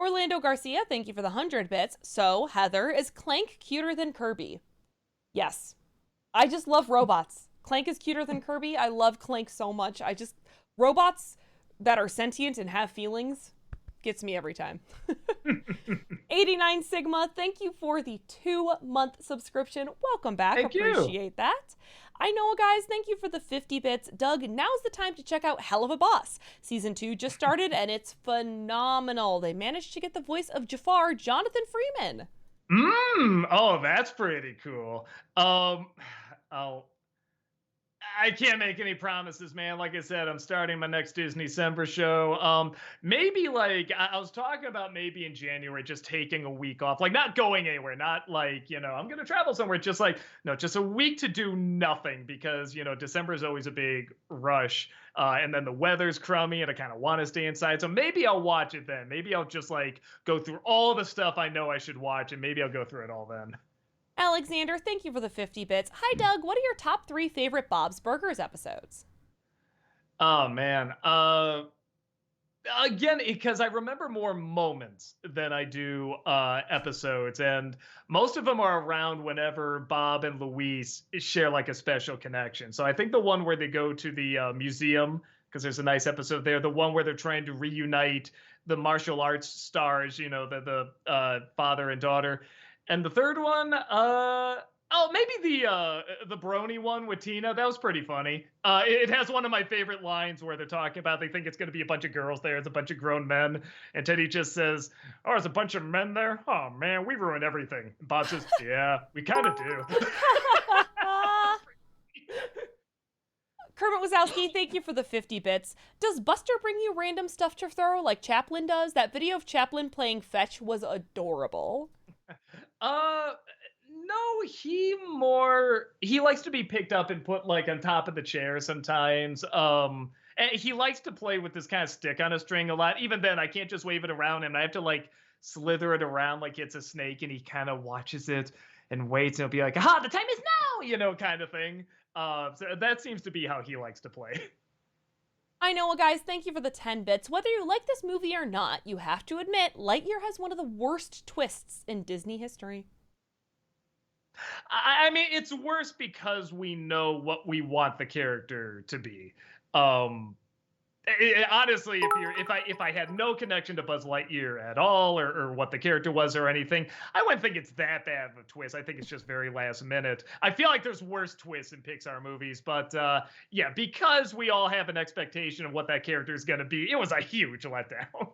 Orlando Garcia, thank you for the 100 bits. So, Heather, is Clank cuter than Kirby? Yes. I just love robots. Clank is cuter than Kirby. I love Clank so much. Robots that are sentient and have feelings gets me every time. 89 Sigma, thank you for the 2-month subscription. Welcome back. Appreciate that. I know, guys, thank you for the 50 bits. Doug, now's the time to check out Hell of a Boss. Season 2 just started, and it's phenomenal. They managed to get the voice of Jafar, Jonathan Freeman. Oh, that's pretty cool. I can't make any promises, man. Like I said, I'm starting my next Disney December show. Maybe like I was talking about maybe in January, just taking a week off, like not going anywhere, not like, I'm going to travel somewhere. Just like, no, just a week to do nothing because, December is always a big rush. And then the weather's crummy and I kind of want to stay inside. So maybe I'll watch it then. Maybe I'll just like go through all the stuff I know I should watch and maybe I'll go through it all then. Alexander, thank you for the 50 bits. Hi, Doug. What are your top 3 favorite Bob's Burgers episodes? Oh man. Again, because I remember more moments than I do episodes, and most of them are around whenever Bob and Louise share like a special connection. So I think the one where they go to the museum, because there's a nice episode there. The one where they're trying to reunite the martial arts stars, you know, the father and daughter, and the third one, oh, maybe the Brony one with Tina. That was pretty funny. It has one of my favorite lines where they're talking about they think it's going to be a bunch of girls there. It's a bunch of grown men, and Teddy just says, "Oh, there's a bunch of men there. Oh man, we ruined everything." And Bob says, "Yeah, we kind of do." Kermit Wazowski, thank you for the 50 bits. Does Buster bring you random stuff to throw like Chaplin does? That video of Chaplin playing fetch was adorable. No, he likes to be picked up and put like on top of the chair sometimes. And he likes to play with this kind of stick on a string a lot. Even then, I can't just wave it around him. I have to like slither it around like it's a snake, and he kind of watches it and waits, and he'll be like, "Aha, the time is now," kind of thing. So that seems to be how he likes to play. I know, guys, thank you for the 10 bits. Whether you like this movie or not, you have to admit, Lightyear has one of the worst twists in Disney history. I mean, it's worse because we know what we want the character to be. Honestly, if I had no connection to Buzz Lightyear at all, or what the character was or anything, I wouldn't think it's that bad of a twist. I think it's just very last minute. I feel like there's worse twists in Pixar movies, but yeah, because we all have an expectation of what that character is going to be, it was a huge letdown.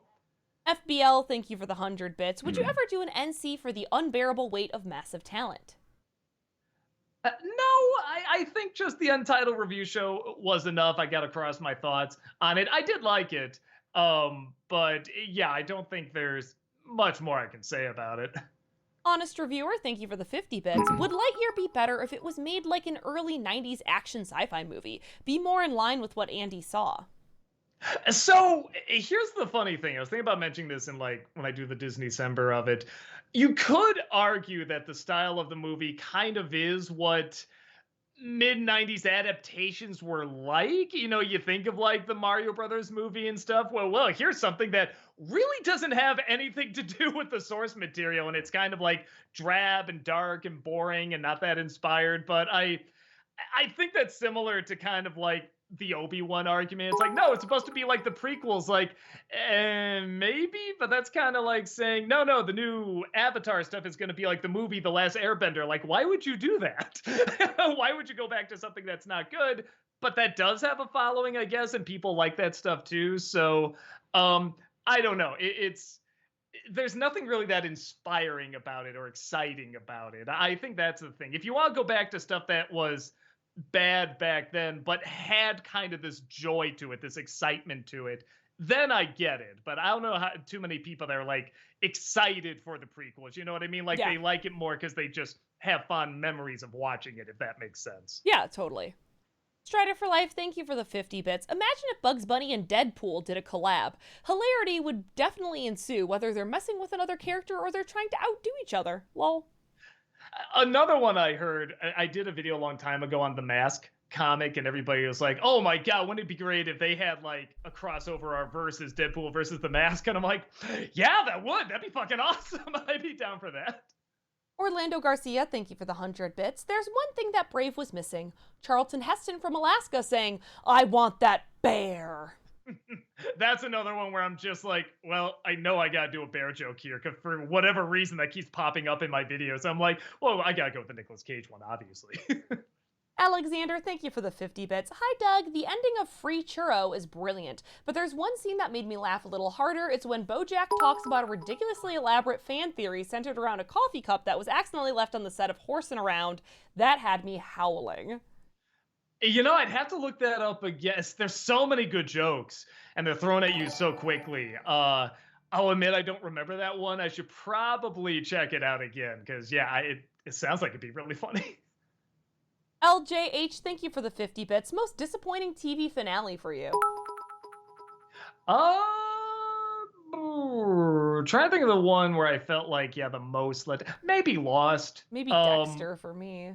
FBL, thank you for the 100 bits. Would you ever do an NC for the unbearable weight of massive talent? No, I think just the Untitled Review Show was enough. I got across my thoughts on it. I did like it, but yeah, I don't think there's much more I can say about it. Honest Reviewer, thank you for the 50 bits. Would Lightyear be better if it was made like an early 90s action sci-fi movie? Be more in line with what Andy saw. So here's the funny thing. I was thinking about mentioning this in like when I do the Disney December of it. You could argue that the style of the movie kind of is what mid 90s adaptations were like. You think of like the Mario Brothers movie and stuff. Well, here's something that really doesn't have anything to do with the source material, and it's kind of like drab and dark and boring and not that inspired. But I think that's similar to kind of like the Obi-Wan argument. It's like, no, it's supposed to be like the prequels, like, maybe, but that's kind of like saying, no, the new Avatar stuff is going to be like the movie The Last Airbender. Like, why would you do that? Why would you go back to something that's not good? But that does have a following, I guess, and people like that stuff too. So, I don't know. There's nothing really that inspiring about it or exciting about it. I think that's the thing. If you want to go back to stuff that was bad back then, but had kind of this joy to it, this excitement to it, then I get it. But I don't know how too many people that are like excited for the prequels. You know what I mean? Like They like it more because they just have fond memories of watching it, if that makes sense. Yeah, totally. Strider for Life, thank you for the 50 bits. Imagine if Bugs Bunny and Deadpool did a collab. Hilarity would definitely ensue, whether they're messing with another character or they're trying to outdo each other. Lol. Another one I heard, I did a video a long time ago on The Mask comic, and everybody was like, oh my god, wouldn't it be great if they had like a crossover or versus Deadpool versus The Mask? And I'm like, yeah, that'd be fucking awesome. I'd be down for that. Orlando Garcia, thank you for the 100 bits. There's one thing that Brave was missing. Charlton Heston from Alaska saying, I want that bear. That's another one where I'm just like, well, I know I gotta do a bear joke here, because for whatever reason that keeps popping up in my videos. I'm like, well, I gotta go with the Nicolas Cage one, obviously. Alexander, thank you for the 50 bits. Hi, Doug. The ending of Free Churro is brilliant, but there's one scene that made me laugh a little harder. It's when BoJack talks about a ridiculously elaborate fan theory centered around a coffee cup that was accidentally left on the set of Horsin' Around. That had me howling. I'd have to look that up again. There's so many good jokes, and they're thrown at you so quickly. I'll admit I don't remember that one. I should probably check it out again, because, yeah, it sounds like it'd be really funny. LJH, thank you for the 50 bits. Most disappointing TV finale for you? trying to think of the one where I felt like, yeah, the most maybe Lost. Maybe Dexter for me.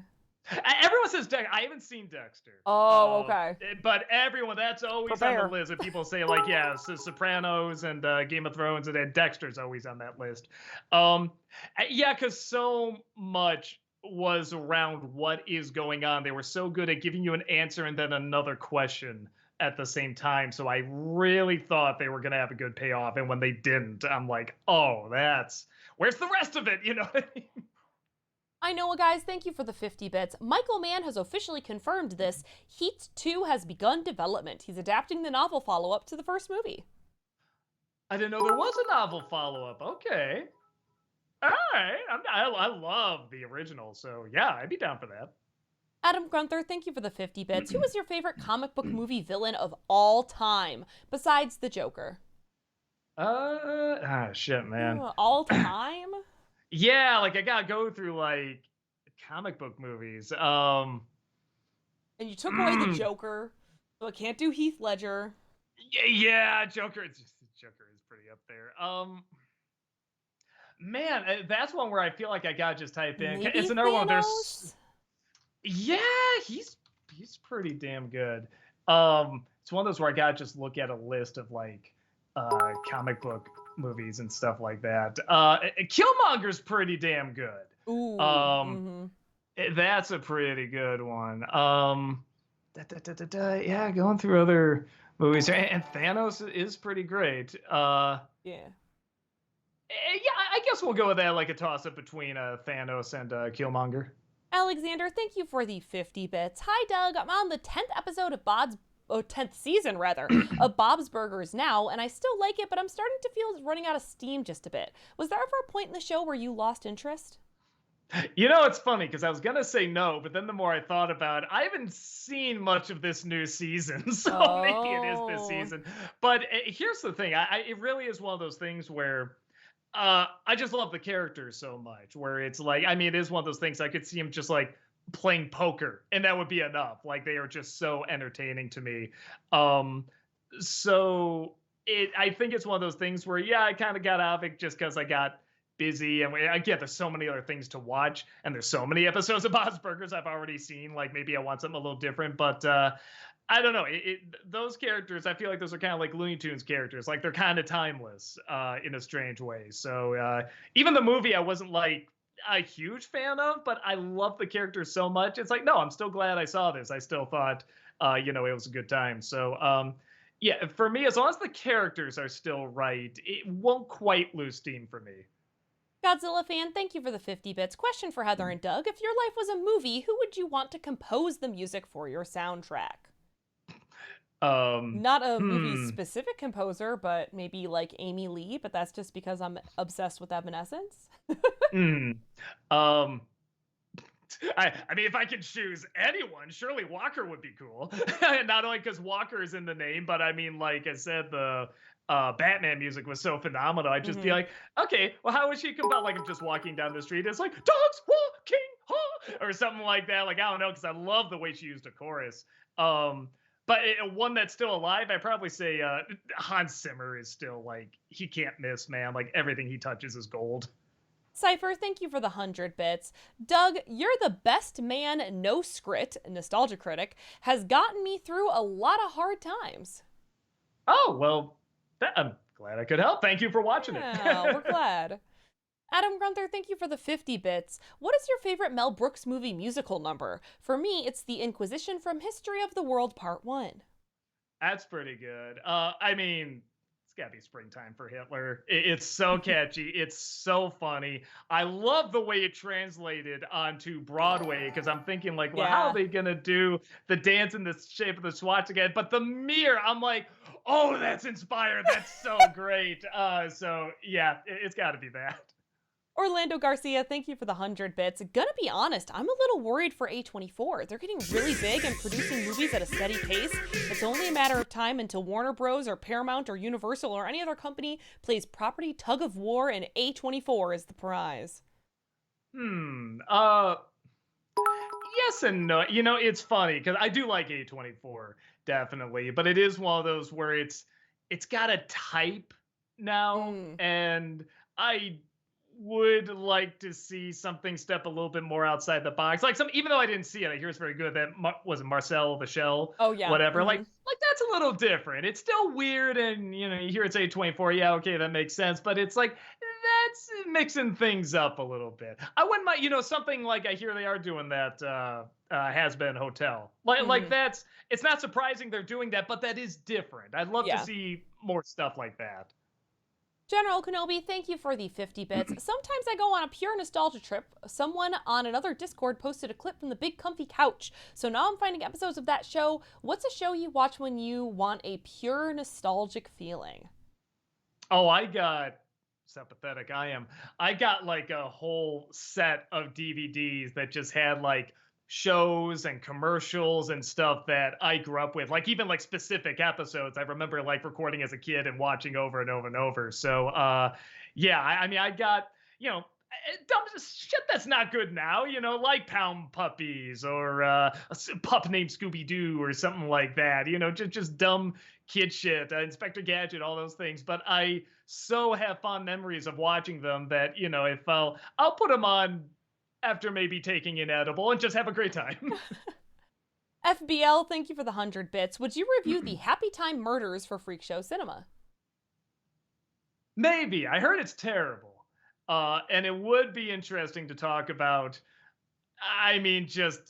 Everyone says Dexter. I haven't seen Dexter. Oh, okay. But everyone, that's always on Prepare. the list. If people say like, yeah, so Sopranos and Game of Thrones, and then Dexter's always on that list. Yeah, because so much was around what is going on. They were so good at giving you an answer and then another question at the same time. So I really thought they were going to have a good payoff. And when they didn't, I'm like, oh, where's the rest of it? You know what I mean? I know, guys, thank you for the 50 bits. Michael Mann has officially confirmed this. Heat 2 has begun development. He's adapting the novel follow-up to the first movie. I didn't know there was a novel follow-up. Okay. All right. I love the original, so yeah, I'd be down for that. Adam Grunther, thank you for the 50 bits. Who is your favorite comic book movie villain of all time, besides the Joker? Shit, man. All time? Yeah, like I gotta go through like comic book movies. And you took away the Joker, so I can't do Heath Ledger. Yeah, Joker is pretty up there. Man, that's one where I feel like I gotta just type in. Maybe It's another one. Thanos? Yeah, he's pretty damn good. It's one of those where I gotta just look at a list of like comic book movies and stuff like that. Killmonger's pretty damn good. Ooh. That's a pretty good one. Yeah, going through other movies, and Thanos is pretty great. Yeah. Yeah, I guess we'll go with that, like a toss-up between Thanos and Killmonger. Alexander, thank you for the 50 bits. Hi, Doug. I'm on the 10th episode of 10th season, rather, of Bob's Burgers now, and I still like it, but I'm starting to feel it's running out of steam just a bit. Was there ever a point in the show where you lost interest? You know, it's funny, because I was going to say no, but then the more I thought about it, I haven't seen much of this new season, so maybe it is this season. But here's the thing. It really is one of those things where I just love the characters so much, where it's like, I mean, it is one of those things I could see him just like playing poker and that would be enough. Like they are just so entertaining to me. So I think it's one of those things where, yeah, I kind of got out of it just because I got busy, and I get there's so many other things to watch, and there's so many episodes of Bob's Burgers I've already seen. Like maybe I want something a little different, but I don't know. Those characters, I feel like those are kind of like Looney Tunes characters. Like they're kind of timeless in a strange way. So even the movie, I wasn't like a huge fan of, but I love the characters so much. It's like, no, I'm still glad I saw this. I still thought, it was a good time. So yeah, for me, as long as the characters are still right, it won't quite lose steam for me. Godzilla fan, thank you for the 50 bits. Question for Heather and Doug. If your life was a movie, who would you want to compose the music for your soundtrack? Not a movie-specific composer, but maybe like Amy Lee, but that's just because I'm obsessed with Evanescence. I mean, if I could choose anyone, surely Walker would be cool. Not only because Walker is in the name, but I mean, like I said, the Batman music was so phenomenal. I'd just be like, okay, well, how would she come out? Like I'm just walking down the street. It's like dogs walking, huh? Or something like that. Like I don't know, because I love the way she used a chorus. But one that's still alive, I'd probably say Hans Zimmer is still like, he can't miss, man. Like everything he touches is gold. Cypher, thank you for the 100 bits. Doug, you're the best man, no script, Nostalgia Critic, has gotten me through a lot of hard times. Oh, well, I'm glad I could help. Thank you for watching it. We're glad. Adam Grunther, thank you for the 50 bits. What is your favorite Mel Brooks movie musical number? For me, it's The Inquisition from History of the World Part 1. That's pretty good. I mean, it's gotta be Springtime for Hitler. It's so catchy. It's so funny. I love the way it translated onto Broadway, because I'm thinking like, well, how are they gonna do the dance in the shape of the Swatch again? But the mirror, I'm like, oh, that's inspired. That's so great. So yeah, it's gotta be that. Orlando Garcia, thank you for the 100 bits. Gonna be honest, I'm a little worried for A24. They're getting really big and producing movies at a steady pace. It's only a matter of time until Warner Bros. Or Paramount or Universal or any other company plays property tug of war, and A24 is the prize. Yes and no. You know, it's funny because I do like A24, definitely, but it is one of those where it's got a type now, Mm. and I would like to see something step a little bit more outside the box. Like some, even though I didn't see it, I hear it's very good. That was it Marcel the Shell, Oh yeah. whatever. Hmm. Like that's a little different. It's still weird, and you hear it's A24. Yeah, okay, that makes sense. But it's like that's mixing things up a little bit. I wouldn't mind, something like I hear they are doing that. Has been hotel like Hmm. that's it's not surprising they're doing that, but that is different. I'd love to Yeah. see more stuff like that. General Kenobi, thank you for the 50 bits. Sometimes I go on a pure nostalgia trip. Someone on another Discord posted a clip from the Big Comfy Couch. So now I'm finding episodes of that show. What's a show you watch when you want a pure nostalgic feeling? Oh, I got sympathetic. I got like a whole set of DVDs that just had like shows and commercials and stuff that I grew up with. Like even like specific episodes I remember like recording as a kid and watching over and over and over. So yeah, I mean I got, dumb shit that's not good now, like Pound Puppies or a pup named Scooby Doo or something like that. Just dumb kid shit, Inspector Gadget, all those things. But I so have fond memories of watching them that if I'll put them on after maybe taking an edible and just have a great time. FBL, thank you for the 100 bits. Would you review the Happy Time Murders for Freak Show Cinema? Maybe. I heard it's terrible. And it would be interesting to talk about. I mean, just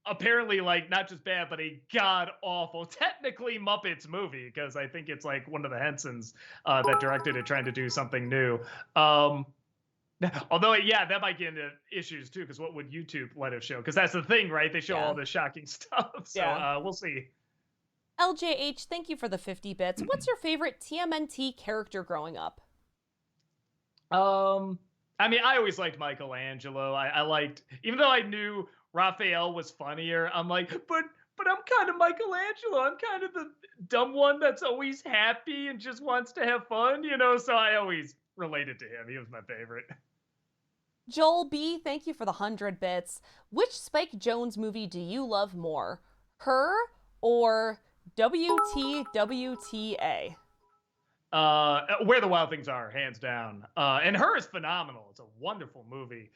apparently, like, not just bad, but a god awful, technically Muppets movie, because I think it's like one of the Hensons that directed it trying to do something new. Although, yeah, that might get into issues too, because what would YouTube let us show? Because that's the thing, right? They show Yeah. all the shocking stuff. So Yeah. we'll see. LJH, thank you for the 50 bits. What's your favorite TMNT character growing up? I mean, I always liked Michelangelo. I liked, even though I knew Raphael was funnier, I'm like, but I'm kind of Michelangelo. I'm kind of the dumb one that's always happy and just wants to have fun, So I always related to him. He was my favorite. Joel B, thank you for the 100 bits. Which Spike Jonze movie do you love more? Her or WTWTA? Where the Wild Things Are, hands down. And Her is phenomenal. It's a wonderful movie.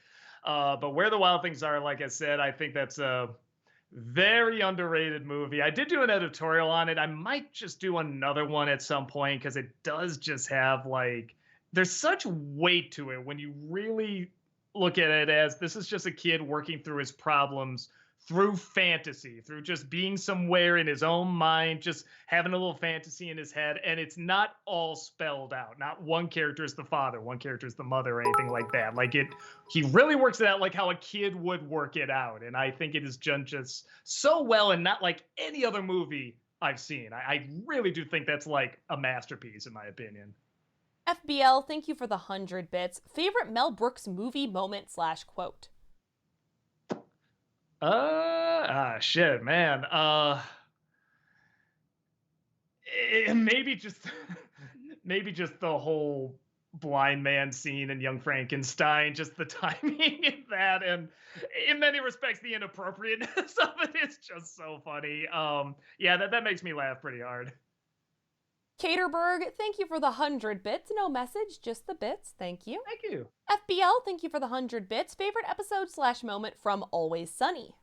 But Where the Wild Things Are, like I said, I think that's a very underrated movie. I did do an editorial on it. I might just do another one at some point because it does just have like, there's such weight to it when you really look at it as this is just a kid working through his problems through fantasy, through just being somewhere in his own mind, just having a little fantasy in his head. And it's not all spelled out. Not one character is the father, one character is the mother, or anything like that. Like he really works it out like how a kid would work it out. And I think it is done just so well, and not like any other movie I've seen. I really do think that's like a masterpiece, in my opinion. FBL, thank you for the 100 bits. Favorite Mel Brooks movie moment / quote? Shit, man. Maybe just maybe just the whole blind man scene in Young Frankenstein, just the timing in that, and in many respects the inappropriateness of it is just so funny. Yeah, that makes me laugh pretty hard. Caterberg, thank you for the 100 bits. No message, just the bits. Thank you. Thank you. FBL, thank you for the 100 bits. Favorite episode / moment from Always Sunny?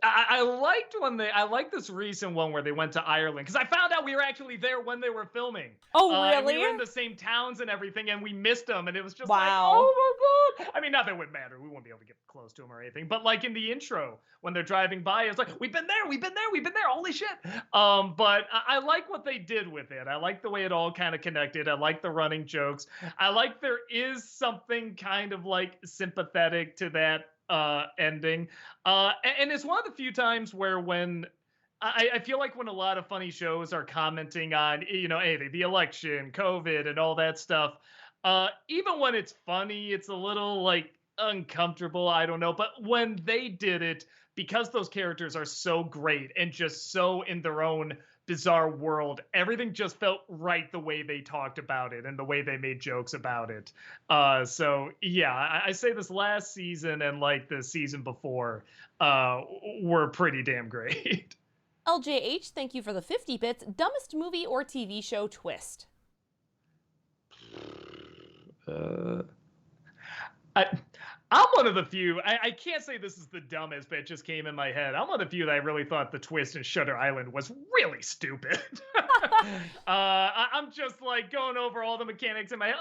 I liked I liked this recent one where they went to Ireland, because I found out we were actually there when they were filming. Oh, really? We were in the same towns and everything, and we missed them, and it was just Wow. like, oh my god! I mean, not that it would matter. We won't be able to get close to them or anything, but like in the intro when they're driving by, it's like we've been there, we've been there, we've been there. Holy shit! But I like what they did with it. I like the way it all kind of connected. I like the running jokes. I like there is something kind of like sympathetic to that ending. And it's one of the few times where when I feel like when a lot of funny shows are commenting on, anything, the election, COVID, and all that stuff, even when it's funny, it's a little like uncomfortable. I don't know. But when they did it, because those characters are so great and just so in their own bizarre world, everything just felt right the way they talked about it and the way they made jokes about it. So yeah, I say this last season and like the season before were pretty damn great. LJH, thank you for the 50 bits. Dumbest movie or TV show twist? Uh, I, I'm one of the few. I can't say this is the dumbest, but it just came in my head. I'm one of the few that I really thought the twist in Shutter Island was really stupid. I'm just like going over all the mechanics in my head.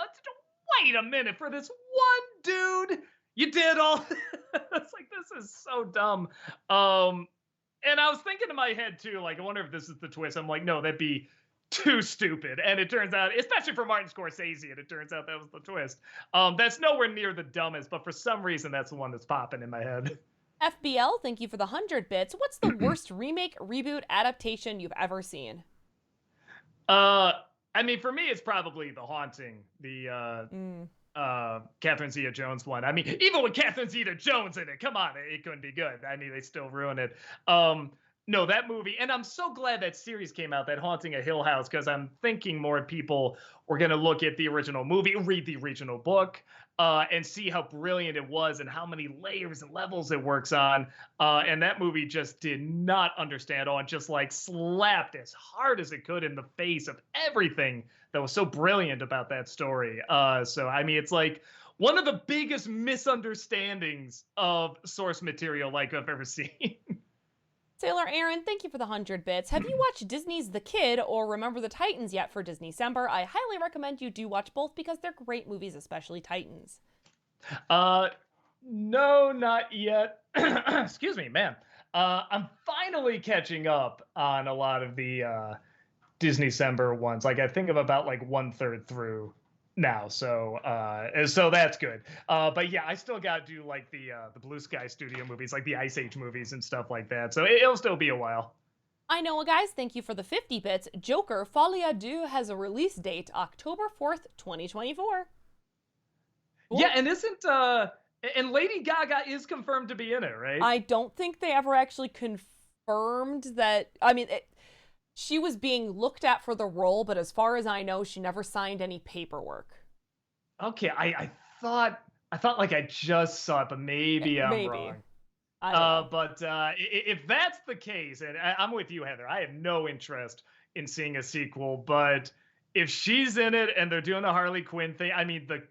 Wait a minute, for this one dude, you did all. It's like, this is so dumb. And I was thinking in my head too, like, I wonder if this is the twist. I'm like, no, that'd be too stupid. And it turns out, especially for Martin Scorsese, and it turns out that was the twist. That's nowhere near the dumbest, but for some reason, that's the one that's popping in my head. FBL, thank you for the 100 bits. What's the worst remake, reboot, adaptation you've ever seen? I mean, for me, it's probably The Haunting, the Catherine Zeta-Jones one. I mean, even with Catherine Zeta-Jones in it, come on, it couldn't be good. I mean, they still ruin it. No, that movie, and I'm so glad that series came out, that Haunting a Hill House, because I'm thinking more people were going to look at the original movie, read the original book, and see how brilliant it was and how many layers and levels it works on. And that movie just did not understand all, and just like slapped as hard as it could in the face of everything that was so brilliant about that story. So, I mean, it's like one of the biggest misunderstandings of source material like I've ever seen. Sailor Aaron, thank you for the 100 bits. Have you watched Disney's The Kid or Remember the Titans yet for Disneycember? I highly recommend you do watch both because they're great movies, especially Titans. No, not yet. Excuse me, man. I'm finally catching up on a lot of the Disneycember ones. Like, I think I'm about like 1/3 through now, so that's good. But yeah, I still got to do like the Blue Sky Studio movies, like the Ice Age movies and stuff like that. So it'll still be a while. I know, guys. Thank you for the 50 bits. Joker Folie à Deux has a release date, October 4th, 2024. Cool. Yeah, and isn't and Lady Gaga is confirmed to be in it, right? I don't think they ever actually confirmed that. I mean, she was being looked at for the role, but as far as I know, she never signed any paperwork. Okay, I thought like I just saw it, but maybe I'm wrong. But if that's the case, and I'm with you, Heather, I have no interest in seeing a sequel. But if she's in it and they're doing the Harley Quinn thing, I mean, the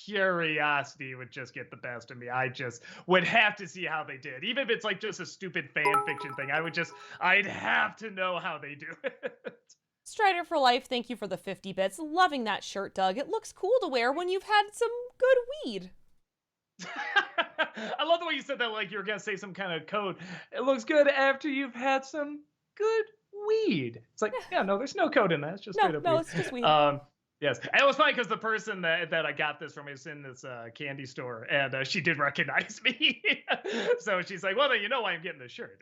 curiosity would just get the best of me. I just would have to see how they did. Even if it's like just a stupid fan fiction thing, I'd have to know how they do it. Strider for Life, thank you for the 50 bits. Loving that shirt, Doug. It looks cool to wear when you've had some good weed. I love the way you said that like you were going to say some kind of code. It looks good after you've had some good weed. It's like, yeah, no, there's no code in that. It's just straight up weed. It's just weed. Yes, and it was funny because the person that I got this from is in this candy store, and she did recognize me. So she's like, well, then you know why I'm getting this shirt.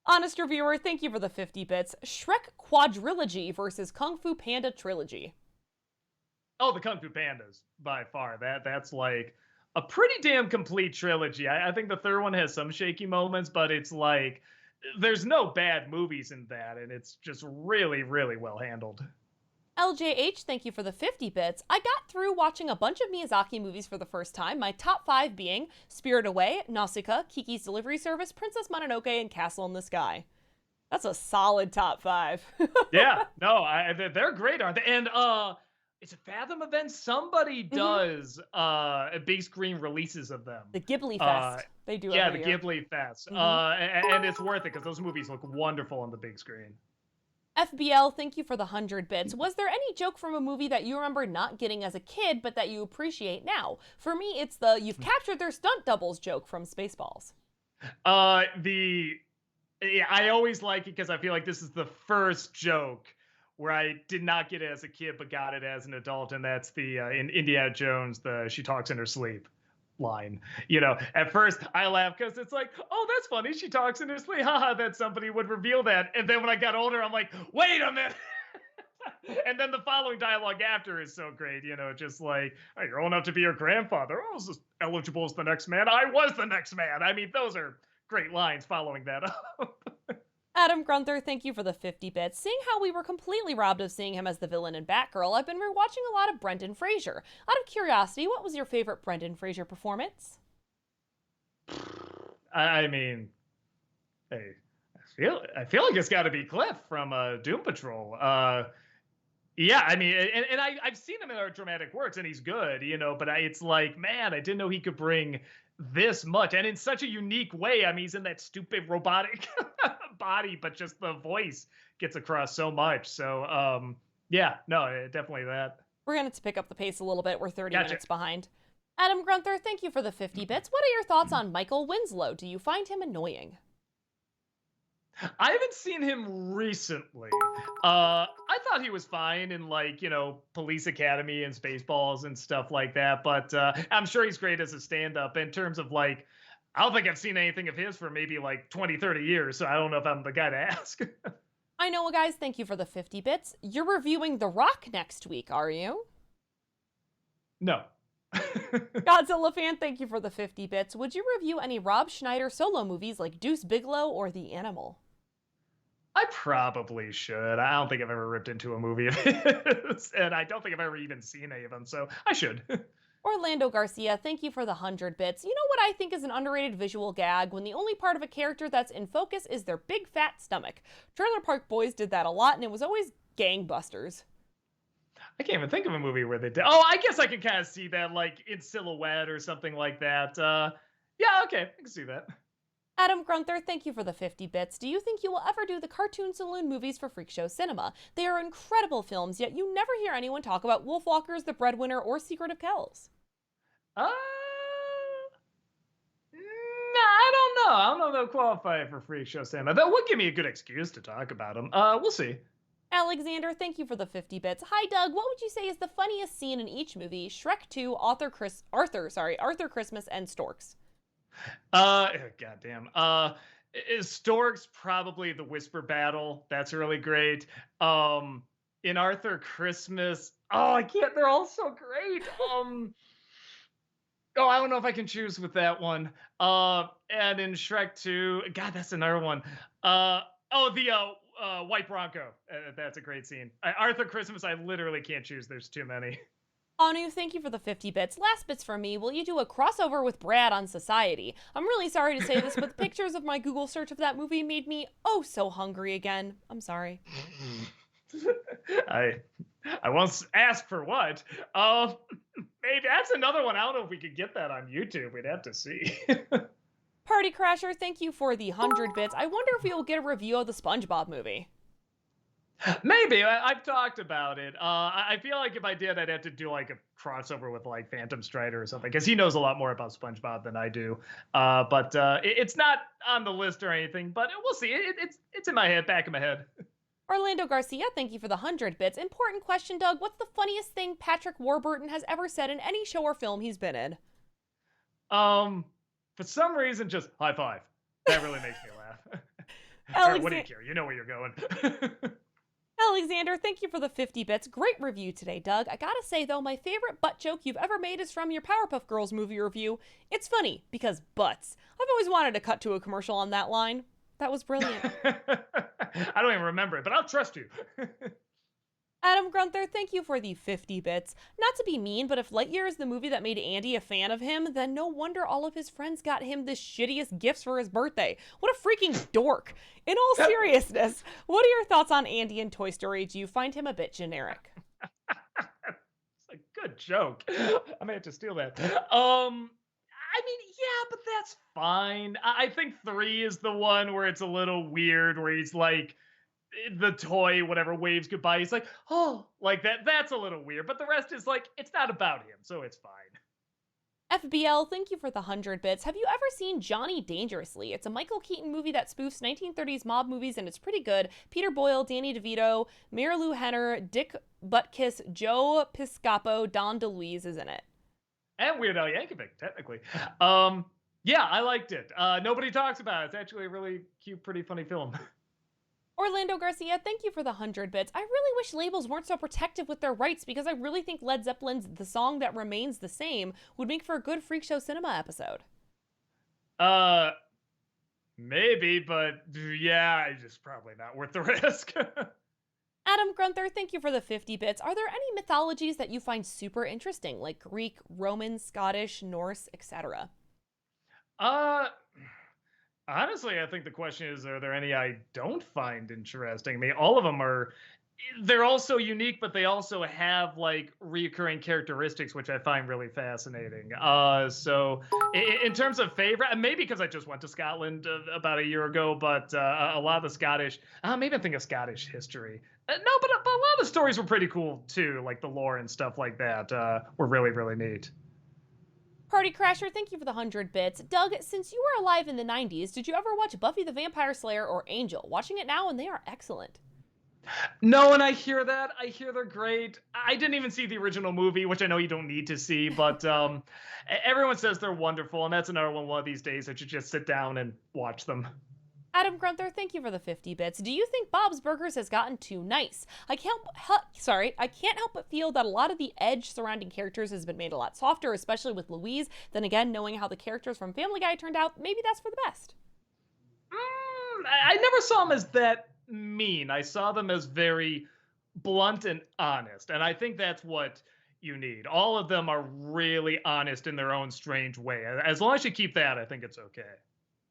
Honest reviewer, thank you for the 50 bits. Shrek Quadrilogy versus Kung Fu Panda Trilogy. Oh, the Kung Fu Pandas, by far. That's like a pretty damn complete trilogy. I think the third one has some shaky moments, but it's like there's no bad movies in that, and it's just really, really well handled. LJH, thank you for the 50 bits. I got through watching a bunch of Miyazaki movies for the first time, my top 5 being Spirit Away, Nausicaa, Kiki's Delivery Service, Princess Mononoke, and Castle in the Sky. That's a solid top 5. Yeah, no, they're great, aren't they? And is it Fathom Events? Somebody does big screen releases of them. The Ghibli Fest. They do yeah, every year. Ghibli Fest. And it's worth it because those movies look wonderful on the big screen. FBL, thank you for the 100 bits. Was there any joke from a movie that you remember not getting as a kid, but that you appreciate now? For me, it's the "you've captured their stunt doubles" joke from Spaceballs. I always like it because I feel like this is the first joke where I did not get it as a kid, but got it as an adult, and that's the in Indiana Jones, the "she talks in her sleep" line. You know, at first I laugh because it's like, oh, that's funny, she talks in her sleep, haha, that somebody would reveal that. And then when I got older, I'm like, wait a minute. And then the following dialogue after is so great, you know, just like, oh, you're old enough to be your grandfather. Oh, is this eligible as the next man? I was the next man. I mean, those are great lines following that up. Adam Grunther, thank you for the 50 bits. Seeing how we were completely robbed of seeing him as the villain in Batgirl, I've been rewatching a lot of Brendan Fraser. Out of curiosity, what was your favorite Brendan Fraser performance? I mean, hey, I feel like it's got to be Cliff from Doom Patrol. Yeah, I mean, and I've seen him in our dramatic works, and he's good, But it's like, man, I didn't know he could bring this much, and in such a unique way. I mean, he's in that stupid robotic body, but just the voice gets across so much. So, yeah, no, definitely that. We're going to pick up the pace a little bit. We're 30 Gotcha. minutes behind. Adam Grunther, thank you for the 50 bits. What are your thoughts on Michael Winslow? Do you find him annoying? I haven't seen him recently. I thought he was fine in Police Academy and Spaceballs and stuff like that. But I'm sure he's great as a stand-up in terms of I don't think I've seen anything of his for maybe 20, 30 years. So I don't know if I'm the guy to ask. I know, guys. Thank you for the 50 bits. You're reviewing The Rock next week, are you? No. Godzilla fan, thank you for the 50 bits. Would you review any Rob Schneider solo movies like Deuce Bigalow or The Animal? I probably should. I don't think I've ever ripped into a movie of his, and I don't think I've ever even seen any of them, so I should. Orlando Garcia, thank you for the 100 bits. You know what I think is an underrated visual gag? When the only part of a character that's in focus is their big fat stomach. Trailer Park Boys did that a lot, and it was always gangbusters. I can't even think of a movie where they did. Oh, I guess I can kind of see that, in silhouette or something like that. Yeah, okay, I can see that. Adam Grunther, thank you for the 50 bits. Do you think you will ever do the Cartoon Saloon movies for Freak Show Cinema? They are incredible films, yet you never hear anyone talk about Wolfwalkers, The Breadwinner, or Secret of Kells. No, I don't know. I don't know if they'll qualify for Freak Show Cinema. That would give me a good excuse to talk about them. We'll see. Alexander, thank you for the 50 bits. Hi, Doug. What would you say is the funniest scene in each movie? Shrek 2, Arthur Christmas, and Storks. Goddamn. Is Storks probably the Whisper Battle? That's really great. In Arthur Christmas, I can't. They're all so great. I don't know if I can choose with that one. And in Shrek 2, God, that's another one. The White Bronco. That's a great scene. Arthur Christmas, I literally can't choose. There's too many. Anu, thank you for the 50 bits. Last bits from me. Will you do a crossover with Brad on Society? I'm really sorry to say this, but the pictures of my Google search of that movie made me oh so hungry again. I'm sorry. I won't ask for what. Maybe that's another one. I don't know if we could get that on YouTube. We'd have to see. Party Crasher, thank you for the 100 bits. I wonder if we will get a review of the SpongeBob movie. Maybe. I've talked about it. I feel like if I did, I'd have to do a crossover with Phantom Strider or something, because he knows a lot more about SpongeBob than I do. But it's not on the list or anything, but we'll see. It's in my head, back of my head. Orlando Garcia, thank you for the 100 bits. Important question, Doug. What's the funniest thing Patrick Warburton has ever said in any show or film he's been in? For some reason, just high five. That really makes me laugh. What do you care? You know where you're going. Alexander, thank you for the 50 bits. Great review today, Doug. I gotta say, though, my favorite butt joke you've ever made is from your Powerpuff Girls movie review. It's funny, because butts. I've always wanted to cut to a commercial on that line. That was brilliant. I don't even remember it, but I'll trust you. Adam Grunther, thank you for the 50 bits. Not to be mean, but if Lightyear is the movie that made Andy a fan of him, then no wonder all of his friends got him the shittiest gifts for his birthday. What a freaking dork. In all seriousness, what are your thoughts on Andy in Toy Story? Do you find him a bit generic? It's a good joke. I may have to steal that. I mean, yeah, but that's fine. I think 3 is the one where it's a little weird, where he's the toy, whatever, waves goodbye. He's like, oh, like that. That's a little weird. But the rest is it's not about him, so it's fine. FBL, thank you for the 100 bits. Have you ever seen Johnny Dangerously? It's a Michael Keaton movie that spoofs 1930s mob movies, and it's pretty good. Peter Boyle, Danny DeVito, Marilu Henner, Dick Butkus, Joe Piscopo, Don DeLuise is in it. And Weird Al Yankovic, technically. Yeah, I liked it. Nobody talks about it. It's actually a really cute, pretty funny film. Orlando Garcia, thank you for the 100 bits. I really wish labels weren't so protective with their rights, because I really think Led Zeppelin's The Song That Remains the Same would make for a good Freak Show Cinema episode. Maybe, but yeah, it's just probably not worth the risk. Adam Grunther, thank you for the 50 bits. Are there any mythologies that you find super interesting, like Greek, Roman, Scottish, Norse, etc.? Honestly, I think the question is, are there any I don't find interesting? I mean, all of them are, they're all so unique, but they also have like reoccurring characteristics, which I find really fascinating. So in terms of favorite, maybe because I just went to Scotland about a year ago, but a lot of the Scottish, maybe I think of Scottish history. No, but a lot of the stories were pretty cool too, like the lore and stuff like that were really, really neat. Party Crasher, thank you for the 100 bits. Doug, since you were alive in the 90s, did you ever watch Buffy the Vampire Slayer or Angel? Watching it now, and they are excellent. No, and I hear that. I hear they're great. I didn't even see the original movie, which I know you don't need to see, but everyone says they're wonderful, and that's another one of these days that you just sit down and watch them. Adam Grunther, thank you for the 50 bits. Do you think Bob's Burgers has gotten too nice? I can't help but feel that a lot of the edge surrounding characters has been made a lot softer, especially with Louise. Then again, knowing how the characters from Family Guy turned out, maybe that's for the best. I never saw them as that mean. I saw them as very blunt and honest, and I think that's what you need. All of them are really honest in their own strange way. As long as you keep that, I think it's okay.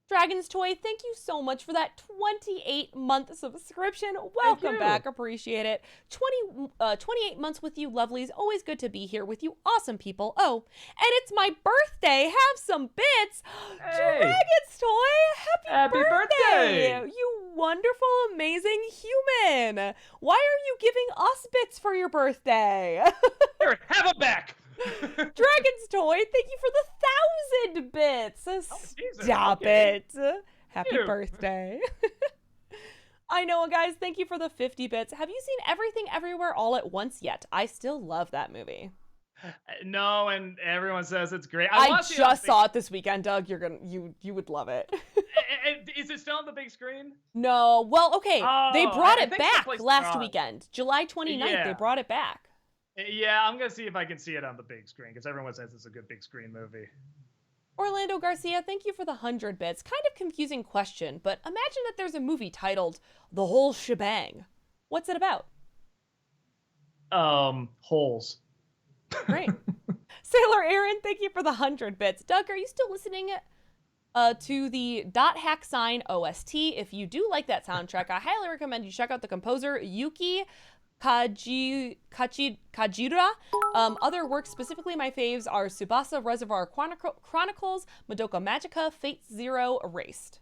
Dragon's Toy, thank you so much for that 28-month subscription. Welcome back. Appreciate it. 28 months with you, lovelies. Always good to be here with you awesome people. Oh, and it's my birthday. Have some bits. Hey. Dragon's Toy, happy birthday. You wonderful, amazing human. Why are you giving us bits for your birthday? Here, have them back. Dragon's Toy, thank you for the 1,000 bits. Stop it. Happy birthday. I know, guys. Thank you for the 50 bits. Have you seen Everything Everywhere All at Once yet? I still love that movie. No, and everyone says it's great. I just saw it this weekend, Doug. You would love it. Is it still on the big screen? No. Well, okay. They brought it back last weekend. July 29th, they brought it back. Yeah, I'm going to see if I can see it on the big screen, because everyone says it's a good big screen movie. Orlando Garcia, thank you for the 100 bits. Kind of confusing question, but imagine that there's a movie titled The Whole Shebang. What's it about? Holes. Great. Sailor Aaron, thank you for the 100 bits. Doug, are you still listening to the Dot Hack Sign OST? If you do like that soundtrack, I highly recommend you check out the composer Yuki Kajira. Other works, specifically my faves, are Tsubasa Reservoir Chronicles, Madoka Magica, Fate Zero, Erased.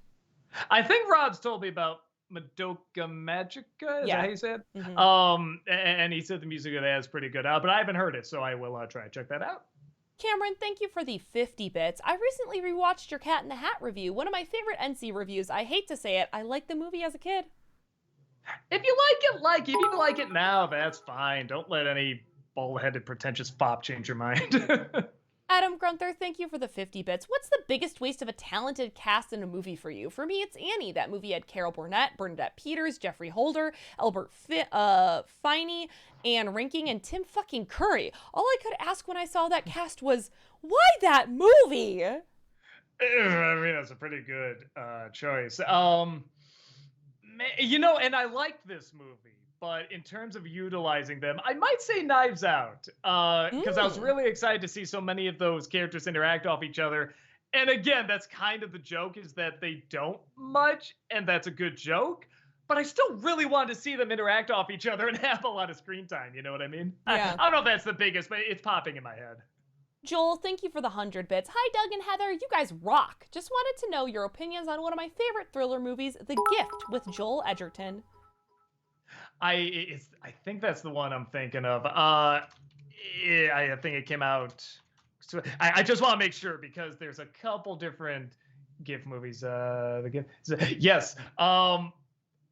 I think Rod's told me about Madoka Magica. Is that how you say it? Mm-hmm. And he said the music of that is pretty good. But I haven't heard it, so I will try and check that out. Cameron, thank you for the 50 bits. I recently rewatched your Cat in the Hat review. One of my favorite NC reviews. I hate to say it, I liked the movie as a kid. If you like it. If you like it now, that's fine. Don't let any bald-headed, pretentious fop change your mind. Adam Grunther, thank you for the 50 bits. What's the biggest waste of a talented cast in a movie for you? For me, it's Annie. That movie had Carol Burnett, Bernadette Peters, Jeffrey Holder, Albert Finney, Anne Reinking, and Tim fucking Curry. All I could ask when I saw that cast was, why that movie? I mean, that's a pretty good choice. You know, and I liked this movie, but in terms of utilizing them, I might say Knives Out, because I was really excited to see so many of those characters interact off each other. And again, that's kind of the joke, is that they don't much, and that's a good joke. But I still really wanted to see them interact off each other and have a lot of screen time. You know what I mean? Yeah. I don't know if that's the biggest, but it's popping in my head. Joel, thank you for the 100 bits. Hi, Doug and Heather. You guys rock. Just wanted to know your opinions on one of my favorite thriller movies, The Gift, with Joel Edgerton. I think that's the one I'm thinking of. I think it came out. So I just want to make sure, because there's a couple different Gift movies. The Gift. Yes.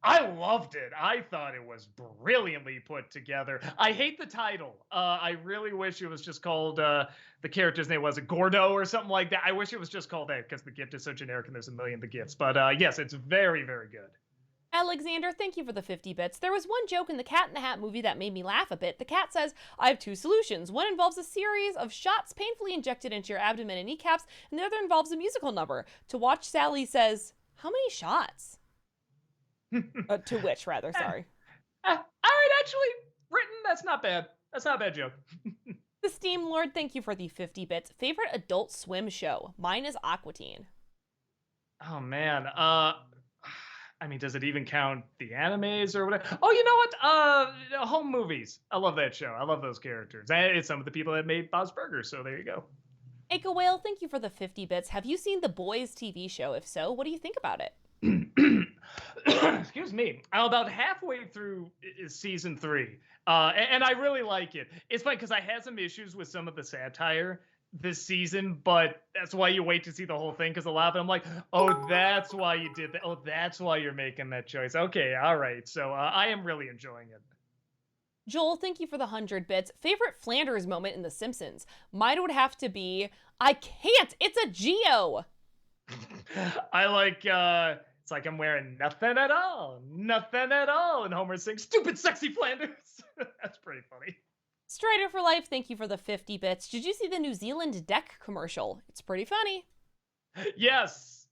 I loved it. I thought it was brilliantly put together. I hate the title. I really wish it was just called, the character's name was Gordo or something like that. I wish it was just called that, because The Gift is so generic and there's a million The Gifts. But yes, it's very, very good. Alexander, thank you for the 50 bits. There was one joke in the Cat in the Hat movie that made me laugh a bit. The cat says, I have two solutions. One involves a series of shots painfully injected into your abdomen and kneecaps, and the other involves a musical number. To which Sally says, how many shots? To which, rather, sorry. All right, actually, written, that's not bad. That's not a bad joke. The Steam Lord, thank you for the 50 bits. Favorite Adult Swim show? Mine is Aqua Teen. Oh man. I mean, does it even count the animes or whatever? Oh, you know what? Home movies. I love that show. I love those characters. And it's some of the people that made Bob's Burgers. So there you go. Aka Whale, thank you for the 50 bits. Have you seen The Boys TV show? If so, what do you think about it? Excuse me. I'm about halfway through season 3, and I really like it. It's funny because I had some issues with some of the satire this season, but that's why you wait to see the whole thing because a lot of it, I'm like, oh, that's why you did that. Oh, that's why you're making that choice. Okay, all right. So I am really enjoying it. Joel, thank you for the 100 bits. Favorite Flanders moment in The Simpsons? Mine would have to be, I can't, it's a Geo. I like it's like I'm wearing nothing at all, and Homer sings "Stupid Sexy Flanders." That's pretty funny. Strider for Life, thank you for the 50 bits. Did you see the New Zealand deck commercial? It's pretty funny. Yes,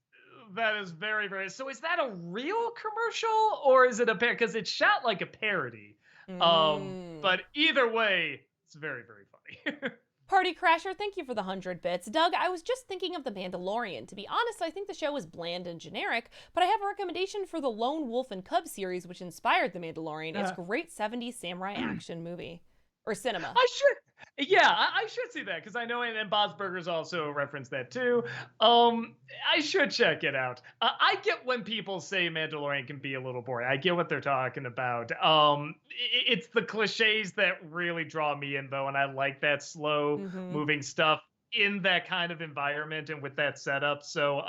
that is very, very. So, is that a real commercial or is it a pair? Because it's shot like a parody. Mm. But either way, it's very, very funny. Party Crasher, thank you for the 100 bits. Doug, I was just thinking of The Mandalorian. To be honest, I think the show is bland and generic, but I have a recommendation for the Lone Wolf and Cub series, which inspired The Mandalorian. It's a great 70s samurai action movie. Or cinema. I should, yeah, I should see that because I know, and Bob's Burgers also referenced that too. I should check it out. I get when people say Mandalorian can be a little boring. I get what they're talking about. It's the cliches that really draw me in, though, and I like that slow moving stuff in that kind of environment and with that setup. So,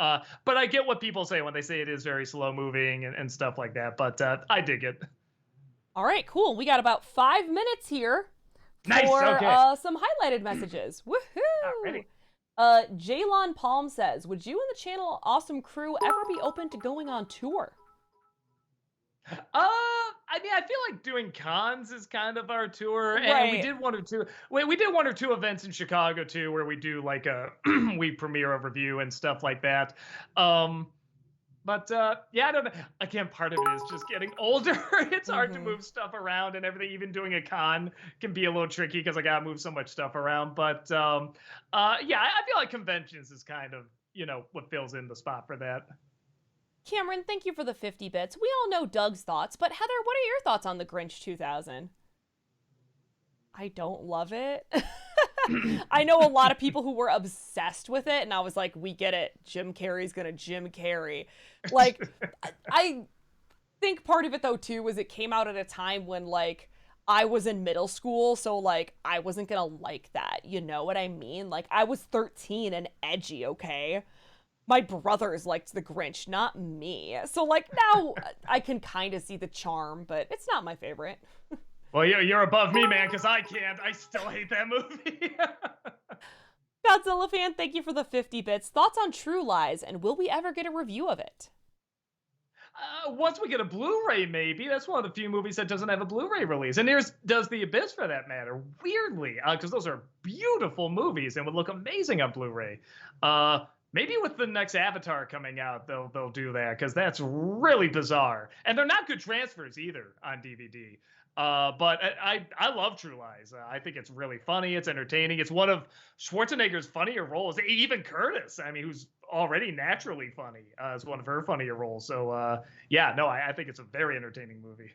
but I get what people say when they say it is very slow moving and stuff like that. But I dig it. All right, cool. We got about 5 minutes here. Nice. For Okay. some highlighted messages. Woohoo! Alrighty. Jalon Palm says, would you and the channel Awesome Crew ever be open to going on tour? I mean, I feel like doing cons is kind of our tour, and Right. we did one or two. We did one or two events in Chicago too, where we do like a we premiere a review and stuff like that. But yeah, I don't know. Again, part of it is just getting older. It's hard to move stuff around and everything. Even doing a con can be a little tricky because I gotta move so much stuff around. But yeah, I feel like conventions is kind of what fills in the spot for that. Cameron, thank you for the 50 bits. We all know Doug's thoughts, but Heather, what are your thoughts on The Grinch 2000? I don't love it. I know a lot of people who were obsessed with it, and I was like, we get it. Jim Carrey's gonna Jim Carrey. Like, I think part of it, though, too, was it came out at a time when, like, I was in middle school, so, like, I wasn't gonna like that. You know what I mean? Like, I was 13 and edgy, okay? My brothers liked The Grinch, not me. So, like, now I can kind of see the charm, but it's not my favorite. Well, you're above me, man, because I can't. I still hate that movie. Godzilla fan, thank you for the 50 bits. Thoughts on True Lies, and will we ever get a review of it? Once we get a Blu-ray, maybe. That's one of the few movies that doesn't have a Blu-ray release. And there's does The Abyss, for that matter, weirdly, because those are beautiful movies and would look amazing on Blu-ray. Maybe with the next Avatar coming out, they'll do that, because that's really bizarre. And they're not good transfers either on DVD. But I love True Lies. I think it's really funny. It's entertaining. It's one of Schwarzenegger's funnier roles. Even Curtis, I mean, who's already naturally funny, is one of her funnier roles. So yeah, no, I think it's a very entertaining movie.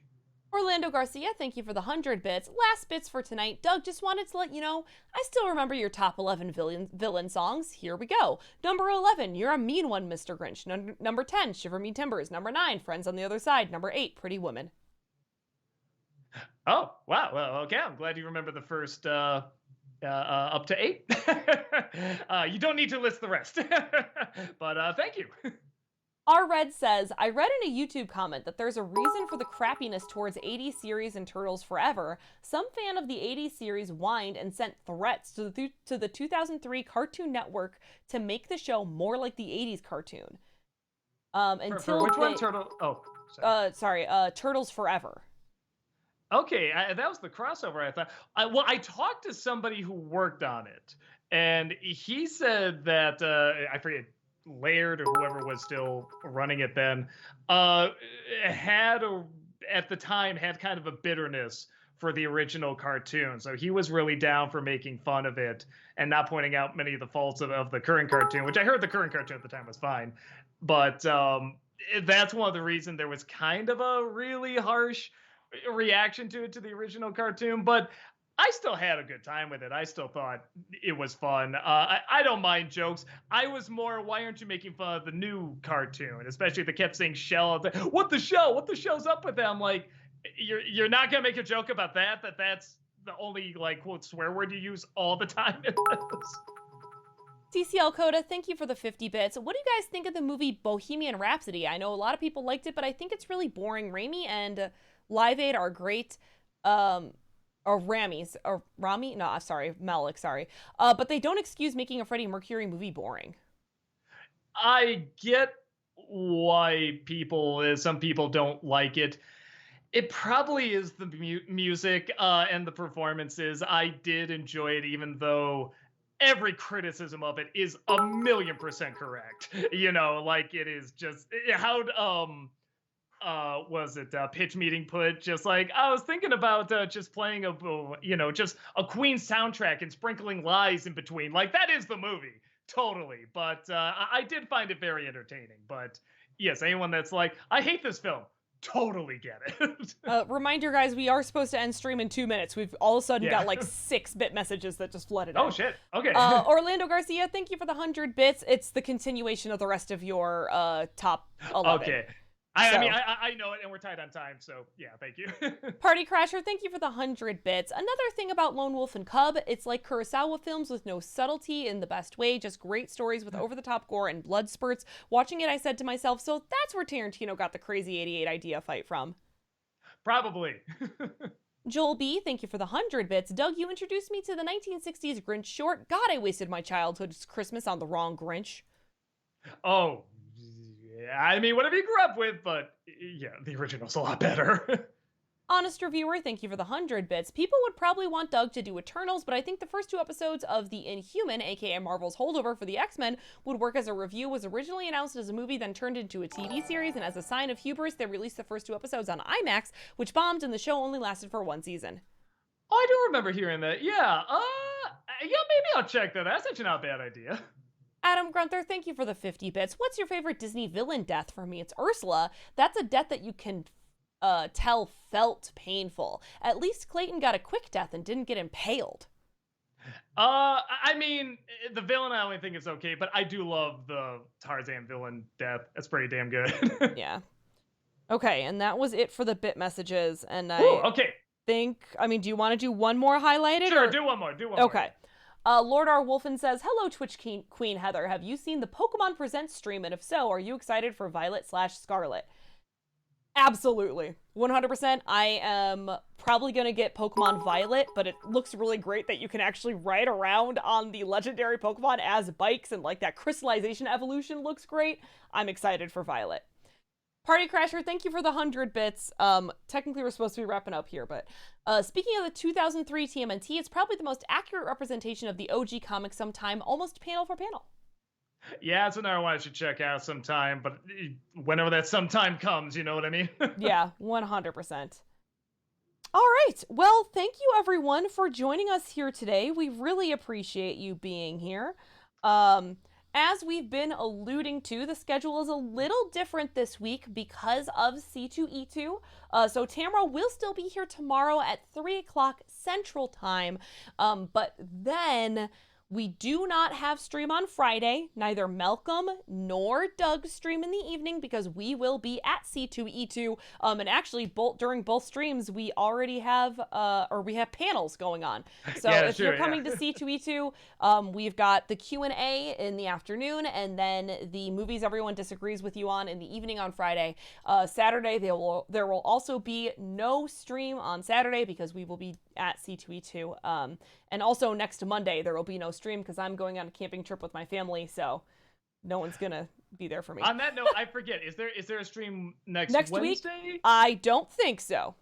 Orlando Garcia, thank you for the 100 bits. Last bits for tonight. Doug, just wanted to let you know, I still remember your top 11 villain songs. Here we go. Number 11, You're a Mean One, Mr. Grinch. Number 10, Shiver Me Timbers. Number 9, Friends on the Other Side. Number 8, Pretty Woman. Oh, wow. Well, okay. I'm glad you remember the first up to 8. You don't need to list the rest. But thank you. R Red says, I read in a YouTube comment that there's a reason for the crappiness towards 80s series and Turtles Forever. Some fan of the 80s series whined and sent threats to the 2003 Cartoon Network to make the show more like the 80s cartoon. For which one? Turtle? Oh, sorry. Turtles Forever. Okay, that was the crossover, I thought. Well, I talked to somebody who worked on it, and he said that, I forget, Laird or whoever was still running it then, at the time, had kind of a bitterness for the original cartoon. So he was really down for making fun of it and not pointing out many of the faults of the current cartoon, which I heard the current cartoon at the time was fine. But that's one of the reasons there was kind of a really harsh reaction to it, to the original cartoon. But I still had a good time with it. I still thought it was fun. I don't mind jokes. I was more, why aren't you making fun of the new cartoon? Especially if they kept saying shell. What the shell? What the shell's up with them? Like, you're not gonna make a joke about that's the only like quote swear word you use all the time in those. TCL Coda, thank you for the 50 bits. What do you guys think of the movie Bohemian Rhapsody? I know a lot of people liked it, but I think it's really boring. Raimi and Live Aid are great. Or Rami? No, sorry, Malik, sorry. But they don't excuse making a Freddie Mercury movie boring. I get why some people don't like it. It probably is the music and the performances. I did enjoy it, even though every criticism of it is 1,000,000% correct. You know, like it is just how was it Pitch Meeting put, just like, I was thinking about just playing just a Queen soundtrack and sprinkling lies in between. Like, that is the movie, totally. But I did find it very entertaining. But yes, anyone that's like, I hate this film, totally get it. Reminder, guys, we are supposed to end stream in 2 minutes. We've all of a sudden got like 6-bit messages that just flooded in. Oh, shit. Okay. Orlando Garcia, thank you for the 100 bits. It's the continuation of the rest of your top 11. Okay. I mean, I know it, and we're tight on time, so yeah, thank you. Party Crasher, thank you for the 100 bits. Another thing about Lone Wolf and Cub, it's like Kurosawa films with no subtlety in the best way, just great stories with over-the-top gore and blood spurts. Watching it, I said to myself, so that's where Tarantino got the Crazy 88 idea fight from. Probably. Joel B, thank you for the 100 bits. Doug, you introduced me to the 1960s Grinch short. God, I wasted my childhood's Christmas on the wrong Grinch. Oh, I mean, whatever you grew up with, but yeah, the original's a lot better. Honest Reviewer, thank you for the 100 bits. People would probably want Doug to do Eternals, but I think the first 2 episodes of The Inhuman, aka Marvel's holdover for the X-Men, would work as a review. Was originally announced as a movie, then turned into a TV series, and as a sign of hubris, they released the first 2 episodes on IMAX, which bombed, and the show only lasted for 1 season. Oh, I do remember hearing that. Yeah, maybe I'll check that. That's actually not a bad idea. Adam Grunther, thank you for the 50 bits. What's your favorite Disney villain death? For me, it's Ursula. That's a death that you can tell felt painful. At least Clayton got a quick death and didn't get impaled. I mean, the villain I only think is okay, but I do love the Tarzan villain death. That's pretty damn good. Yeah. Okay, and that was it for the bit messages. And okay. Do you want to do one more highlighted? Sure, do one more. Okay. Lord R. Wolfen says, hello, Twitch Queen Heather. Have you seen the Pokemon Presents stream? And if so, are you excited for Violet/Scarlet? Absolutely. 100%. I am probably going to get Pokemon Violet, but it looks really great that you can actually ride around on the legendary Pokemon as bikes, and like that crystallization evolution looks great. I'm excited for Violet. Party Crasher, thank you for the 100 bits. Technically, we're supposed to be wrapping up here, but speaking of the 2003 TMNT, it's probably the most accurate representation of the OG comic sometime, almost panel for panel. Yeah, it's another one I should check out sometime, but whenever that sometime comes, you know what I mean? Yeah, 100%. All right. Well, thank you, everyone, for joining us here today. We really appreciate you being here. As we've been alluding to, the schedule is a little different this week because of C2E2. So Tamara will still be here tomorrow at 3 o'clock Central Time. But then we do not have stream on Friday. Neither Malcolm nor Doug stream in the evening because we will be at C2E2. And actually, during both streams, we already have, we have panels going on. So if you're coming to C2E2, we've got the Q&A in the afternoon, and then the movies everyone disagrees with you on in the evening on Friday. Saturday, there will also be no stream on Saturday because we will be at C2E2. And also next Monday, there will be no stream because I'm going on a camping trip with my family, so no one's gonna be there for me. On that note, I forget, is there a stream next Wednesday? Week? I don't think so.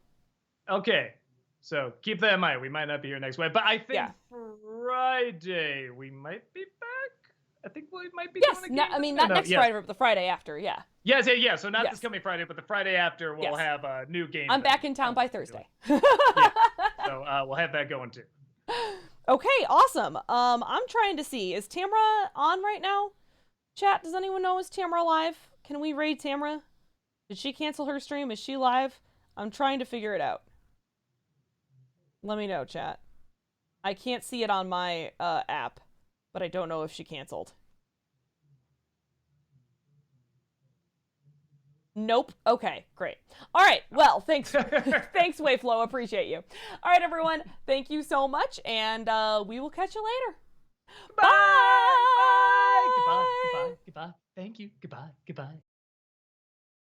Okay, so keep that in mind. We might not be here next week, but I think Friday we might be back. I think we might be doing a game. Not next Friday, but the Friday after, yeah. Yes. So not this coming Friday, but the Friday after we'll have a new game. I'm back in town by Thursday. Yeah. So we'll have that going too. Okay, awesome. I'm trying to see, is Tamra on right now? Chat, does anyone know, is Tamra live? Can we raid Tamra? Did she cancel her stream? Is she live? I'm trying to figure it out. Let me know, chat. I can't see it on my app, but I don't know if she canceled. Nope. Okay, great. All right. Well, thanks. Thanks, Wayflow. Appreciate you. All right, everyone. Thank you so much, and we will catch you later. Bye. Bye. Goodbye. Goodbye. Goodbye. Thank you. Goodbye. Goodbye.